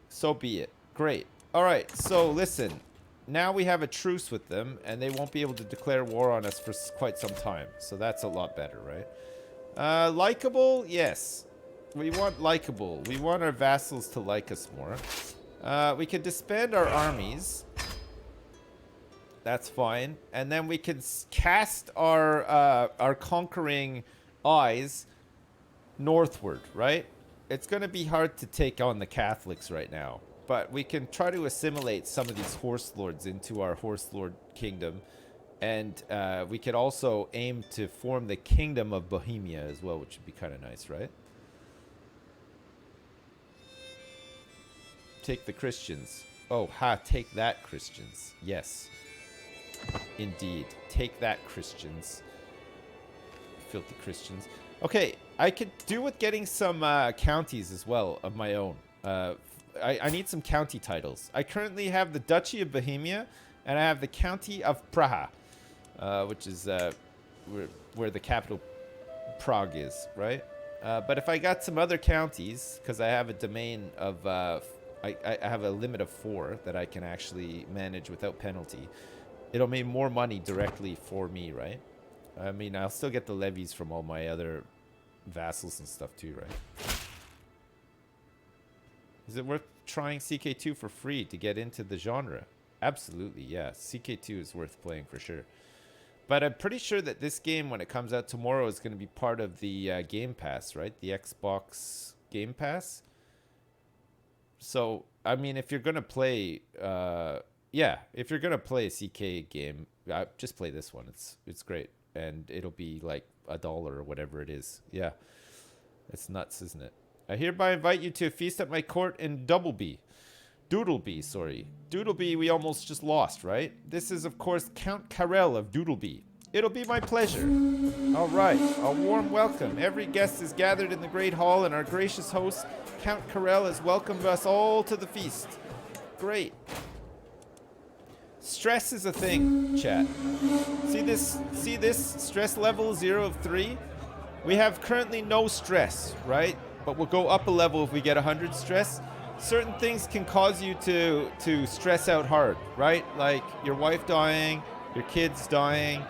So be it. Great. Alright, so listen. Now we have a truce with them, and they won't be able to declare war on us for quite some time. So that's a lot better, right? Likeable? Yes. We want likeable. We want our vassals to like us more. We can disband our armies. That's fine. And then we can cast our conquering eyes northward, right? It's going to be hard to take on the Catholics right now. But we can try to assimilate some of these horse lords into our horse lord kingdom. And we could also aim to form the kingdom of Bohemia as well, which would be kind of nice, right? Take the Christians. Oh, ha, take that, Christians. Yes. Indeed. Take that, Christians. Filthy Christians. Okay, I could do with getting some counties as well of my own. I need some county titles. I currently have the Duchy of Bohemia, and I have the County of Praha, which is where the capital Prague is, right? But if I got some other counties, because I have a domain of... I have a limit of 4 that I can actually manage without penalty. It'll mean more money directly for me, right? I mean, I'll still get the levies from all my other vassals and stuff too, right? Is it worth trying CK2 for free to get into the genre? Absolutely, yeah. CK2 is worth playing for sure. But I'm pretty sure that this game, when it comes out tomorrow, is going to be part of the Game Pass, right? The Xbox Game Pass. So, I mean, if you're going to play, if you're going to play a CK game, just play this one. It's great. And it'll be like $1 or whatever it is. Yeah. It's nuts, isn't it? I hereby invite you to a feast at my court in Doodleby, sorry. Doodleby we almost just lost, right? This is, of course, Count Karel of Doodleby. It'll be my pleasure. All right, a warm welcome. Every guest is gathered in the great hall, and our gracious host, Count Karel, has welcomed us all to the feast. Great. Stress is a thing, chat. See this stress level 0 of 3? We have currently no stress, right? But we'll go up a level if we get 100 stress. Certain things can cause you to stress out hard, right? Like your wife dying, your kids dying.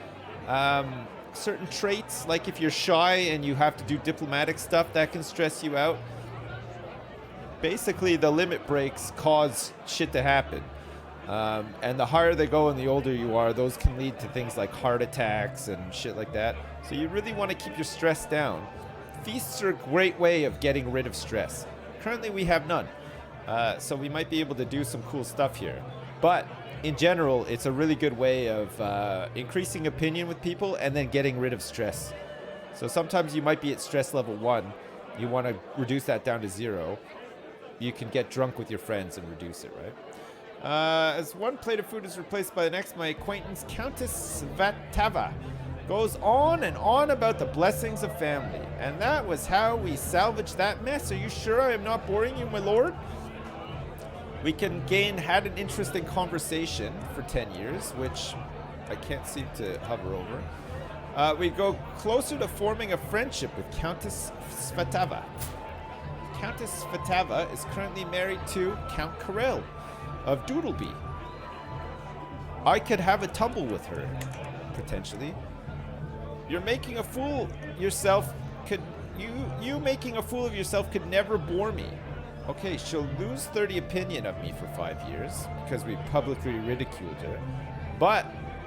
Certain traits, like if you're shy and you have to do diplomatic stuff, that can stress you out. Basically, the limit breaks cause shit to happen. And the higher they go and the older you are, those can lead to things like heart attacks and shit like that. So you really want to keep your stress down. Feasts are a great way of getting rid of stress. Currently, we have none. So we might be able to do some cool stuff here. But in general, it's a really good way of increasing opinion with people and then getting rid of stress. So sometimes you might be at stress level 1. You want to reduce that down to 0. You can get drunk with your friends and reduce it, right? As one plate of food is replaced by the next, my acquaintance Countess Svatava goes on and on about the blessings of family. And that was how we salvaged that mess. Are you sure I am not boring you, my lord? We can had an interesting conversation for 10 years, which I can't seem to hover over. We go closer to forming a friendship with Countess Svatava. Countess Svatava is currently married to Count Karel of Doodleby. I could have a tumble with her, potentially. You're making a fool yourself. You making a fool of yourself could never bore me. Okay, she'll lose 30 opinion of me for 5 years because we publicly ridiculed her.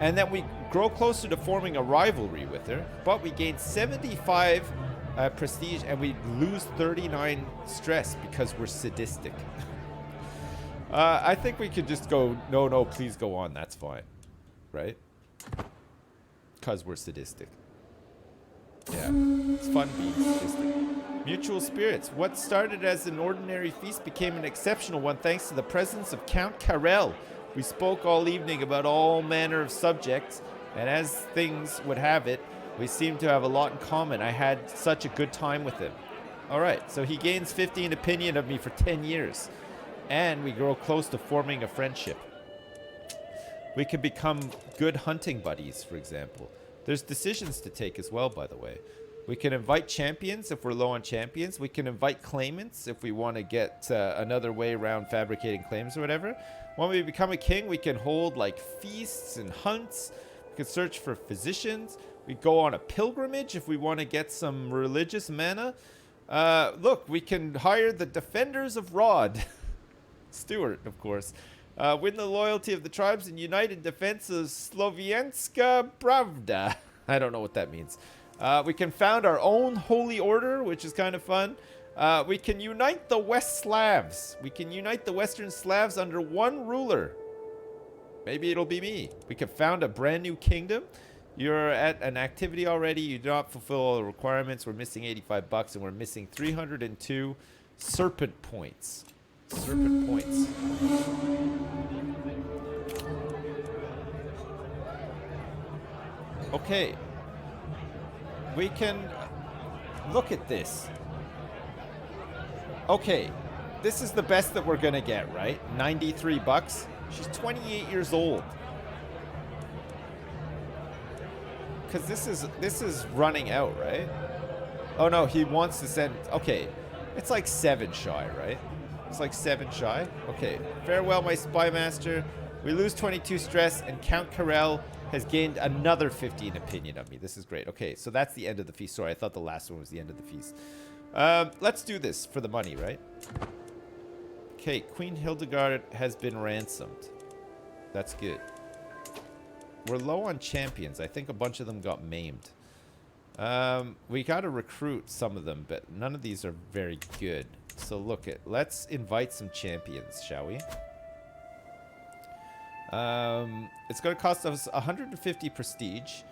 And then we grow closer to forming a rivalry with her, but we gain 75 prestige and we lose 39 stress because we're sadistic. I think we could just go, no, please go on, that's fine. Right? Because we're sadistic. Yeah, it's fun being sadistic. Mutual spirits. What started as an ordinary feast became an exceptional one thanks to the presence of Count Karel. We spoke all evening about all manner of subjects, and as things would have it, we seemed to have a lot in common. I had such a good time with him. Alright, so he gains 15 opinion of me for 10 years. And we grow close to forming a friendship. We can become good hunting buddies, for example. There's decisions to take as well, by the way. We can invite champions if we're low on champions. We can invite claimants if we want to get another way around fabricating claims or whatever. When we become a king, we can hold like feasts and hunts. We can search for physicians. We go on a pilgrimage if we want to get some religious mana. Look, we can hire the defenders of Rod. Stewart, of course. Win the loyalty of the tribes and unite in defense of Slovianska Pravda. I don't know what that means. We can found our own holy order, which is kind of fun. We can unite the West Slavs. We can unite the Western Slavs under one ruler. Maybe it'll be me. We can found a brand new kingdom. You're at an activity already. You do not fulfill all the requirements. We're missing 85 bucks and we're missing 302 serpent points. Serpent points. Okay. We can look at this. Okay. This is the best that we're going to get, right? 93 bucks. She's 28 years old. Cuz this is running out, right? Oh no, he wants to send. Okay. It's like 7 shy, right? It's like 7 shy. Okay. Farewell, my spy master. We lose 22 stress, and Count Carell has gained another 15 opinion of me. This is great. Okay, so that's the end of the feast. Sorry, I thought the last one was the end of the feast. Let's do this for the money, right? Okay, Queen Hildegard has been ransomed. That's good. We're low on champions. I think a bunch of them got maimed. We got to recruit some of them, but none of these are very good. So look, let's invite some champions, shall we? It's going to cost us 150 prestige,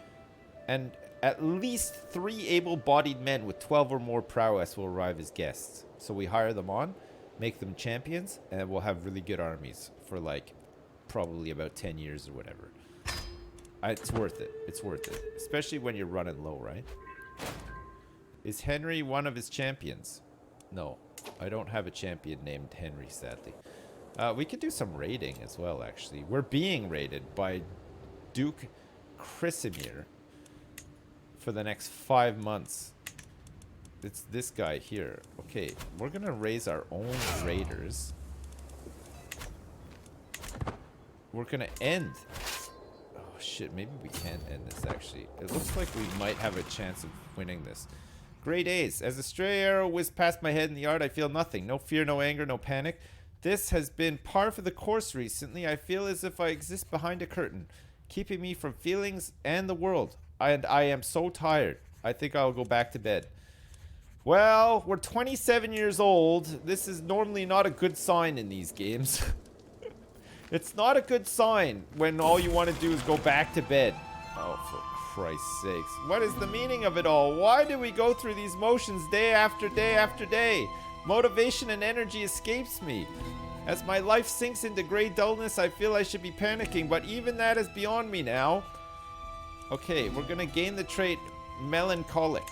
and at least 3 able-bodied men with 12 or more prowess will arrive as guests. So we hire them on, make them champions, and we'll have really good armies for like probably about 10 years or whatever. It's worth it. It's worth it, especially when you're running low, right? Is Henry one of his champions? No, I don't have a champion named Henry, sadly. We could do some raiding as well, actually. We're being raided by Duke Crusader for the next 5 months. It's this guy here. Okay, we're going to raise our own raiders. We're going to end. Oh, shit. Maybe we can't end this, actually. It looks like we might have a chance of winning this. Great days. As a stray arrow whizzed past my head in the yard, I feel nothing. No fear, no anger, no panic. This has been par for the course recently. I feel as if I exist behind a curtain, keeping me from feelings and the world. And I am so tired. I think I'll go back to bed. Well, we're 27 years old. This is normally not a good sign in these games. It's not a good sign when all you want to do is go back to bed. Oh, for Christ's sakes. What is the meaning of it all? Why do we go through these motions day after day after day? Motivation and energy escapes me. As my life sinks into gray dullness, I feel I should be panicking, but even that is beyond me now. Okay, we're gonna gain the trait melancholic.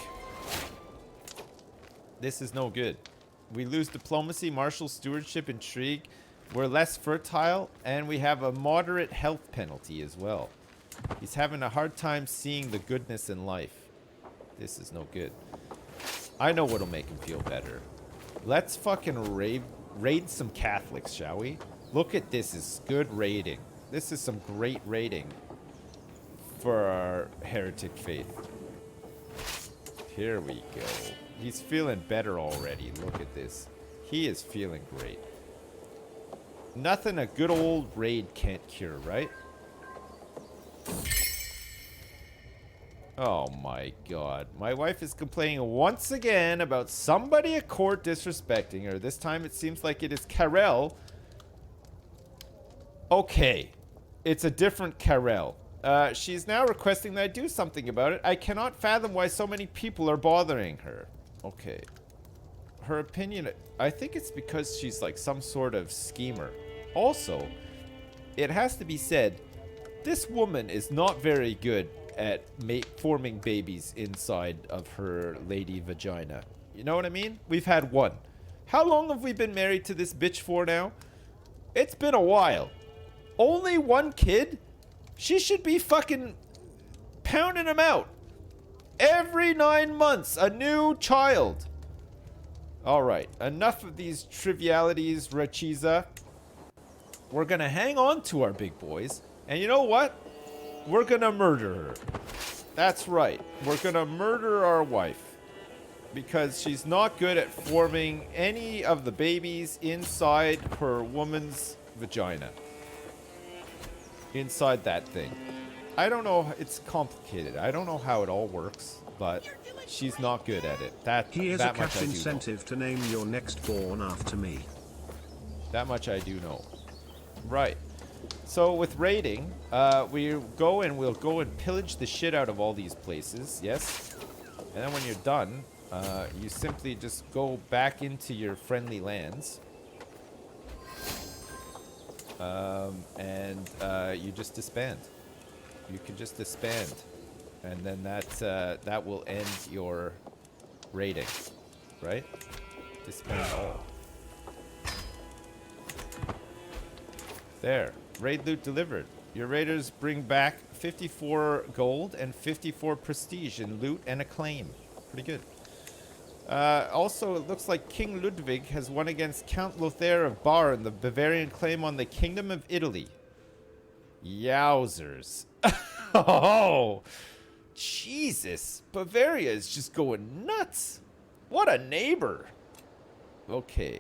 This is no good. We lose diplomacy, martial stewardship, intrigue. We're less fertile, and we have a moderate health penalty as well. He's having a hard time seeing the goodness in life. This is no good. I know what'll make him feel better. Let's fucking raid some Catholics, shall we? Look at this. Is good raiding. This is some great raiding for our heretic faith. Here we go. He's feeling better already. Look at this. He is feeling great. Nothing a good old raid can't cure, right? Oh my god. My wife is complaining once again about somebody at court disrespecting her. This time it seems like it is Karel. Okay. It's a different Karel. She's now requesting that I do something about it. I cannot fathom why so many people are bothering her. Okay. Her opinion, I think it's because she's like some sort of schemer. Also, it has to be said, this woman is not very good at forming babies inside of her lady vagina. You know what I mean? We've had one. How long have we been married to this bitch for now? It's been a while. Only one kid? She should be fucking pounding them out. Every 9 months, a new child. Alright, enough of these trivialities, Rachiza. We're gonna hang on to our big boys. And you know what? We're gonna murder her. That's right. We're gonna murder our wife. Because she's not good at forming any of the babies inside her woman's vagina. Inside that thing. I don't know. It's complicated. I don't know how it all works, but she's not good at it. Here's that a much cash I do incentive know. to name your next born after me. That much I do know. Right. So with raiding, we'll go and pillage the shit out of all these places. Yes. And then when you're done, you simply just go back into your friendly lands. You just disband. You can just disband. And then that will end your raiding. Right? Disband all. There. Raid loot delivered. Your raiders bring back 54 gold and 54 prestige in loot and acclaim. Pretty good. Also, it looks like King Ludwig has won against Count Lothair of Bar in the Bavarian claim on the Kingdom of Italy. Yowzers. Oh, Jesus. Bavaria is just going nuts. What a neighbor. Okay.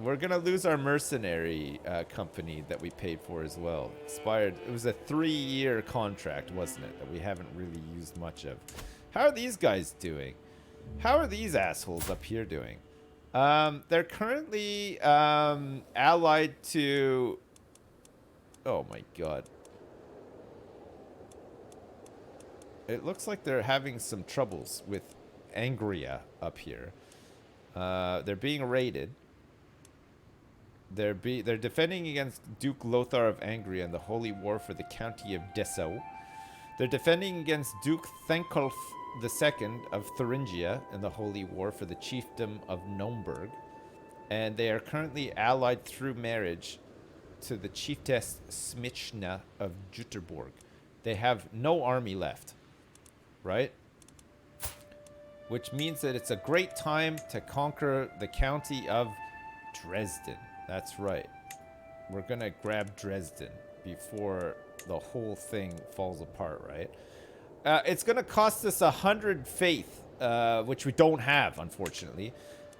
We're going to lose our mercenary company that we paid for as well. Expired. It was a 3-year contract, wasn't it? That we haven't really used much of. How are these guys doing? How are these assholes up here doing? They're currently allied to... Oh my god. It looks like they're having some troubles with Angria up here. They're being raided. They're defending against Duke Lothar of Angria in the Holy War for the County of Dessau. They're defending against Duke Thankulf II of Thuringia in the Holy War for the Chiefdom of Naumburg. And they are currently allied through marriage to the Chiefess Smichna of Jutterborg. They have no army left, right? Which means that it's a great time to conquer the county of Dresden. That's right. We're going to grab Dresden before the whole thing falls apart, right? It's going to cost us 100 faith, which we don't have, unfortunately.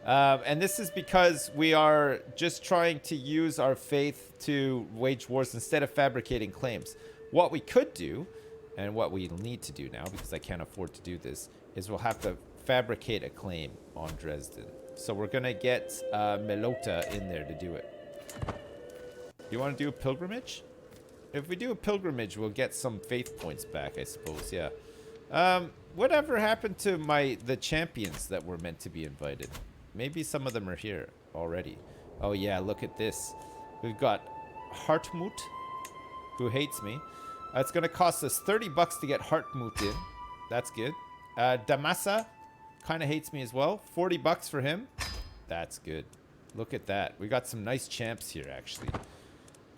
And this is because we are just trying to use our faith to wage wars instead of fabricating claims. What we could do, and what we need to do now, because I can't afford to do this, is we'll have to fabricate a claim on Dresden. So we're going to get Melota in there to do it. You want to do a pilgrimage? If we do a pilgrimage, we'll get some faith points back, I suppose, yeah. Whatever happened to the champions that were meant to be invited? Maybe some of them are here already. Oh yeah, look at this. We've got Hartmut, who hates me. It's going to cost us 30 bucks to get Hartmut in. That's good. Damasa kind of hates me as well. 40 bucks for him. That's good. Look at that. We got some nice champs here, actually.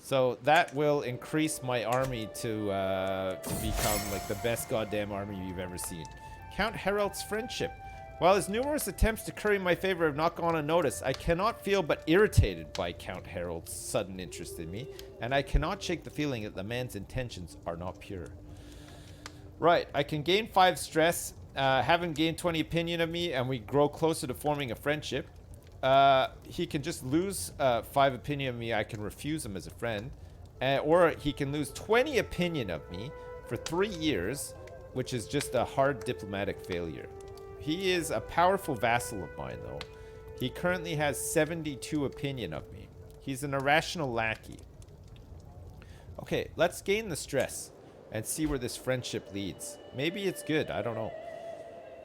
So that will increase my army to become like the best goddamn army you've ever seen. Count Harald's friendship. While his numerous attempts to curry my favor have not gone unnoticed, I cannot feel but irritated by Count Harald's sudden interest in me, and I cannot shake the feeling that the man's intentions are not pure. Right, I can gain 5 stress, haven't gained 20 opinion of me, and we grow closer to forming a friendship. He can just lose 5 opinion of me, I can refuse him as a friend. Or he can lose 20 opinion of me for 3 years, which is just a hard diplomatic failure. He is a powerful vassal of mine, though. He currently has 72 opinion of me. He's an irrational lackey. Okay, let's gain the stress and see where this friendship leads. Maybe it's good, I don't know.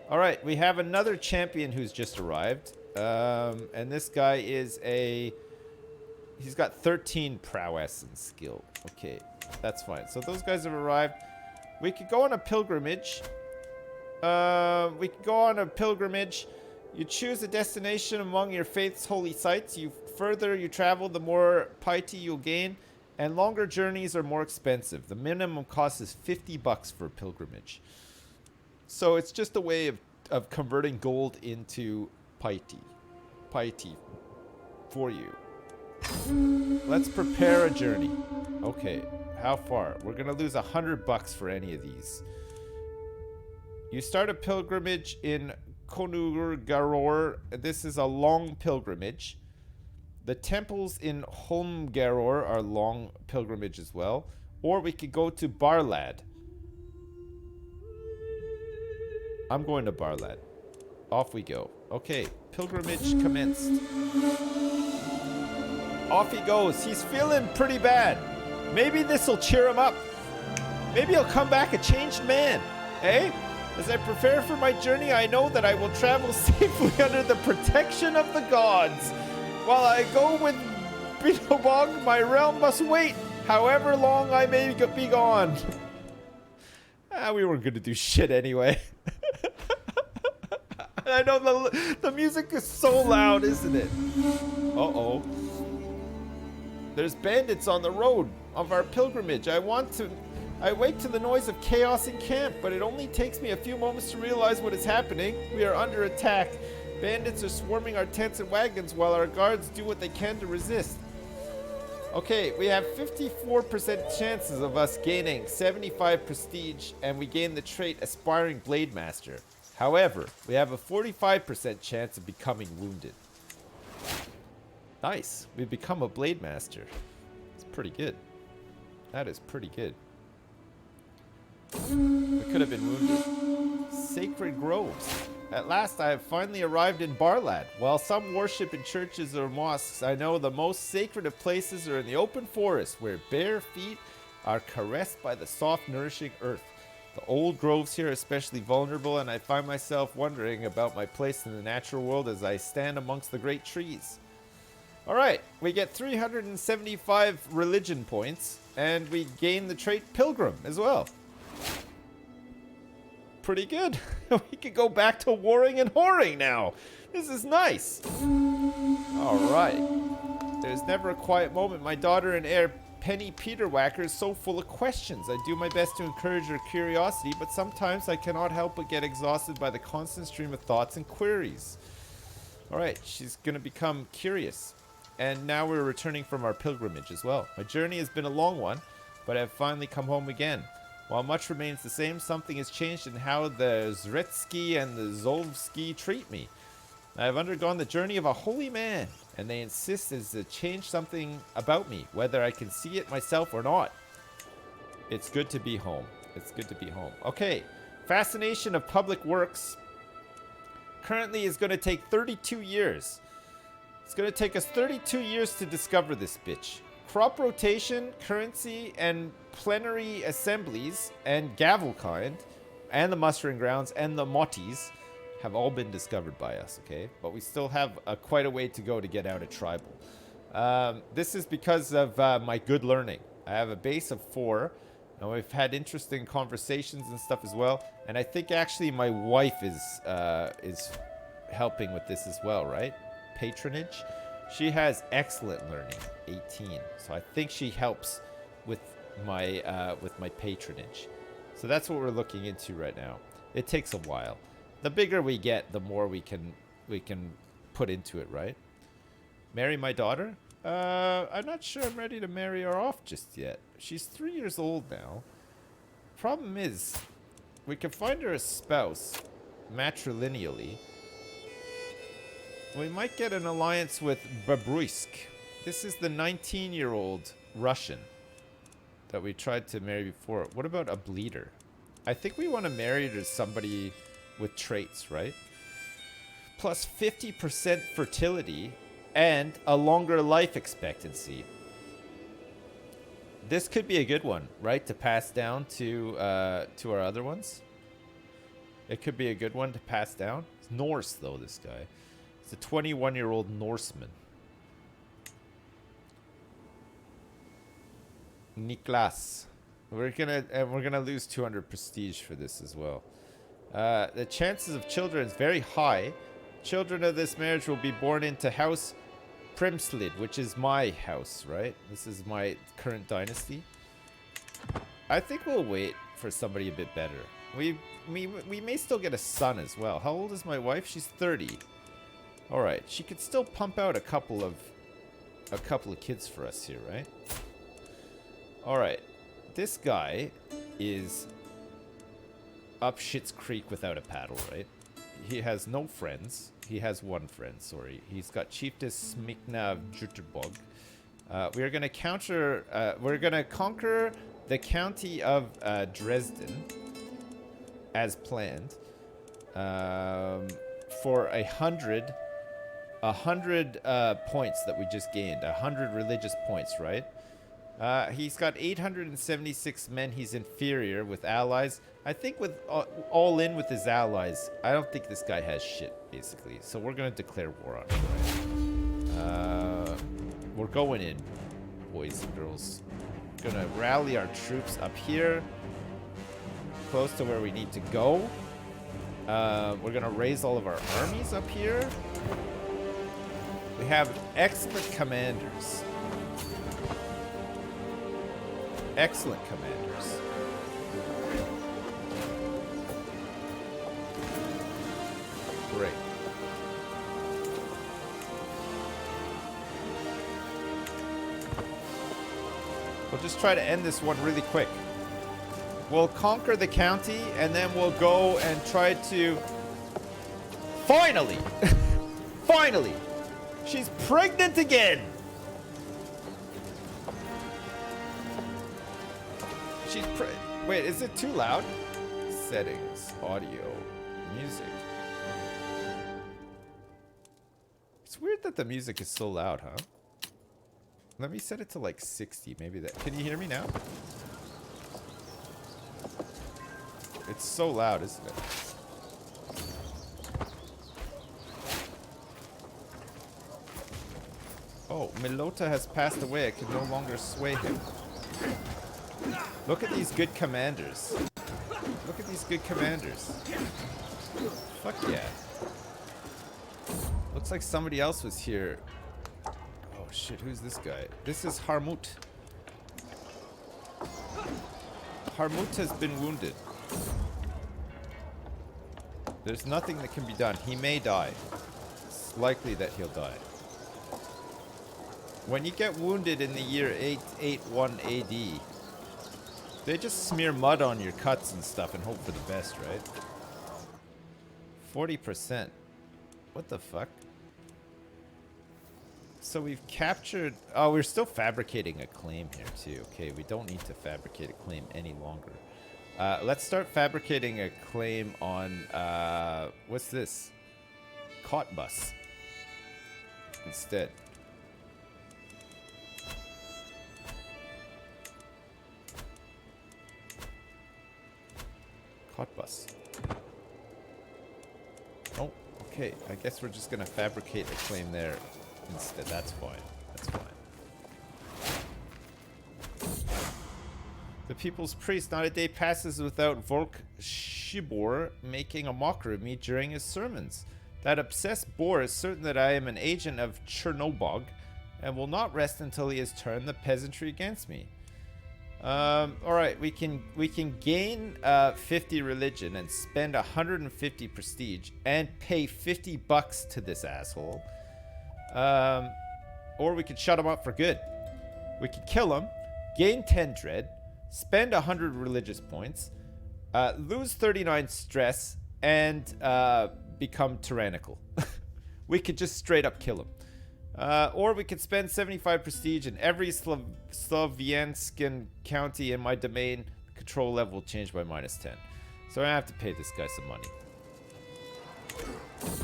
Alright, we have another champion who's just arrived. And this guy is he's got 13 prowess and skill. Okay, that's fine. So those guys have arrived. We could go on a pilgrimage. You choose a destination among your faith's holy sites. The further you travel, the more piety you'll gain. And longer journeys are more expensive. The minimum cost is $50 for a pilgrimage. So it's just a way of converting gold into piety for you. Let's prepare a journey. Okay, how far? We're gonna lose $100 for any of these. You start a pilgrimage in Konurgaror. This is a long pilgrimage. The temples in Holmgaror are long pilgrimage as well. Or we could go to Barlad. I'm going to Barlad. Off we go. Okay, pilgrimage commenced. Off he goes. He's feeling pretty bad. Maybe this will cheer him up. Maybe he'll come back a changed man. Eh? As I prepare for my journey, I know that I will travel safely under the protection of the gods. While I go with Binobog, my realm must wait, however long I may be gone. We weren't going to do shit anyway. I know the music is so loud, isn't it? Uh-oh. There's bandits on the road of our pilgrimage. I wake to the noise of chaos in camp, but it only takes me a few moments to realize what is happening. We are under attack. Bandits are swarming our tents and wagons while our guards do what they can to resist. Okay, we have 54% chances of us gaining 75 prestige, and we gain the trait Aspiring Blade Master. However, we have a 45% chance of becoming wounded. Nice, we become a Blade Master. It's pretty good. That is pretty good. We could have been wounded. Sacred Groves. At last I have finally arrived in Barlad. While some worship in churches or mosques, I know the most sacred of places are in the open forest, where bare feet are caressed by the soft, nourishing earth. The old groves here are especially vulnerable, and I find myself wondering about my place in the natural world as I stand amongst the great trees. Alright, we get 375 religion points, and we gain the trait Pilgrim as well. Pretty good. We can go back to warring and whoring now. This is nice. Alright. There's never a quiet moment. My daughter and heir, Penny Peterwacker, is so full of questions. I do my best to encourage her curiosity, but sometimes I cannot help but get exhausted by the constant stream of thoughts and queries. Alright, she's going to become curious. And now we're returning from our pilgrimage as well. My journey has been a long one, but I've finally come home again. While much remains the same, something has changed in how the Zretsky and the Zolvsky treat me. I have undergone the journey of a holy man, and they insist as to change something about me, whether I can see it myself or not. It's good to be home. It's good to be home. Okay, Fascination of Public Works currently is going to take 32 years. It's going to take us 32 years to discover this bitch. Crop rotation, currency, and plenary assemblies, and Gavelkind, and the mustering grounds, and the Motties have all been discovered by us, okay? But we still have quite a way to go to get out of tribal. This is because of my good learning. I have a base of 4, and we've had interesting conversations and stuff as well. And I think actually my wife is helping with this as well, right? Patronage. She has excellent learning, 18. So I think she helps with my patronage. So that's what we're looking into right now. It takes a while. The bigger we get, the more we can put into it, right? Marry my daughter? I'm not sure I'm ready to marry her off just yet. She's 3 years old now. Problem is, we can find her a spouse matrilineally. We might get an alliance with Babruisk. This is the 19-year-old Russian that we tried to marry before. What about a bleeder? I think we want to marry to somebody with traits, right? Plus 50% fertility and a longer life expectancy. This could be a good one, right? To pass down to our other ones. It could be a good one to pass down. It's Norse, though, this guy. It's a 21-year-old Norseman. Niklas. We're gonna lose 200 prestige for this as well. The chances of children is very high. Children of this marriage will be born into House Primslid, which is my house, right? This is my current dynasty. I think we'll wait for somebody a bit better. We may still get a son as well. How old is my wife? She's 30. All right, she could still pump out a couple of kids for us here, right? All right, this guy is up Shit's Creek without a paddle, right? He has no friends. He has one friend, sorry. He's got Chieftain Smikna Jutterbog. We're gonna conquer the county of Dresden as planned for 100 points that we just gained. 100 religious points, right? He's got 876 men. He's inferior with allies. I think with all in with his allies, I don't think this guy has shit, basically. So we're going to declare war on him, right? We're going in, boys and girls. Going to rally our troops up here, close to where we need to go. We're going to raise all of our armies up here. We have excellent commanders. Excellent commanders. Great. We'll just try to end this one really quick. We'll conquer the county and then we'll go and try to... Finally! Finally! She's pregnant again! Wait, is it too loud? Settings, audio, music. It's weird that the music is so loud, huh? Let me set it to like 60, maybe that. Can you hear me now? It's so loud, isn't it? Oh, Milota has passed away. I can no longer sway him. Look at these good commanders. Look at these good commanders. Fuck yeah. Looks like somebody else was here. Oh shit, who's this guy? This is Harmut. Harmut has been wounded. There's nothing that can be done. He may die. It's likely that he'll die. When you get wounded in the year 881 AD, they just smear mud on your cuts and stuff and hope for the best, right? 40%. What the fuck? So we've captured... Oh, we're still fabricating a claim here, too. Okay, we don't need to fabricate a claim any longer. Let's start fabricating a claim on... what's this? Cottbus. Instead. Cottbus. Oh, okay. I guess we're just gonna fabricate a claim there instead. That's fine. That's fine. The people's priest. Not a day passes without Volk Shibor making a mockery of me during his sermons. That obsessed boar is certain that I am an agent of Chernobog and will not rest until he has turned the peasantry against me. Alright, we can gain 50 religion and spend 150 prestige and pay 50 bucks to this asshole. Or we could shut him up for good. We could kill him, gain 10 dread, spend 100 religious points, lose 39 stress, and become tyrannical. We could just straight up kill him. Or we could spend 75 prestige in every Slavianskan county in my domain. Control level will change by -10. So I have to pay this guy some money.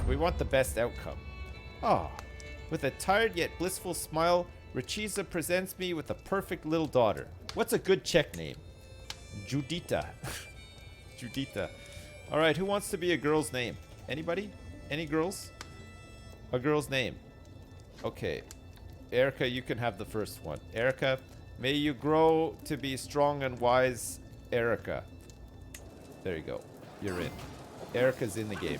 We want the best outcome. Ah, with a tired yet blissful smile, Richiza presents me with a perfect little daughter. What's a good Czech name? Judita. Judita. Alright, who wants to be a girl's name? Anybody? Any girls? A girl's name. Okay, Erica, you can have the first one. Erica, may you grow to be strong and wise, Erica. There you go. You're in. Erica's in the game.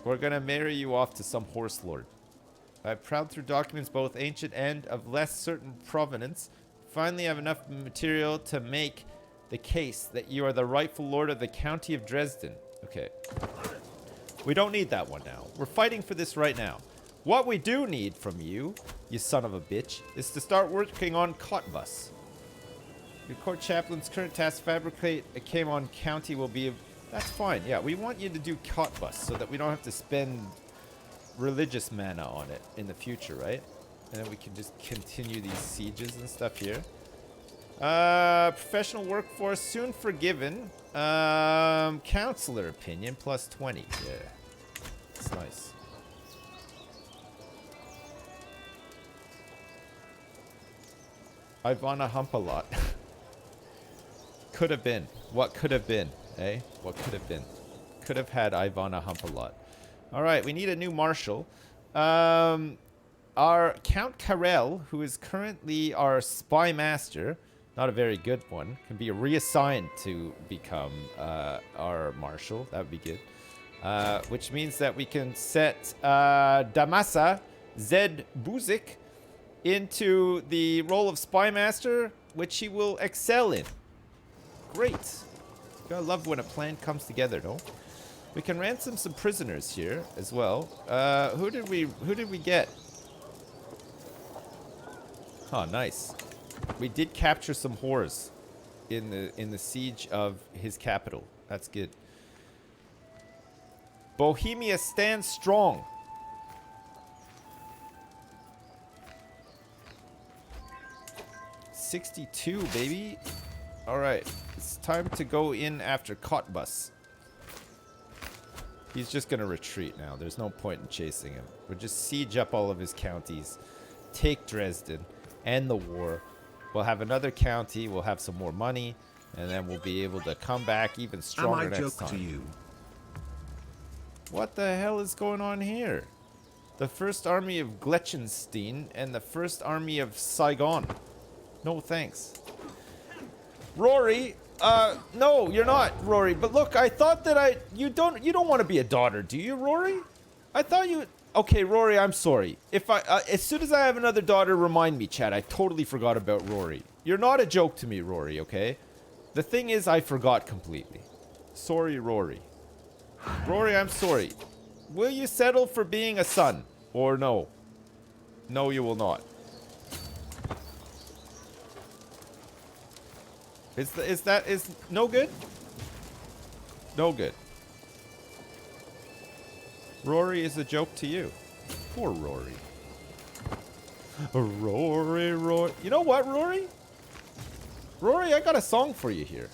We're gonna marry you off to some horse lord. I've prowled through documents both ancient and of less certain provenance. Finally have enough material to make the case that you are the rightful lord of the county of Dresden. Okay. We don't need that one now. We're fighting for this right now. What we do need from you, you son of a bitch, is to start working on Cottbus. Your court chaplain's current task, fabricate a Caemon county, will be... That's fine. Yeah, we want you to do Cottbus so that we don't have to spend religious mana on it in the future, right? And then we can just continue these sieges and stuff here. Professional workforce, soon forgiven. Counselor opinion, plus 20. Yeah. That's nice. Ivana hump a lot. Could have been. What could have been, eh? What could have been? Could have had Ivana hump a lot. Alright, we need a new marshal. Our Count Karel, who is currently our spy master, not a very good one, can be reassigned to become our marshal. That would be good. Which means that we can set Damasa Zed Buzik into the role of spy master, which he will excel in. Great. Gotta love when a plan comes together, no? We can ransom some prisoners here as well. Who did we get? Oh, nice. We did capture some whores in the siege of his capital. That's good. Bohemia stands strong. $62, baby. All right, it's time to go in after Cottbus. He's just gonna retreat now. There's no point in chasing him. We'll just siege up all of his counties, take Dresden, end the war. We'll have another county. We'll have some more money, and then we'll be able to come back even stronger next time. To you? What the hell is going on here? The first army of Glechenstein and the first army of Saigon. No thanks. Rory, no, you're not, Rory. But look, I thought that you don't want to be a daughter, do you, Rory? I thought you... Okay, Rory, I'm sorry. If as soon as I have another daughter, remind me, Chad. I totally forgot about Rory. You're not a joke to me, Rory, okay? The thing is, I forgot completely. Sorry, Rory. Rory, I'm sorry. Will you settle for being a son? Or no? No, you will not. Is no good? No good. Rory is a joke to you. Poor Rory. Rory. You know what, Rory? Rory, I got a song for you here.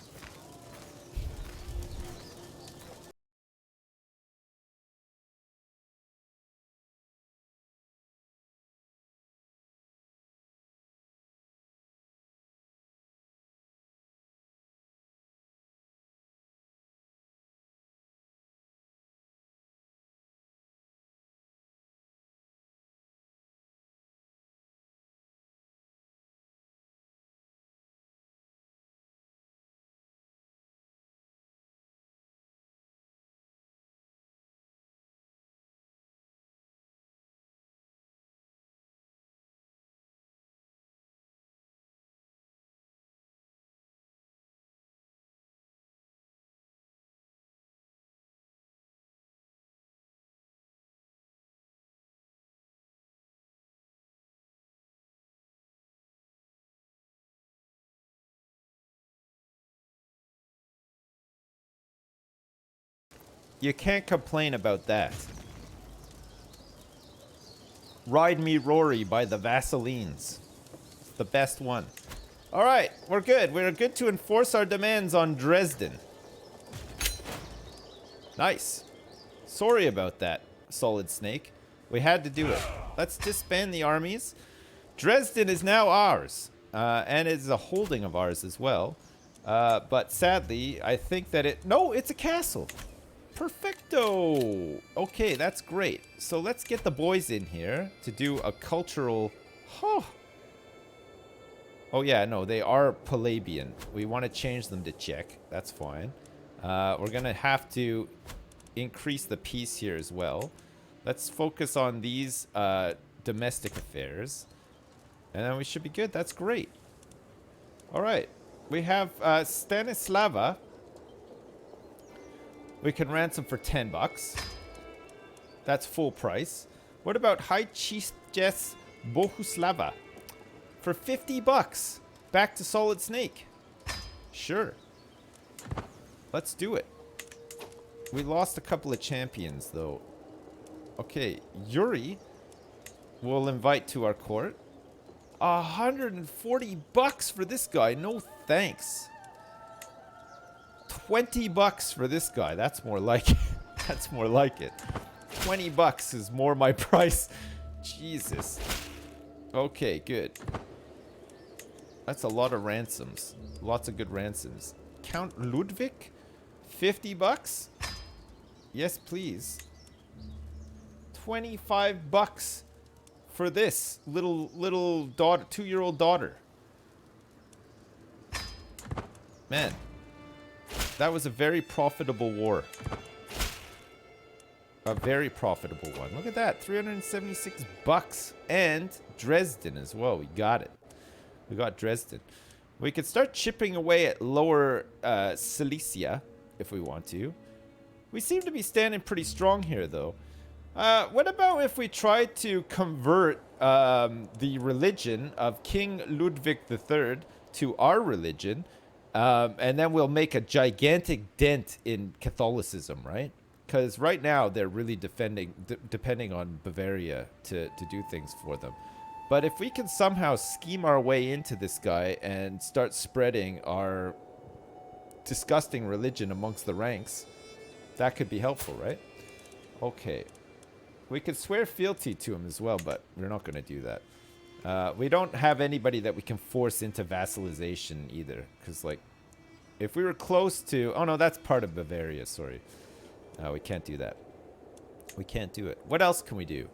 You can't complain about that. Ride Me Rory by the Vassalines. The best one. Alright, we're good. We're good to enforce our demands on Dresden. Nice. Sorry about that, Solid Snake. We had to do it. Let's disband the armies. Dresden is now ours. And it's a holding of ours as well. But sadly, I think that it... No, it's a castle. Perfecto. Okay, that's great. So let's get the boys in here to do a cultural... Huh. Oh yeah, no, they are Palabian. We want to change them to Czech. That's fine. We're going to have to increase the peace here as well. Let's focus on these domestic affairs. And then we should be good. That's great. All right. We have Stanislava. We can ransom for 10 bucks. That's full price. What about High Chiefess Bohuslava? For 50 bucks. Back to Solid Snake. Sure. Let's do it. We lost a couple of champions, though. Okay, Yuri we'll invite to our court. 140 bucks for this guy. No thanks. 20 bucks for this guy. That's more like it. That's more like it. 20 bucks is more my price. Jesus. Okay, good. That's a lot of ransoms. Lots of good ransoms. Count Ludwig? 50 bucks? Yes, please. 25 bucks for this little daughter, 2-year-old daughter. Man, that was a very profitable war. A very profitable one. Look at that, 376 bucks. And Dresden as well. We got it. We got Dresden. We could start chipping away at Lower Silesia if we want to. We seem to be standing pretty strong here, though. What about if we try to convert the religion of King Ludwig III to our religion, and then we'll make a gigantic dent in Catholicism, right? Because right now they're really depending on Bavaria to do things for them. But if we can somehow scheme our way into this guy and start spreading our disgusting religion amongst the ranks, that could be helpful, right? Okay. We could swear fealty to him as well, but we're not going to do that. We don't have anybody that we can force into vassalization either. Because, like, if we were close to... Oh, no, that's part of Bavaria, sorry. We can't do that. We can't do it. What else can we do?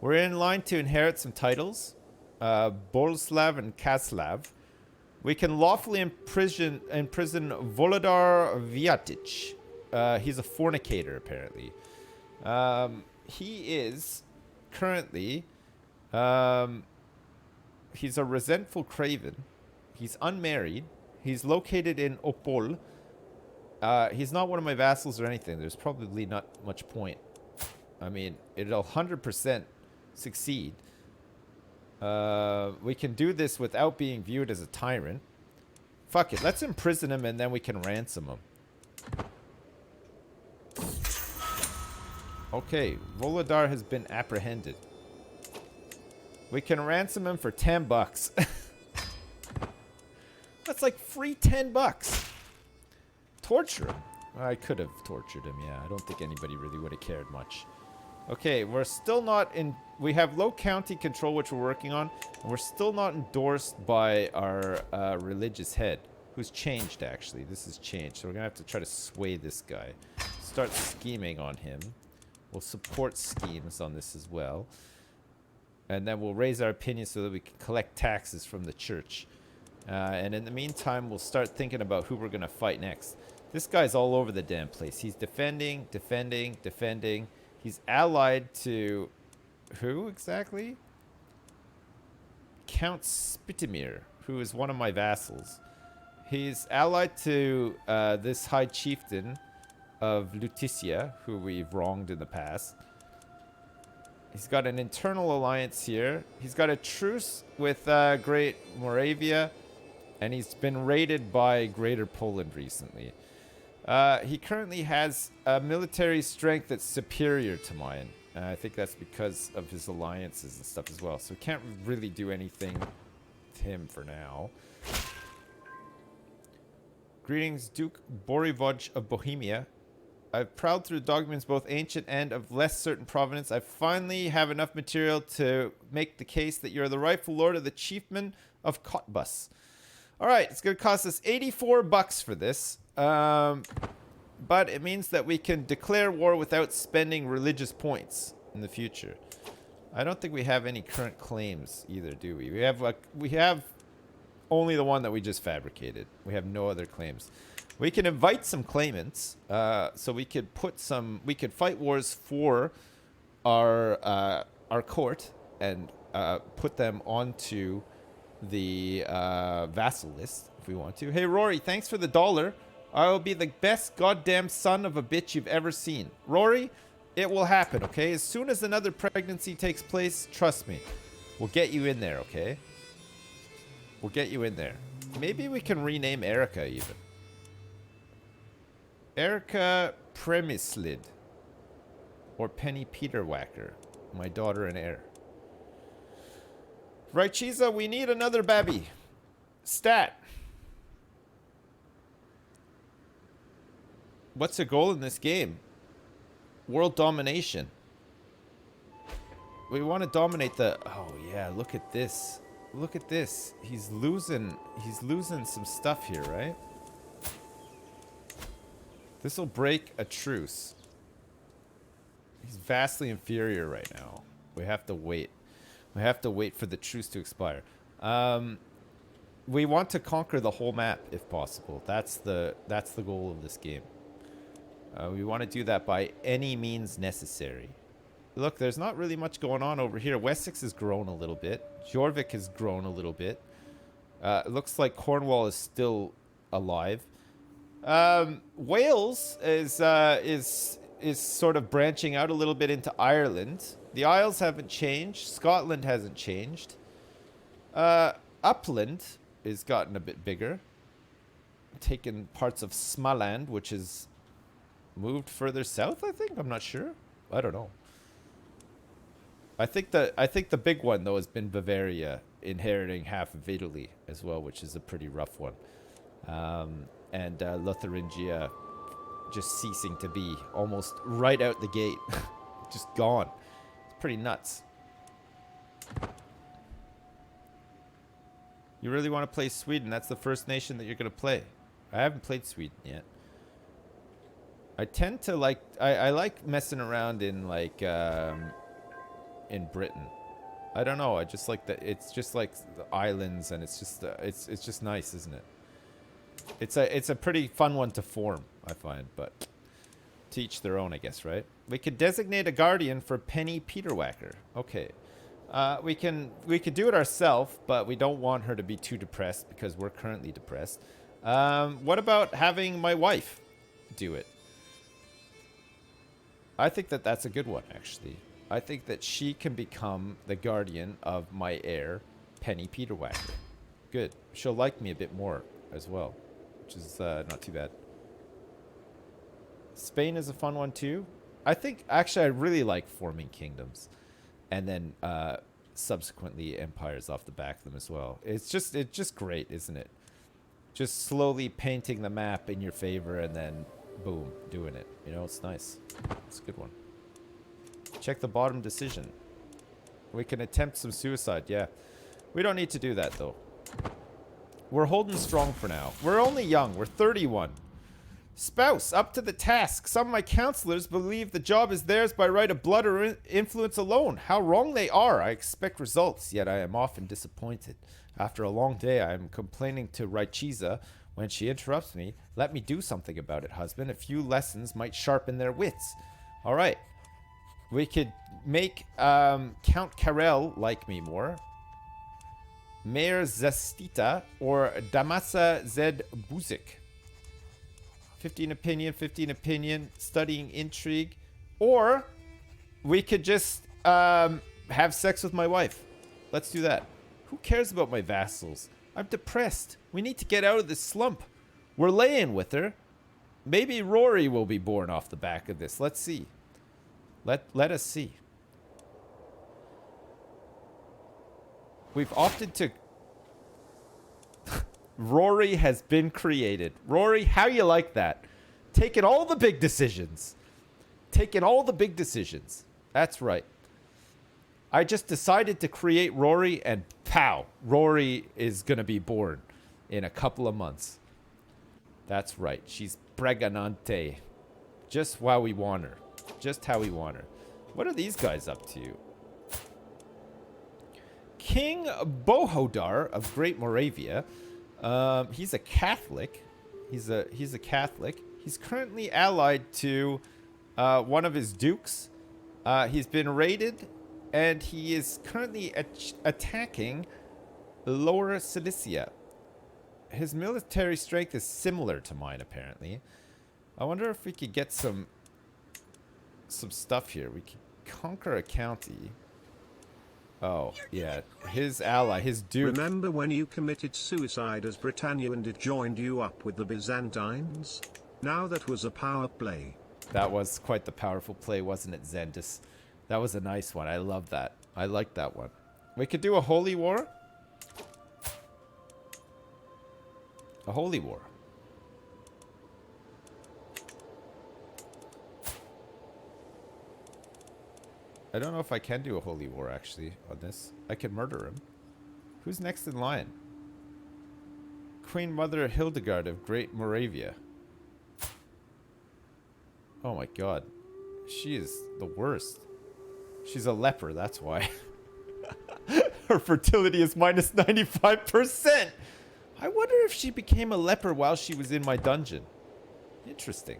We're in line to inherit some titles. Boleslav and Kaslav. We can lawfully imprison Volodar Viatic. He's a fornicator, apparently. He is currently... he's a resentful craven. He's unmarried. He's located in Opol. He's not one of my vassals or anything. There's probably not much point. I mean, it'll 100% succeed. We can do this without being viewed as a tyrant. Fuck it. Let's imprison him and then we can ransom him. Okay. Volodar has been apprehended. We can ransom him for 10 bucks. That's like free 10 bucks. Torture him. I could have tortured him, yeah. I don't think anybody really would have cared much. Okay, we're still not in... We have low county control, which we're working on. And we're still not endorsed by our religious head. Who's changed, actually. This has changed. So we're going to have to try to sway this guy. Start scheming on him. We'll support schemes on this as well. And then we'll raise our opinion so that we can collect taxes from the church. And in the meantime, we'll start thinking about who we're going to fight next. This guy's all over the damn place. He's defending. He's allied to... Who exactly? Count Spreewald, who is one of my vassals. He's allied to this High Chieftain of Lutetia, who we've wronged in the past. He's got an internal alliance here. He's got a truce with Great Moravia. And he's been raided by Greater Poland recently. He currently has a military strength that's superior to mine. I think that's because of his alliances and stuff as well. So we can't really do anything with him for now. Greetings, Duke Borivoj of Bohemia. I've prowled through documents both ancient and of less certain provenance. I finally have enough material to make the case that you're the rightful lord of the chieftain of Cottbus. All right, it's going to cost us 84 bucks for this. But it means that we can declare war without spending religious points in the future. I don't think we have any current claims either, do we? We have only the one that we just fabricated. We have no other claims. We can invite some claimants, so we could fight wars for our court and put them onto the vassal list if we want to. Hey Rory, thanks for the $1. I will be the best goddamn son of a bitch you've ever seen. Rory, it will happen, okay? As soon as another pregnancy takes place, trust me, we'll get you in there, okay? We'll get you in there. Maybe we can rename Erica even. Erica Premislid. Or Penny Peterwacker. My daughter and heir. Right, Chiza, we need another babby. Stat. What's the goal in this game? World domination. We want to dominate the... Oh, yeah, look at this. Look at this. He's losing some stuff here, right? This will break a truce. He's vastly inferior right now. We have to wait. We have to wait for the truce to expire. We want to conquer the whole map if possible. That's the goal of this game. We want to do that by any means necessary. Look, there's not really much going on over here. Wessex has grown a little bit. Jorvik has grown a little bit. It looks like Cornwall is still alive. Wales is sort of branching out a little bit into Ireland. The Isles haven't changed. Scotland hasn't changed. Upland has gotten a bit bigger. Taken parts of Smaland, which is moved further south, I think. I'm not sure. I don't know. I think the big one though has been Bavaria inheriting half of Italy as well, which is a pretty rough one. And Lotharingia just ceasing to be almost right out the gate. Just gone. It's pretty nuts. You really want to play Sweden? That's the first nation that you're going to play. I haven't played Sweden yet. I tend to like... I like messing around in like... in Britain. I don't know. I just like that. It's just like the islands, and it's just nice, isn't it? It's a pretty fun one to form, I find, but to each their own, I guess, right? We could designate a guardian for Penny Peterwacker. Okay. We could do it ourselves, but we don't want her to be too depressed because we're currently depressed. What about having my wife do it? I think that that's a good one, actually. I think that she can become the guardian of my heir, Penny Peterwacker. Good. She'll like me a bit more as well, which is not too bad. Spain is a fun one too. I think, actually, I really like forming kingdoms. And then subsequently empires off the back of them as well. It's just great, isn't it? Just slowly painting the map in your favor and then, boom, doing it. You know, it's nice. It's a good one. Check the bottom decision. We can attempt some suicide, yeah. We don't need to do that, though. We're holding strong for now. We're only young. We're 31. Spouse, up to the task. Some of my counselors believe the job is theirs by right of blood or influence alone. How wrong they are. I expect results, yet I am often disappointed. After a long day, I am complaining to Raichiza when she interrupts me. Let me do something about it, husband. A few lessons might sharpen their wits. All right. We could make Count Karel like me more. Mayor Zastita or Damasa Zed Buzik. 15 opinion, studying intrigue. Or we could just have sex with my wife. Let's do that. Who cares about my vassals? I'm depressed. We need to get out of this slump. We're laying with her. Maybe Rory will be born off the back of this. Let's see. Let us see. We've opted to... Rory has been created. Rory, how you like that? Taking all the big decisions. Taking all the big decisions. That's right. I just decided to create Rory and pow. Rory is going to be born in a couple of months. That's right. She's pregnante. Just while we want her. Just how we want her. What are these guys up to? King Bohodar of Great Moravia. He's a Catholic. He's a Catholic. He's currently allied to one of his dukes. He's been raided, and he is currently attacking Lower Silesia. His military strength is similar to mine, apparently. I wonder if we could get some stuff here. We could conquer a county. Oh, yeah. His ally, his duke. Remember when you committed suicide as Britannia and it joined you up with the Byzantines? Now that was a power play. That was quite the powerful play, wasn't it, Zendis? That was a nice one. I love that. I like that one. We could do a holy war. A holy war. I don't know if I can do a holy war, actually, on this. I can murder him. Who's next in line? Queen Mother Hildegard of Great Moravia. Oh my god. She is the worst. She's a leper, that's why. Her fertility is minus 95%. I wonder if she became a leper while she was in my dungeon. Interesting.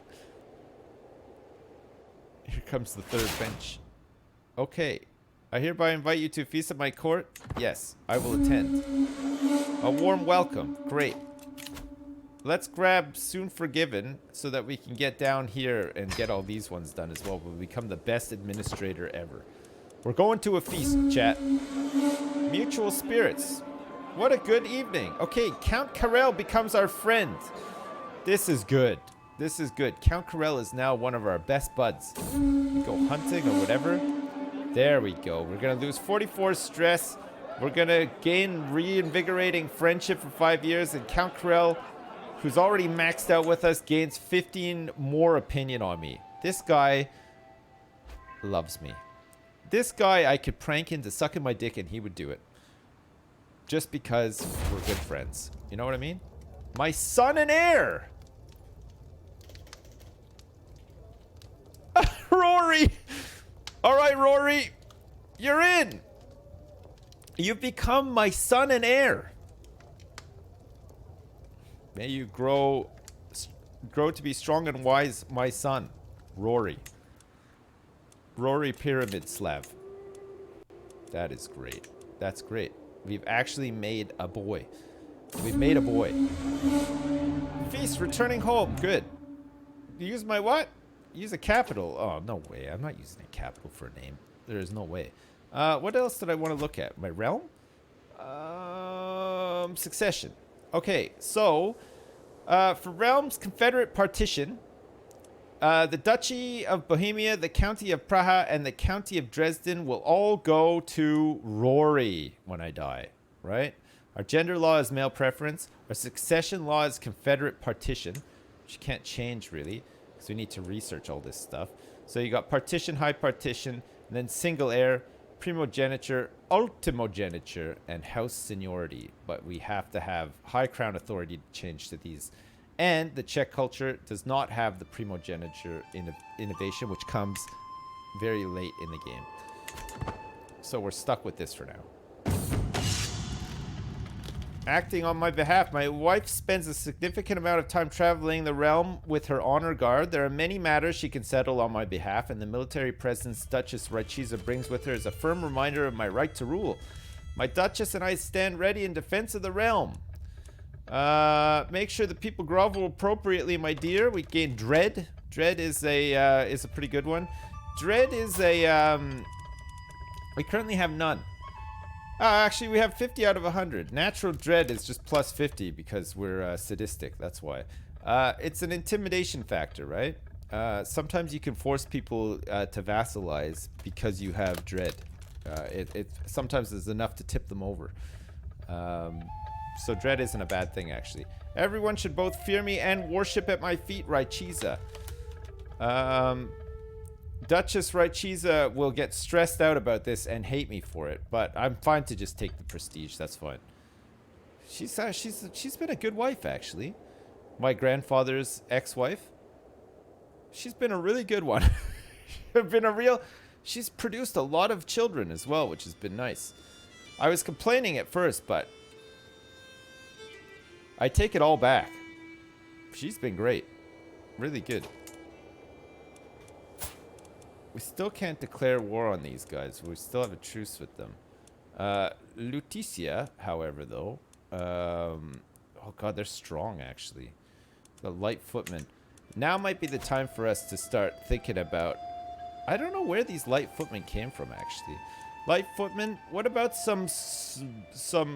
Here comes the third bench. Okay. I hereby invite you to a feast at my court. Yes, I will attend. A warm welcome. Great. Let's grab Soon Forgiven so that we can get down here and get all these ones done as well. We'll become the best administrator ever. We're going to a feast, chat. Mutual spirits. What a good evening. Okay, Count Karel becomes our friend. This is good. This is good. Count Karel is now one of our best buds. We go hunting or whatever. There we go. We're going to lose 44 stress. We're going to gain reinvigorating friendship for 5 years. And Count Karel, who's already maxed out with us, gains 15 more opinion on me. This guy loves me. This guy I could prank into sucking my dick and he would do it. Just because we're good friends. You know what I mean? My son and heir! Rory! Alright, Rory. You're in! You've become my son and heir. May you grow to be strong and wise, my son. Rory. Rory Pyramid Slav. That is great. That's great. We've actually made a boy. We've made a boy. Feast, returning home. Good. Use my what? Use a capital. Oh, no way. I'm not using a capital for a name. There is no way. What else did I want to look at? My realm? Succession. Okay, so for realms, Confederate partition. The Duchy of Bohemia, the County of Praha, and the County of Dresden will all go to Rory when I die, right? Our gender law is male preference. Our succession law is Confederate partition, which you can't change really, because we need to research all this stuff. So you got partition, high partition, and then single heir, primogeniture, ultimogeniture, and house seniority. But we have to have high crown authority to change to these. And the Czech culture does not have the primogeniture innovation, which comes very late in the game. So we're stuck with this for now. Acting on my behalf, my wife spends a significant amount of time traveling the realm with her honor guard. There are many matters she can settle on my behalf, and the military presence Duchess Rychiza brings with her is a firm reminder of my right to rule. My Duchess and I stand ready in defense of the realm. Make sure the people grovel appropriately, my dear. We gain dread. Dread is a pretty good one. Dread is a we currently have none. Actually, we have 50 out of 100. Natural dread is just plus 50 because we're sadistic. That's why. It's an intimidation factor, right? Sometimes you can force people to vassalize because you have dread. It sometimes is enough to tip them over. So dread isn't a bad thing, actually. Everyone should both fear me and worship at my feet, Rychiza. Duchess Rychiza will get stressed out about this and hate me for it, but I'm fine to just take the prestige. That's fine. She's been a good wife, actually. My grandfather's ex-wife. She's been a really good one. She's produced a lot of children as well, which has been nice. I was complaining at first, but I take it all back. She's been great. Really good. We still can't declare war on these guys. We still have a truce with them. Lutetia, however, though. Oh god, they're strong, actually. The light footmen. Now might be the time for us to start thinking about... I don't know where these light footmen came from, actually. Light footmen? What about some Zabrojnosh?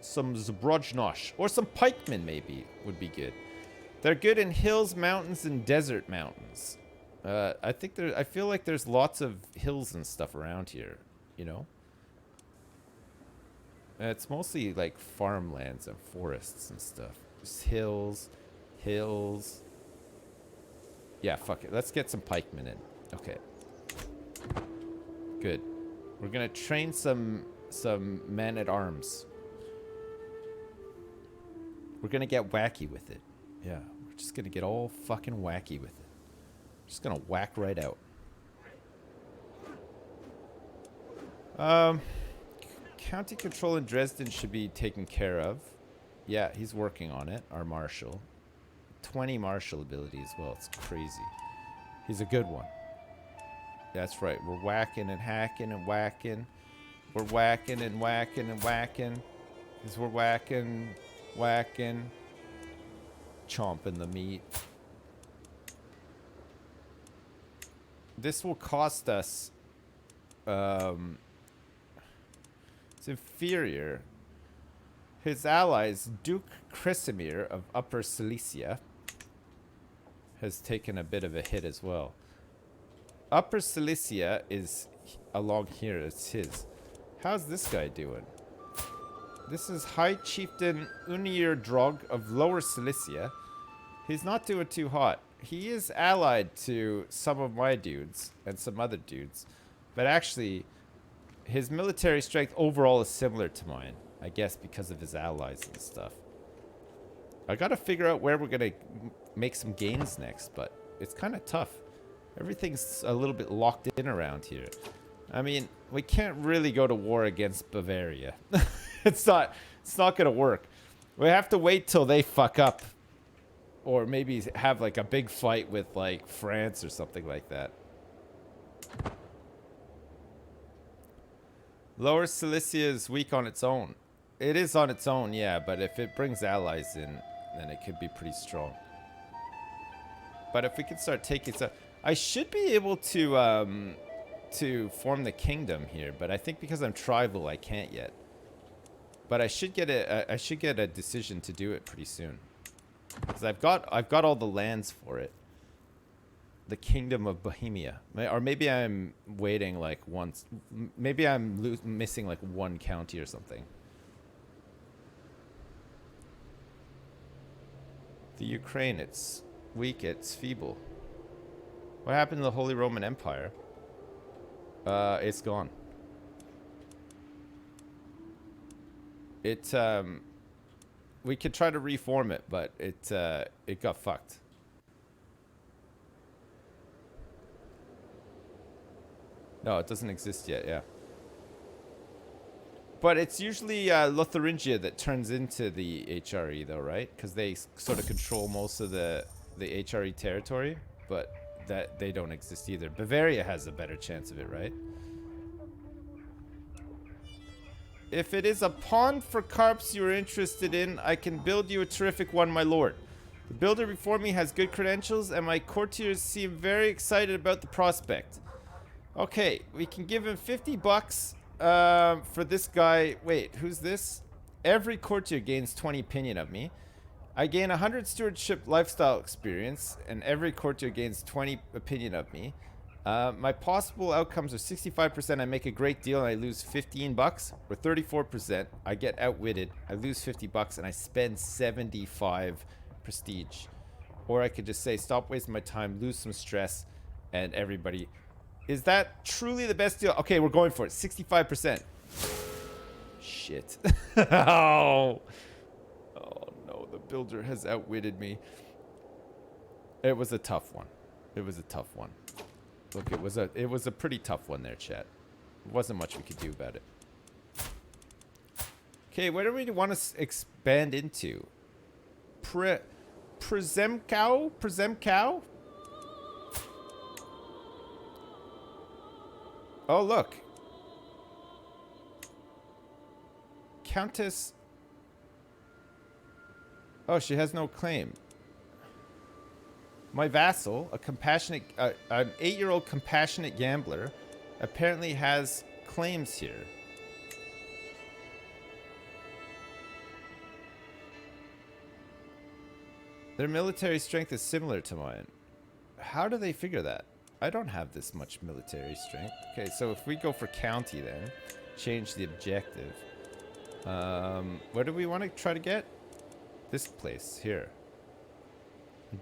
Some Zabrojnosh. Or some pikemen, maybe, would be good. They're good in hills, mountains, and desert mountains. I feel like there's lots of hills and stuff around here, you know? It's mostly like farmlands and forests and stuff. Just hills. Yeah, fuck it. Let's get some pikemen in. Okay. Good. We're gonna train some men at arms. We're gonna get wacky with it. Yeah, we're just gonna get all fucking wacky with it. Just gonna whack right out. County control in Dresden should be taken care of. Yeah, he's working on it, our marshal. 20 martial ability as well. It's crazy. He's a good one. That's right. We're whacking and hacking and whacking. We're whacking and whacking and whacking. Because we're whacking, chomping the meat. This will cost us... it's inferior. His allies, Duke Crusader of Upper Silesia, has taken a bit of a hit as well. Upper Silesia is along here. It's his. How's this guy doing? This is High Chieftain Unir Drog of Lower Silesia. He's not doing too hot. He is allied to some of my dudes and some other dudes. But actually, his military strength overall is similar to mine. I guess because of his allies and stuff. I gotta figure out where we're gonna make some gains next, but it's kind of tough. Everything's a little bit locked in around here. I mean, we can't really go to war against Bavaria. It's not gonna work. We have to wait till they fuck up. Or maybe have like a big fight with like France or something like that. Lower Silesia is weak on its own. It is on its own, yeah, but if it brings allies in, then it could be pretty strong. But if we can start taking some... I should be able to form the kingdom here, but I think because I'm tribal, I can't yet. But I should get a decision to do it pretty soon. Because I've got all the lands for it. The Kingdom of Bohemia. Or maybe I'm waiting like once. Maybe I'm missing like one county or something. The Ukraine, it's weak, it's feeble. What happened to the Holy Roman Empire? It's gone. We could try to reform it, but it got fucked. No, it doesn't exist yet, yeah. But it's usually Lotharingia that turns into the HRE, though, right? Because they sort of control most of the HRE territory, but that they don't exist either. Bavaria has a better chance of it, right? If it is a pond for carps you are interested in, I can build you a terrific one, my lord. The builder before me has good credentials, and my courtiers seem very excited about the prospect. Okay, we can give him 50 bucks for this guy. Wait, who's this? Every courtier gains 20 opinion of me. I gain 100 stewardship lifestyle experience, and every courtier gains 20 opinion of me. My possible outcomes are 65%, I make a great deal and I lose 15 bucks, or 34%, I get outwitted, I lose 50 bucks, and I spend 75 prestige. Or I could just say, stop wasting my time, lose some stress, and everybody... Is that truly the best deal? Okay, we're going for it. 65%. Shit. Oh no, the builder has outwitted me. It was a tough one. It was a tough one. Look, it was a pretty tough one there, chat. There wasn't much we could do about it. Okay, where do we want to expand into? Przemkow? Oh, look. Countess. Oh, she has no claim. My vassal, a compassionate, an 8-year-old compassionate gambler, apparently has claims here. Their military strength is similar to mine. How do they figure that? I don't have this much military strength. Okay, so if we go for county then, change the objective. Where do we want to try to get? This place, here.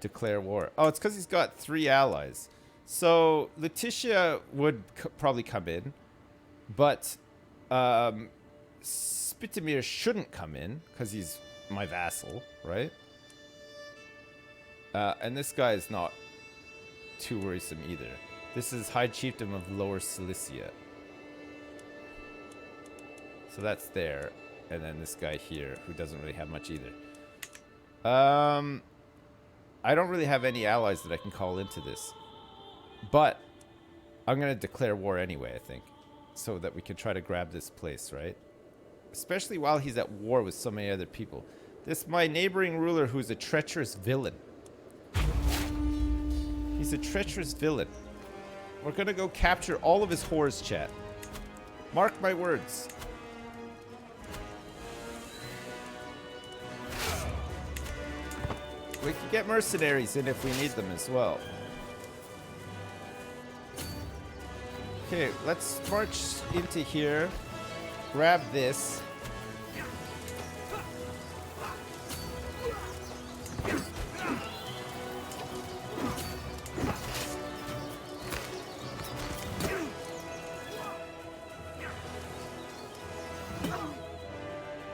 Declare war. Oh, it's because he's got 3 allies. So, Letitia would probably come in. But, Spreewald shouldn't come in, because he's my vassal, right? And this guy is not too worrisome either. This is High Chieftain of Lower Silesia. So that's there. And then this guy here, who doesn't really have much either. I don't really have any allies that I can call into this. But I'm going to declare war anyway, I think. So that we can try to grab this place, right? Especially while he's at war with so many other people. This my neighboring ruler who's a treacherous villain. He's a treacherous villain. We're going to go capture all of his whores, chat. Mark my words. We can get mercenaries in if we need them as well. Okay, let's march into here. Grab this.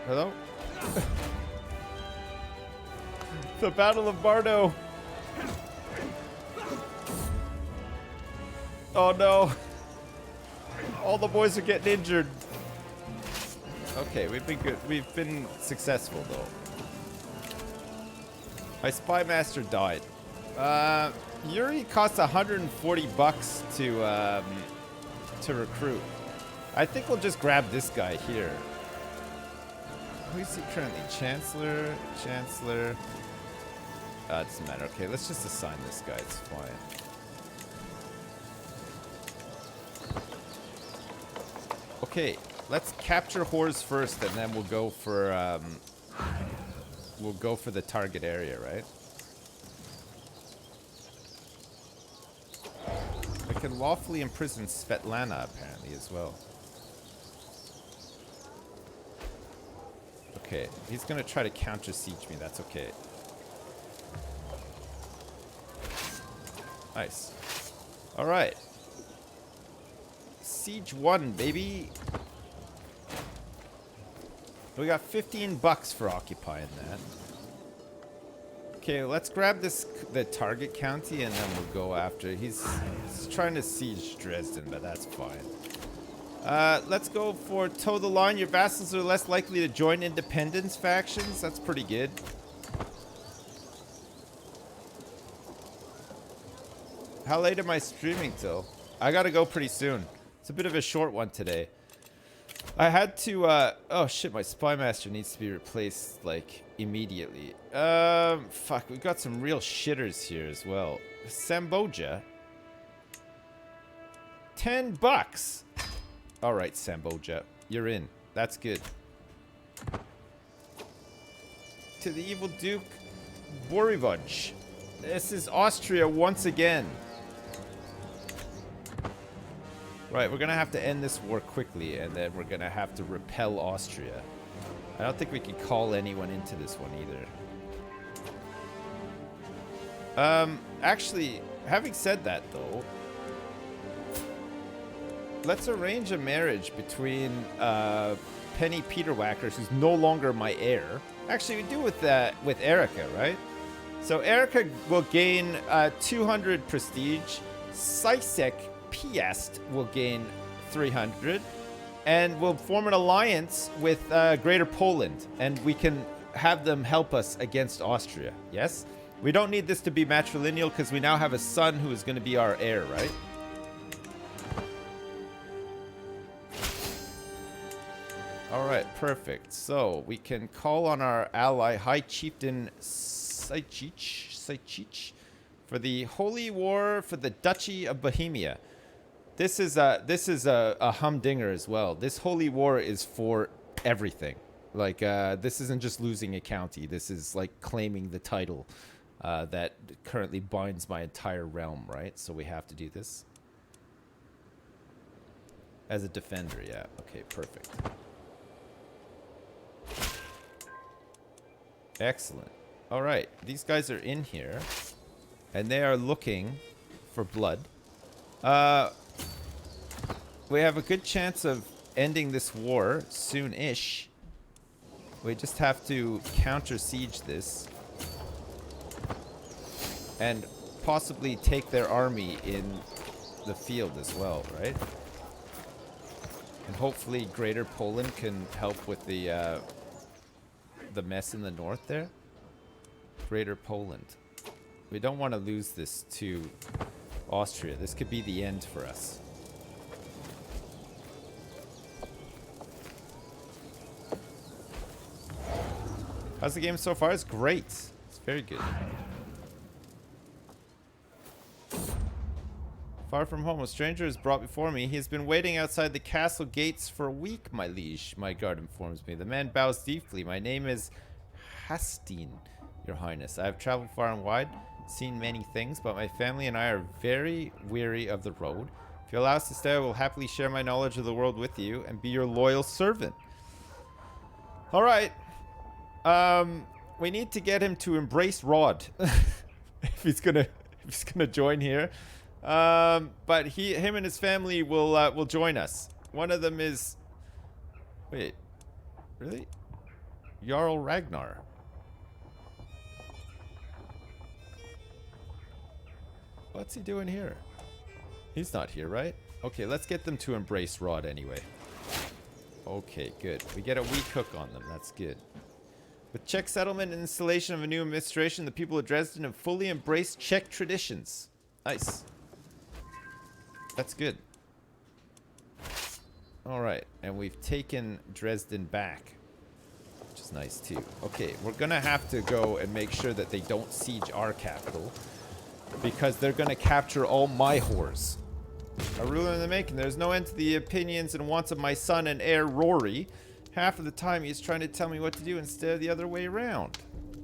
Hello? The Battle of Bardo. Oh no. All the boys are getting injured. Okay, we've been good. We've been successful though. My spy master died. Yuri costs 140 bucks to recruit. I think we'll just grab this guy here. Who's he currently? Chancellor. It doesn't matter. Okay, let's just assign this guy. It's fine. Okay, let's capture whores first, and then we'll go for the target area, right? I can lawfully imprison Svetlana apparently as well. Okay, he's gonna try to counter siege me. That's okay. Nice. All right. Siege 1, baby. We got 15 bucks for occupying that. Okay, let's grab the target county, and then we'll go after. He's trying to siege Dresden, but that's fine. Let's go for toe the line. Your vassals are less likely to join independence factions. That's pretty good. How late am I streaming till? I gotta go pretty soon. It's a bit of a short one today. I had to, oh shit, my spy master needs to be replaced, like, immediately. Fuck, we've got some real shitters here as well. Samboja. 10 bucks! Alright, Samboja, you're in. That's good. To the evil Duke Borivoj. This is Austria once again. Right, we're gonna have to end this war quickly, and then we're gonna have to repel Austria. I don't think we can call anyone into this one either. Actually, having said that though, let's arrange a marriage between Penny Peterwackers, who's no longer my heir. Actually, we do with Erica, right? So Erica will gain 200 prestige. Sisek Piast will gain 300, and we'll form an alliance with Greater Poland, and we can have them help us against Austria. Yes? We don't need this to be matrilineal because we now have a son who is going to be our heir, right? All right, perfect. So we can call on our ally, High Chieftain Saichich, for the Holy War for the Duchy of Bohemia. This is a humdinger as well. This Holy War is for everything. Like, this isn't just losing a county. This is like claiming the title that currently binds my entire realm, right? So we have to do this. As a defender, yeah. Okay, perfect. Excellent. All right, these guys are in here, and they are looking for blood. We have a good chance of ending this war soon-ish. We just have to counter-siege this and possibly take their army in the field as well, right? And hopefully Greater Poland can help with the mess in the north there. Greater Poland. We don't want to lose this to Austria. This could be the end for us. How's the game so far? It's great. It's very good. Far from home, a stranger is brought before me. He has been waiting outside the castle gates for a week, my liege, my guard informs me. The man bows deeply. My name is Hastin, your highness. I have traveled far and wide, seen many things, but my family and I are very weary of the road. If you allow us to stay, I will happily share my knowledge of the world with you and be your loyal servant. All right. We need to get him to embrace Rod if he's gonna join here. But him and his family will join us. One of them is, wait, really? Jarl Ragnar. What's he doing here? He's not here, right? Okay, let's get them to embrace Rod anyway. Okay, good. We get a weak hook on them. That's good. With Czech settlement and installation of a new administration, the people of Dresden have fully embraced Czech traditions. Nice. That's good. Alright, and we've taken Dresden back, which is nice too. Okay, we're gonna have to go and make sure that they don't siege our capital, because they're gonna capture all my whores. A ruler in the making. There's no end to the opinions and wants of my son and heir, Rory. Half of the time he's trying to tell me what to do instead of the other way around.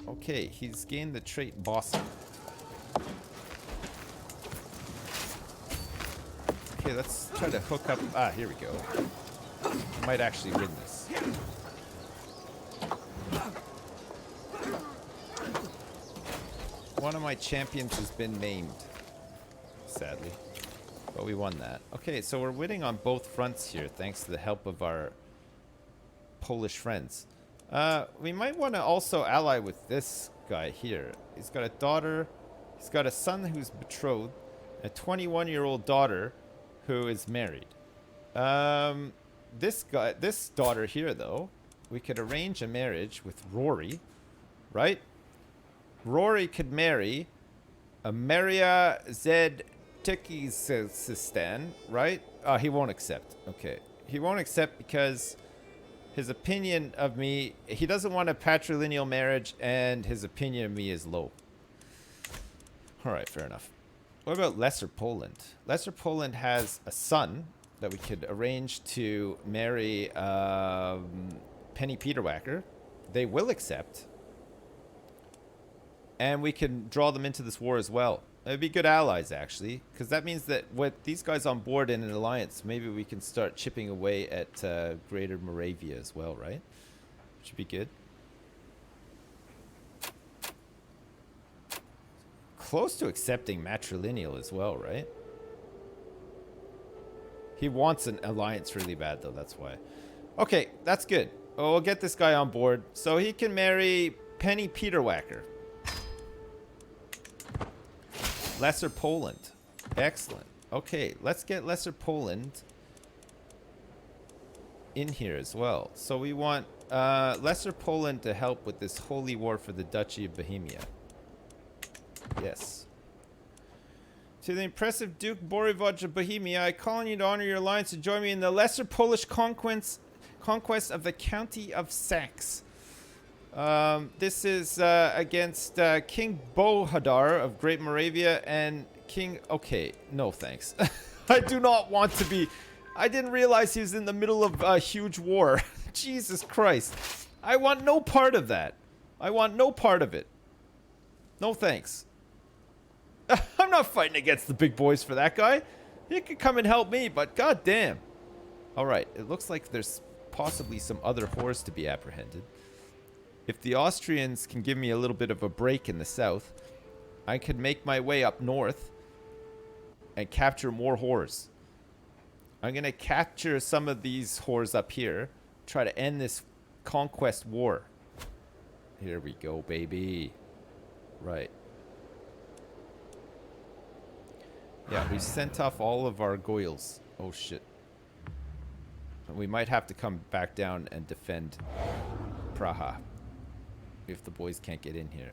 Okay, he's gained the trait bossy. Okay, let's try to hook up. Ah, here we go. Might actually win this. One of my champions has been named, sadly. But we won that. Okay, so we're winning on both fronts here, thanks to the help of our Polish friends. We might want to also ally with this guy here. He's got a daughter. He's got a son who's betrothed. A 21-year-old daughter who is married. This daughter here, though, we could arrange a marriage with Rory, right? Rory could marry a Maria Zed Tikisistan, right? He won't accept. Okay. He won't accept because his opinion of me, he doesn't want a patrilineal marriage, and his opinion of me is low. All right, fair enough. What about Lesser Poland? Lesser Poland has a son that we could arrange to marry Penny Peterwacker. They will accept. And we can draw them into this war as well. They'd be good allies, actually, because that means that with these guys on board in an alliance, maybe we can start chipping away at Greater Moravia as well, right? Should be good. Close to accepting matrilineal as well, right? He wants an alliance really bad, though, that's why. Okay, that's good. Oh, we'll get this guy on board so he can marry Penny Peterwacker. Lesser Poland. Excellent. Okay, let's get Lesser Poland in here as well. So we want Lesser Poland to help with this holy war for the Duchy of Bohemia. Yes. To the impressive Duke Borivoj of Bohemia, I call on you to honor your alliance and join me in the Lesser Polish conquest of the County of Saxe. This is against King Bohadar of Great Moravia and King... Okay, no thanks. I do not want to be... I didn't realize he was in the middle of a huge war. Jesus Christ. I want no part of that. I want no part of it. No thanks. I'm not fighting against the big boys for that guy. He could come and help me, but goddamn. Alright, it looks like there's possibly some other whores to be apprehended. If the Austrians can give me a little bit of a break in the south, I could make my way up north and capture more whores. I'm going to capture some of these whores up here, try to end this conquest war. Here we go, baby. Right. Yeah, we sent off all of our goyles. Oh, shit. We might have to come back down and defend Praha if the boys can't get in here.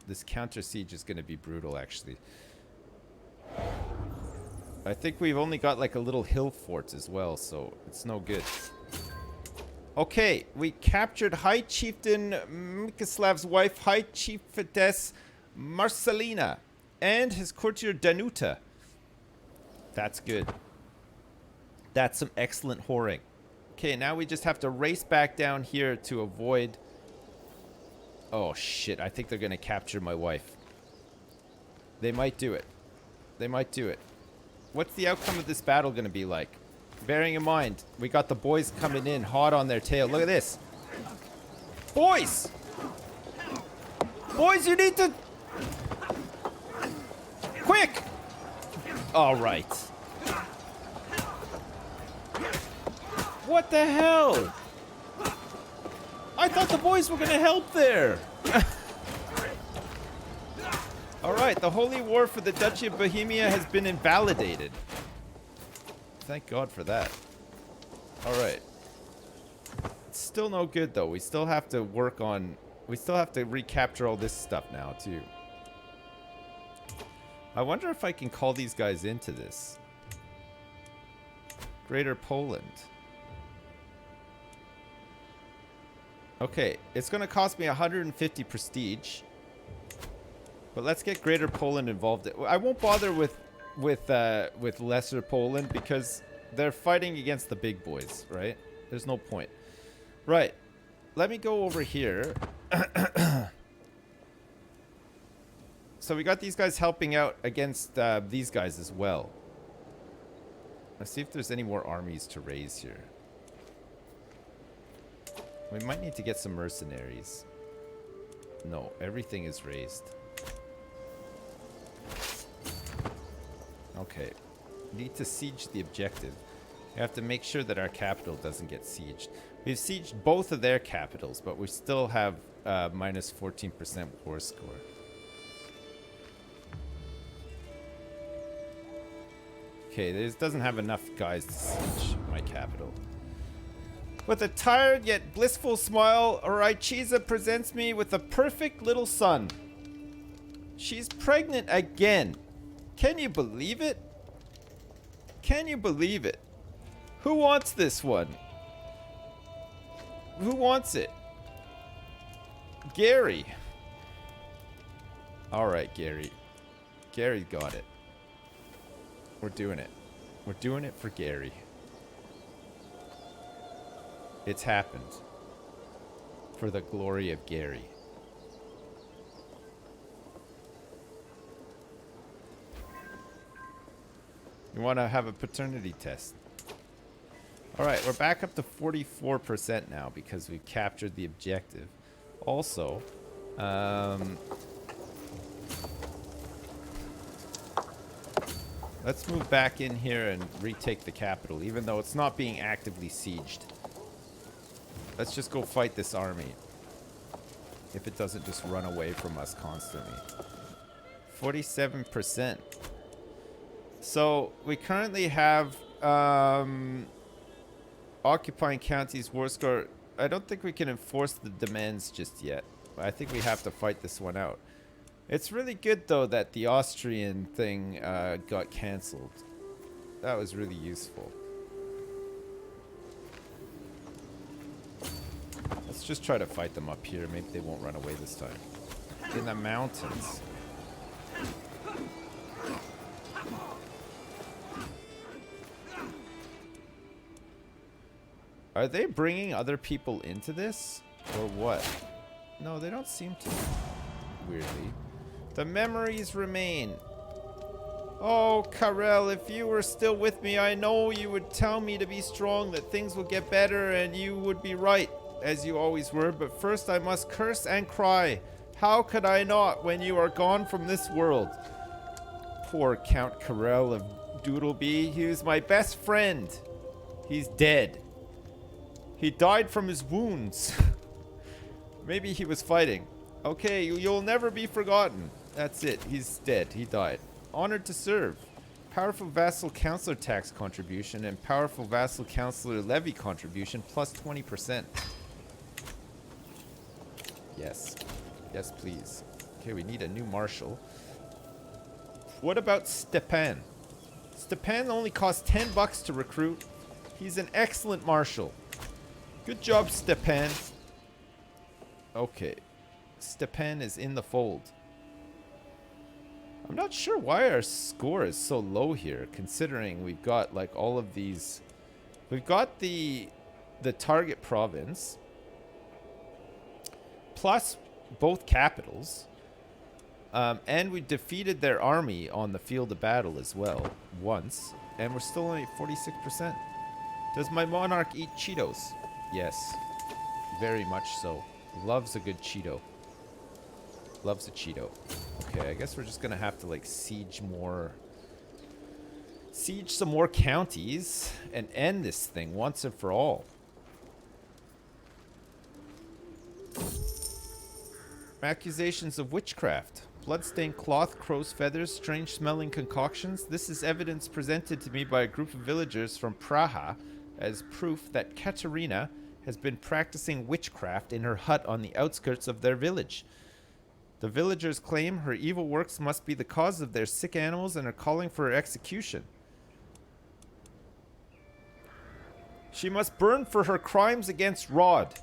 This counter siege is going to be brutal, actually. I think we've only got like a little hill fort as well, so it's no good. Okay, we captured High Chieftain Mikislav's wife, High Chiefess Marcelina, and his courtier Danuta. That's good. That's some excellent whoring. Okay, now we just have to race back down here to avoid... Oh, shit. I think they're going to capture my wife. They might do it. They might do it. What's the outcome of this battle going to be like? Bearing in mind, we got the boys coming in hot on their tail. Look at this. Boys! Boys, you need to... Quick! All right. What the hell? I thought the boys were going to help there. All right, the holy war for the Duchy of Bohemia has been invalidated. Thank God for that. All right. It's still no good, though. We still have to work on... We still have to recapture all this stuff now, too. I wonder if I can call these guys into this. Greater Poland. Okay, it's going to cost me 150 prestige. But let's get Greater Poland involved. I won't bother with Lesser Poland because they're fighting against the big boys, right? There's no point. Right. Let me go over here. So we got these guys helping out against these guys as well. Let's see if there's any more armies to raise here. We might need to get some mercenaries. No, everything is raised. Okay. Need to siege the objective. We have to make sure that our capital doesn't get sieged. We've sieged both of their capitals, but we still have minus 14% war score. Okay, this doesn't have enough guys to siege my capital. With a tired yet blissful smile, Raichiza presents me with a perfect little son. She's pregnant again. Can you believe it? Can you believe it? Who wants this one? Who wants it? Gary. Alright, Gary. Gary got it. We're doing it. We're doing it for Gary. It's happened. For the glory of Gary. You want to have a paternity test. Alright, we're back up to 44% now because we've captured the objective. Also, let's move back in here and retake the capital, even though it's not being actively sieged. Let's just go fight this army. If it doesn't just run away from us constantly. 47%. So, we currently have occupying counties war score I don't think we can enforce the demands just yet. I think we have to fight this one out. It's really good though that the Austrian thing got cancelled. That was really useful. Let's just try to fight them up here. Maybe they won't run away this time. In the mountains. Are they bringing other people into this? Or what? No, they don't seem to. Weirdly. The memories remain. Oh, Karel, if you were still with me, I know you would tell me to be strong, that things will get better, and you would be right, as you always were. But first I must curse and cry. How could I not when you are gone from this world? Poor Count Karel of Doodleby. He was my best friend. He's dead. He died from his wounds. Maybe he was fighting. Okay, you'll never be forgotten. That's it. He's dead. He died. Honored to serve. Powerful vassal counselor tax contribution and powerful vassal counselor levy contribution plus 20%. Yes. Yes, please. Okay, we need a new marshal. What about Stepan? Stepan only costs 10 bucks to recruit. He's an excellent marshal. Good job, Stepan. Okay. Stepan is in the fold. I'm not sure why our score is so low here, considering we've got like all of these. We've got the target province, plus both capitals, and we defeated their army on the field of battle as well once, and we're still only at 46%. Does my monarch eat Cheetos? Yes, very much so. Loves a good Cheeto. Loves a Cheeto. Okay, I guess we're just gonna have to like siege some more counties and end this thing once and for all. Accusations of witchcraft. Bloodstained cloth, crow's feathers, strange smelling concoctions. This is evidence presented to me by a group of villagers from Praha as proof that Katerina has been practicing witchcraft in her hut on the outskirts of their village. The villagers claim her evil works must be the cause of their sick animals and are calling for her execution. She must burn for her crimes against Rod.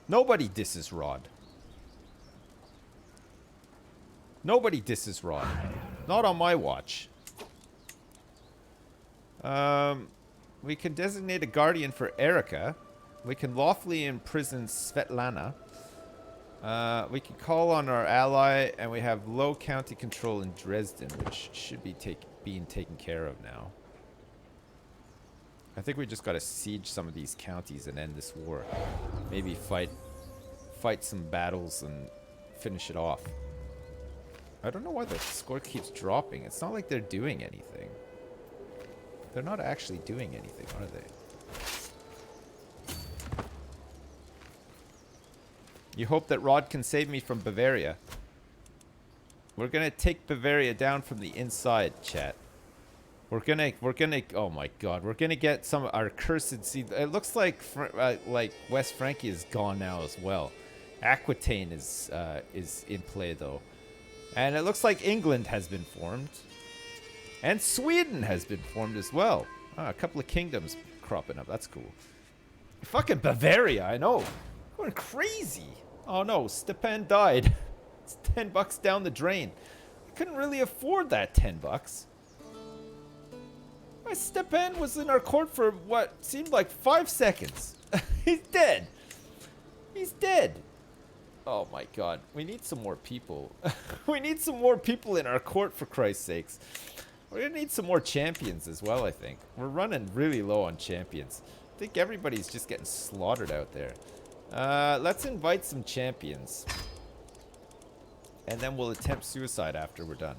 Nobody disses Rod. Nobody disses Rod. Not on my watch. We can designate a guardian for Erica. We can lawfully imprison Svetlana. We can call on our ally, and we have low county control in Dresden, which should be being taken care of now. I think we just gotta siege some of these counties and end this war. Maybe fight some battles and finish it off. I don't know why the score keeps dropping. It's not like they're doing anything. They're not actually doing anything, are they? You hope that Rod can save me from Bavaria. We're gonna take Bavaria down from the inside, chat. We're gonna, oh my god, we're gonna get some of our cursed seed. It looks like West Francia is gone now as well. Aquitaine is in play though. And it looks like England has been formed. And Sweden has been formed as well. A couple of kingdoms cropping up. That's cool. Fucking Bavaria, I know. Going crazy. Oh no, Stepan died. It's 10 bucks down the drain. I couldn't really afford that 10 bucks. My Stepan was in our court for what seemed like 5 seconds. He's dead. He's dead. Oh my god. We need some more people. We need some more people in our court, for Christ's sakes. We're gonna need some more champions as well, I think. We're running really low on champions. I think everybody's just getting slaughtered out there. Let's invite some champions. And then we'll attempt suicide after we're done.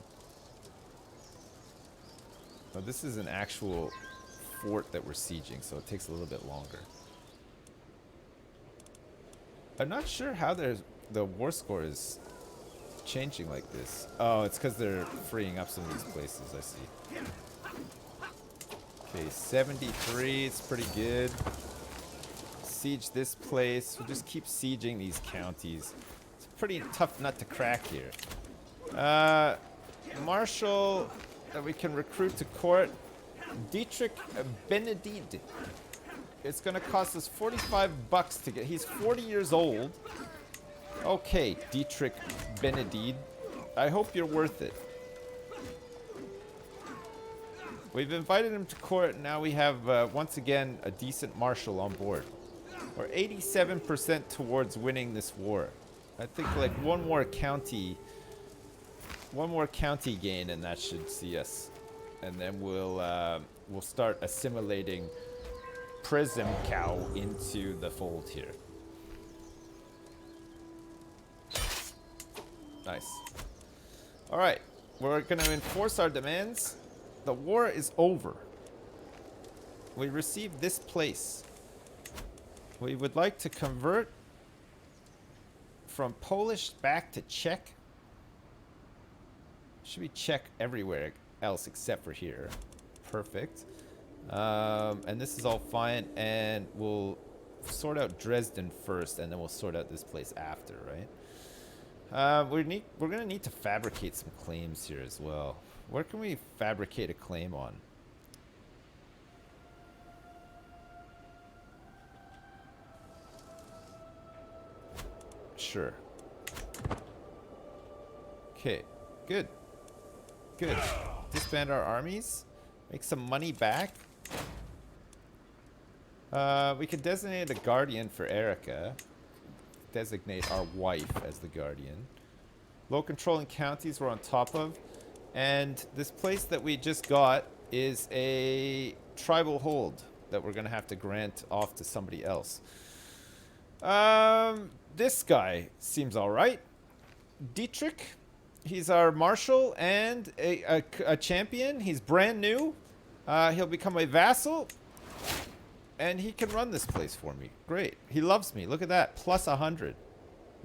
Now, this is an actual fort that we're sieging, so it takes a little bit longer. I'm not sure how the war score is changing like this. Oh, it's because they're freeing up some of these places, I see. Okay, 73. It's pretty good. Siege this place. We'll just keep sieging these counties. It's a pretty tough nut to crack here. Marshal that we can recruit to court. Dietrich Benedict. It's gonna cost us 45 bucks to get. He's 40 years old. Okay, Dietrich Benedict. I hope you're worth it. We've invited him to court, and now we have, once again, a decent marshal on board. We're 87% towards winning this war. I think, like, one more county gain, and that should see us. And then we'll start assimilating Prism Cow into the fold here. Nice. All right, we're going to enforce our demands. The war is over. We received this place. We would like to convert from Polish back to Czech. Should be Czech everywhere else except for here. Perfect. And this is all fine, and we'll sort out Dresden first, and then we'll sort out this place after, right? We're gonna need to fabricate some claims here as well. Where can we fabricate a claim on? Sure. Okay, good. Good. Disband our armies. Make some money back. We can designate a guardian for Erica. Designate our wife as the guardian. Low controlling counties we're on top of. And this place that we just got is a tribal hold that we're going to have to grant off to somebody else. This guy seems alright. Dietrich. He's our marshal and a champion. He's brand new. He'll become a vassal. And he can run this place for me. Great. He loves me. Look at that. Plus 100.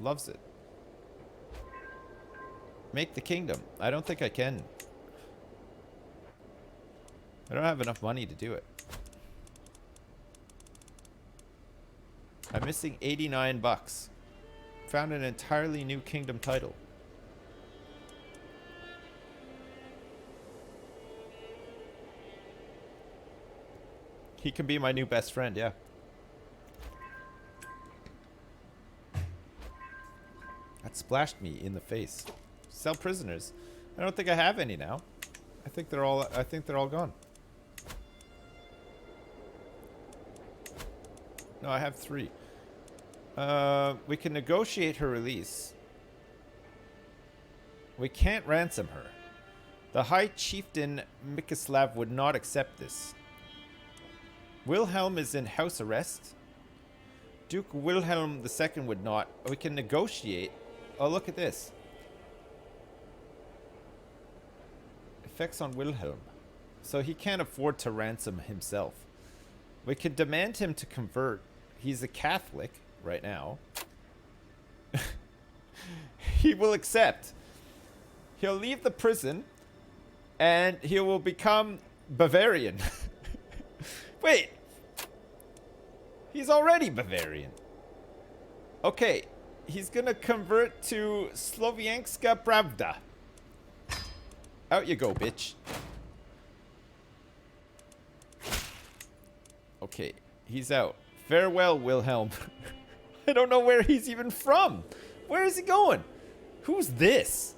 Loves it. Make the kingdom. I don't think I can. I don't have enough money to do it. I'm missing 89 bucks. Found an entirely new kingdom title. He can be my new best friend, yeah. That splashed me in the face. Sell prisoners. I don't think I have any now. I think they're all gone. No, I have 3. We can negotiate her release. We can't ransom her. The High Chieftain Mikislav would not accept this. Wilhelm is in house arrest. Duke Wilhelm II would not. We can negotiate. Oh, look at this. Effects on Wilhelm. So he can't afford to ransom himself. We could demand him to convert. He's a Catholic right now. He will accept. He'll leave the prison and he will become Bavarian. Wait. He's already Bavarian. Okay. He's gonna convert to Slovianska Pravda. Out you go, bitch. Okay. He's out. Farewell, Wilhelm. I don't know where he's even from. Where is he going? Who's this?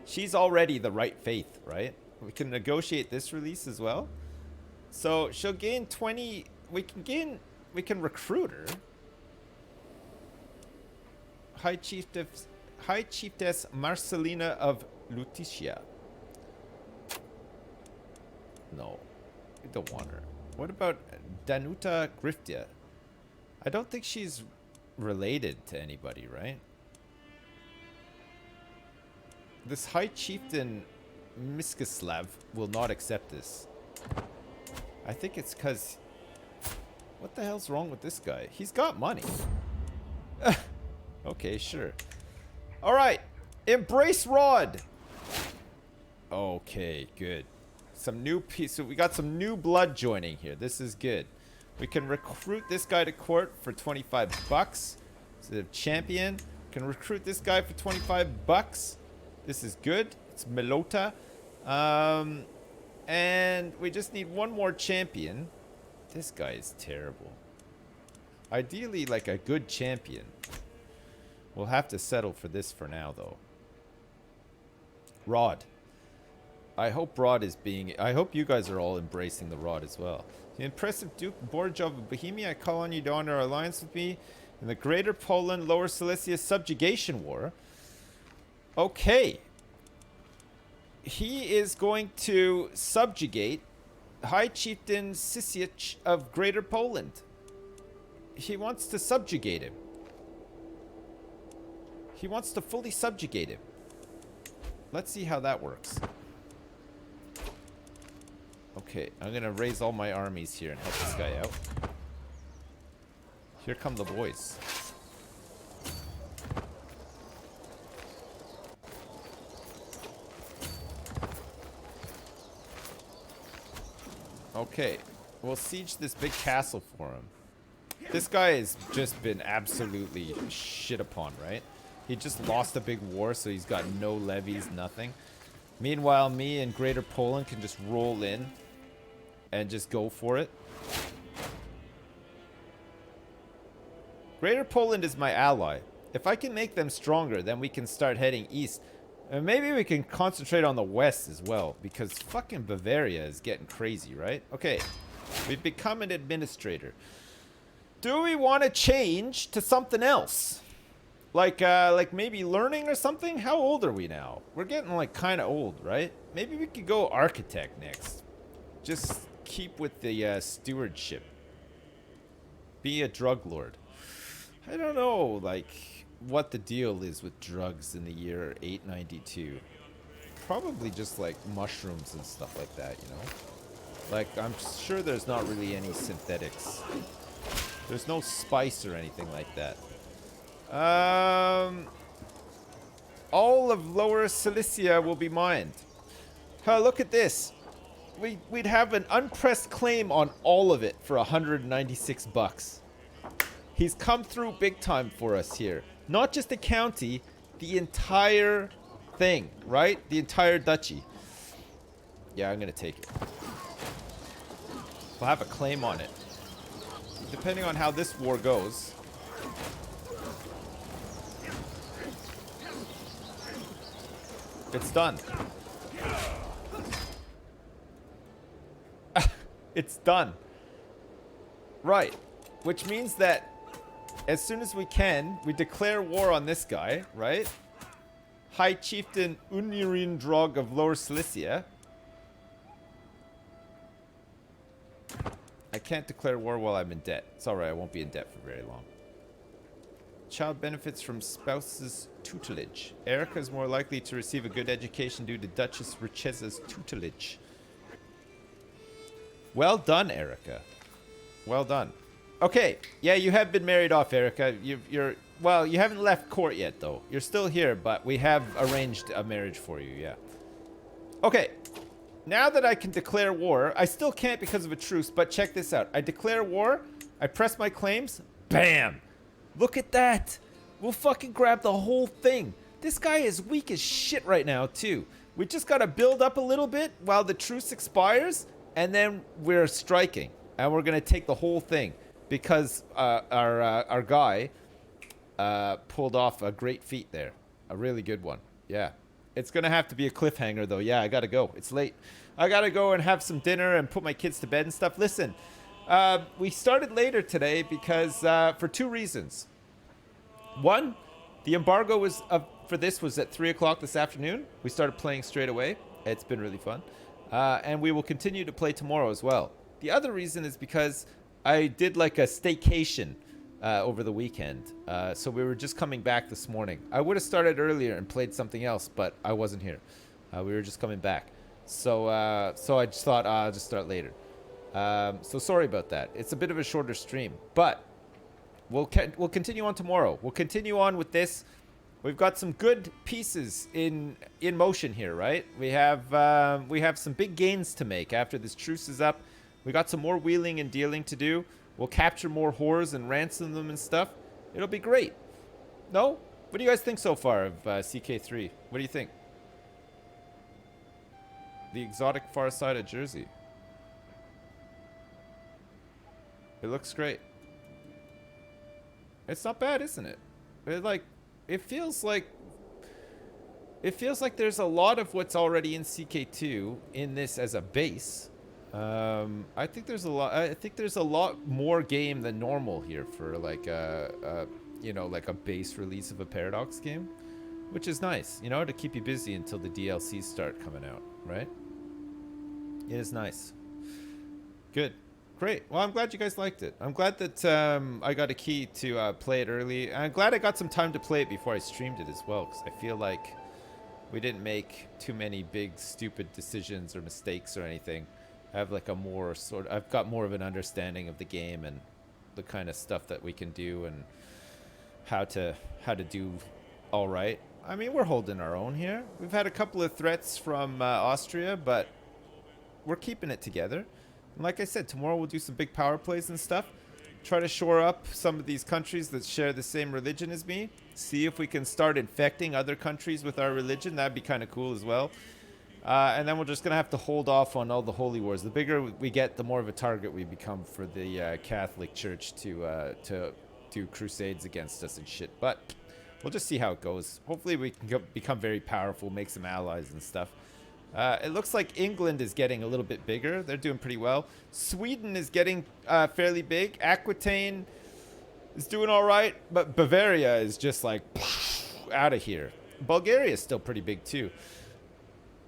She's already the right faith, right? We can negotiate this release as well. So she'll gain 20. We can recruit her. High Chiefess Marcelina of Lutetia. No, we don't want her. What about Danuta Griftia? I don't think she's related to anybody, right? This High Chieftain Miskislav will not accept this. I think it's because... What the hell's wrong with this guy? He's got money. Okay, sure. Alright. Embrace Rod. Okay, good. Some new so we got some new blood joining here. This is good. We can recruit this guy to court for 25 bucks. So champion. Can recruit this guy for 25 bucks. This is good. It's Melota. And we just need one more champion. This guy is terrible. Ideally, like a good champion. We'll have to settle for this for now, though. Rod. I hope Rod is being... I hope you guys are all embracing the Rod as well. The impressive Duke Borjov of Bohemia, I call on you to honor our alliance with me in the Greater Poland, Lower Silesia Subjugation War. Okay. He is going to subjugate High Chieftain Sisic of Greater Poland. He wants to subjugate him. He wants to fully subjugate him. Let's see how that works. Okay, I'm gonna raise all my armies here and help this guy out. Here come the boys. Okay, we'll siege this big castle for him. This guy has just been absolutely shit upon, right? He just lost a big war, so he's got no levies, nothing. Meanwhile, me and Greater Poland can just roll in and just go for it. Greater Poland is my ally. If I can make them stronger, then we can start heading east. And maybe we can concentrate on the west as well, because fucking Bavaria is getting crazy, right? Okay, we've become an administrator. Do we want to change to something else? Like maybe learning or something? How old are we now? We're getting like kind of old, right? Maybe we could go architect next. Just keep with the stewardship. Be a drug lord. I don't know, like, what the deal is with drugs in the year 892. Probably just like mushrooms and stuff like that, you know? Like, I'm sure there's not really any synthetics. There's no spice or anything like that. All of Lower Silesia will be mined. Oh, look at this. We'd have an unpressed claim on all of it for 196 bucks. He's come through big time for us here. Not just the county, the entire thing, right? The entire duchy. Yeah, I'm gonna take it. We'll have a claim on it. Depending on how this war goes. It's done. It's done. Right. Which means that as soon as we can, we declare war on this guy, right? High Chieftain Unirindrog of Lower Silesia. I can't declare war while I'm in debt. It's alright, I won't be in debt for very long. Child benefits from spouse's tutelage. Erica is more likely to receive a good education due to Duchess Richeza's tutelage. Well done, Erica. Well done. Okay, yeah, you have been married off, Erica. Well, you haven't left court yet, though. You're still here, but we have arranged a marriage for you, yeah. Okay, now that I can declare war, I still can't because of a truce, but check this out. I declare war, I press my claims, bam! Look at that! We'll fucking grab the whole thing. This guy is weak as shit right now, too. We just gotta build up a little bit while the truce expires, and then we're striking. And we're gonna take the whole thing. Because our guy pulled off a great feat there. A really good one. Yeah. It's going to have to be a cliffhanger, though. Yeah, I got to go. It's late. I got to go and have some dinner and put my kids to bed and stuff. Listen, we started later today because for two reasons. One, the embargo was for this was at 3 o'clock this afternoon. We started playing straight away. It's been really fun. And we will continue to play tomorrow as well. The other reason is because I did like a staycation over the weekend. So we were just coming back this morning. I would have started earlier and played something else, but I wasn't here. We were just coming back. So I just thought I'll just start later. So sorry about that. It's a bit of a shorter stream, but we'll continue on tomorrow. We'll continue on with this. we've got some good pieces in motion here, right? We have some big gains to make after this truce is up. We got some more wheeling and dealing to do. We'll capture more whores and ransom them and stuff. It'll be great. No? What do you guys think so far of CK3? What do you think? The exotic far side of Jersey. It looks great. It's not bad, isn't it? It feels like there's a lot of what's already in CK2 in this as a base. I think there's a lot more game than normal here for like a base release of a Paradox game, which is nice, you know, to keep you busy until the DLCs start coming out, right? It is nice. Good. Great. Well, I'm glad you guys liked it. I'm glad that I got a key to play it early. I'm glad I got some time to play it before I streamed it as well, because I feel like we didn't make too many big stupid decisions or mistakes or anything. I have like I've got more of an understanding of the game and the kind of stuff that we can do and how to do all right. I mean, we're holding our own here. We've had a couple of threats from Austria, but we're keeping it together. And like I said, tomorrow we'll do some big power plays and stuff. Try to shore up some of these countries that share the same religion as me. See if we can start infecting other countries with our religion. That'd be kind of cool as well. And then we're just going to have to hold off on all the holy wars. The bigger we get, the more of a target we become for the Catholic Church to do crusades against us and shit. But we'll just see how it goes. Hopefully we can become very powerful, make some allies and stuff. It looks like England is getting a little bit bigger. They're doing pretty well. Sweden is getting fairly big. Aquitaine is doing all right. But Bavaria is just like out of here. Bulgaria is still pretty big too.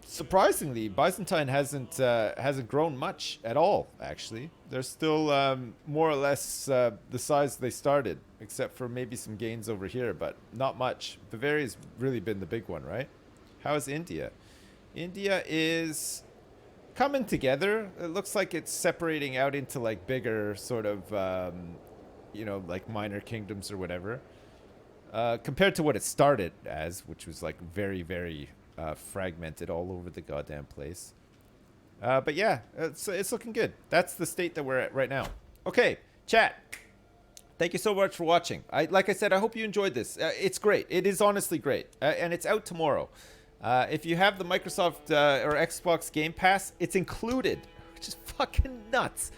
Surprisingly, Byzantine hasn't grown much at all, actually. They're still more or less the size they started, except for maybe some gains over here, but not much. Bavaria's really been the big one, right? How is India? India is coming together. It looks like it's separating out into like bigger sort of, like minor kingdoms or whatever. Compared to what it started as, which was like very, very fragmented all over the goddamn place. But yeah, it's looking good. That's the state that we're at right now. Okay, chat. Thank you so much for watching. Like I said, I hope you enjoyed this. It's great. It is honestly great. And it's out tomorrow. If you have the Microsoft or Xbox Game Pass, it's included, which is fucking nuts.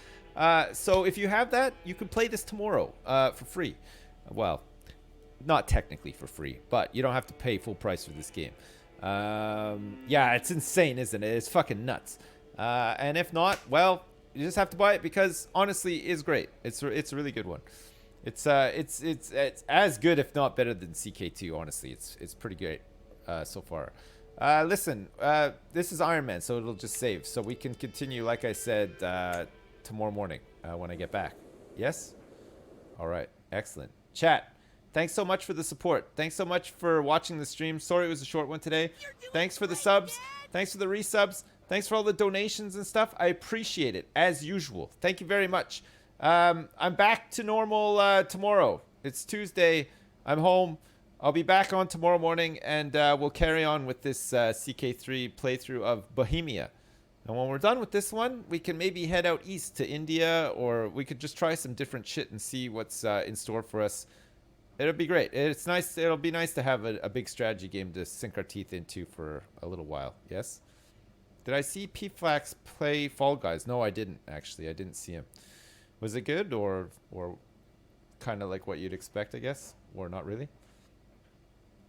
So if you have that, you can play this tomorrow for free. Well, not technically for free, but you don't have to pay full price for this game. Yeah, it's insane, isn't it? It's fucking nuts. And if not, well, you just have to buy it because honestly, it is great. It's a really good one. It's as good, if not better than CK2. Honestly, it's pretty great so far. Listen, this is Iron Man, so it'll just save, so we can continue. Like I said, tomorrow morning when I get back. Yes. All right. Excellent. Chat. Thanks so much for the support. Thanks so much for watching the stream. Sorry it was a short one today. Thanks for the subs. Thanks for the resubs. Thanks for all the donations and stuff. I appreciate it, as usual. Thank you very much. I'm back to normal tomorrow. It's Tuesday. I'm home. I'll be back on tomorrow morning, and we'll carry on with this CK3 playthrough of Bohemia. And when we're done with this one, we can maybe head out east to India, or we could just try some different shit and see what's in store for us. It'll be great. It's nice. It'll be nice to have a big strategy game to sink our teeth into for a little while. Yes? Did I see P-Flax play Fall Guys? No, I didn't, actually. I didn't see him. Was it good or kind of like what you'd expect, I guess? Or not really?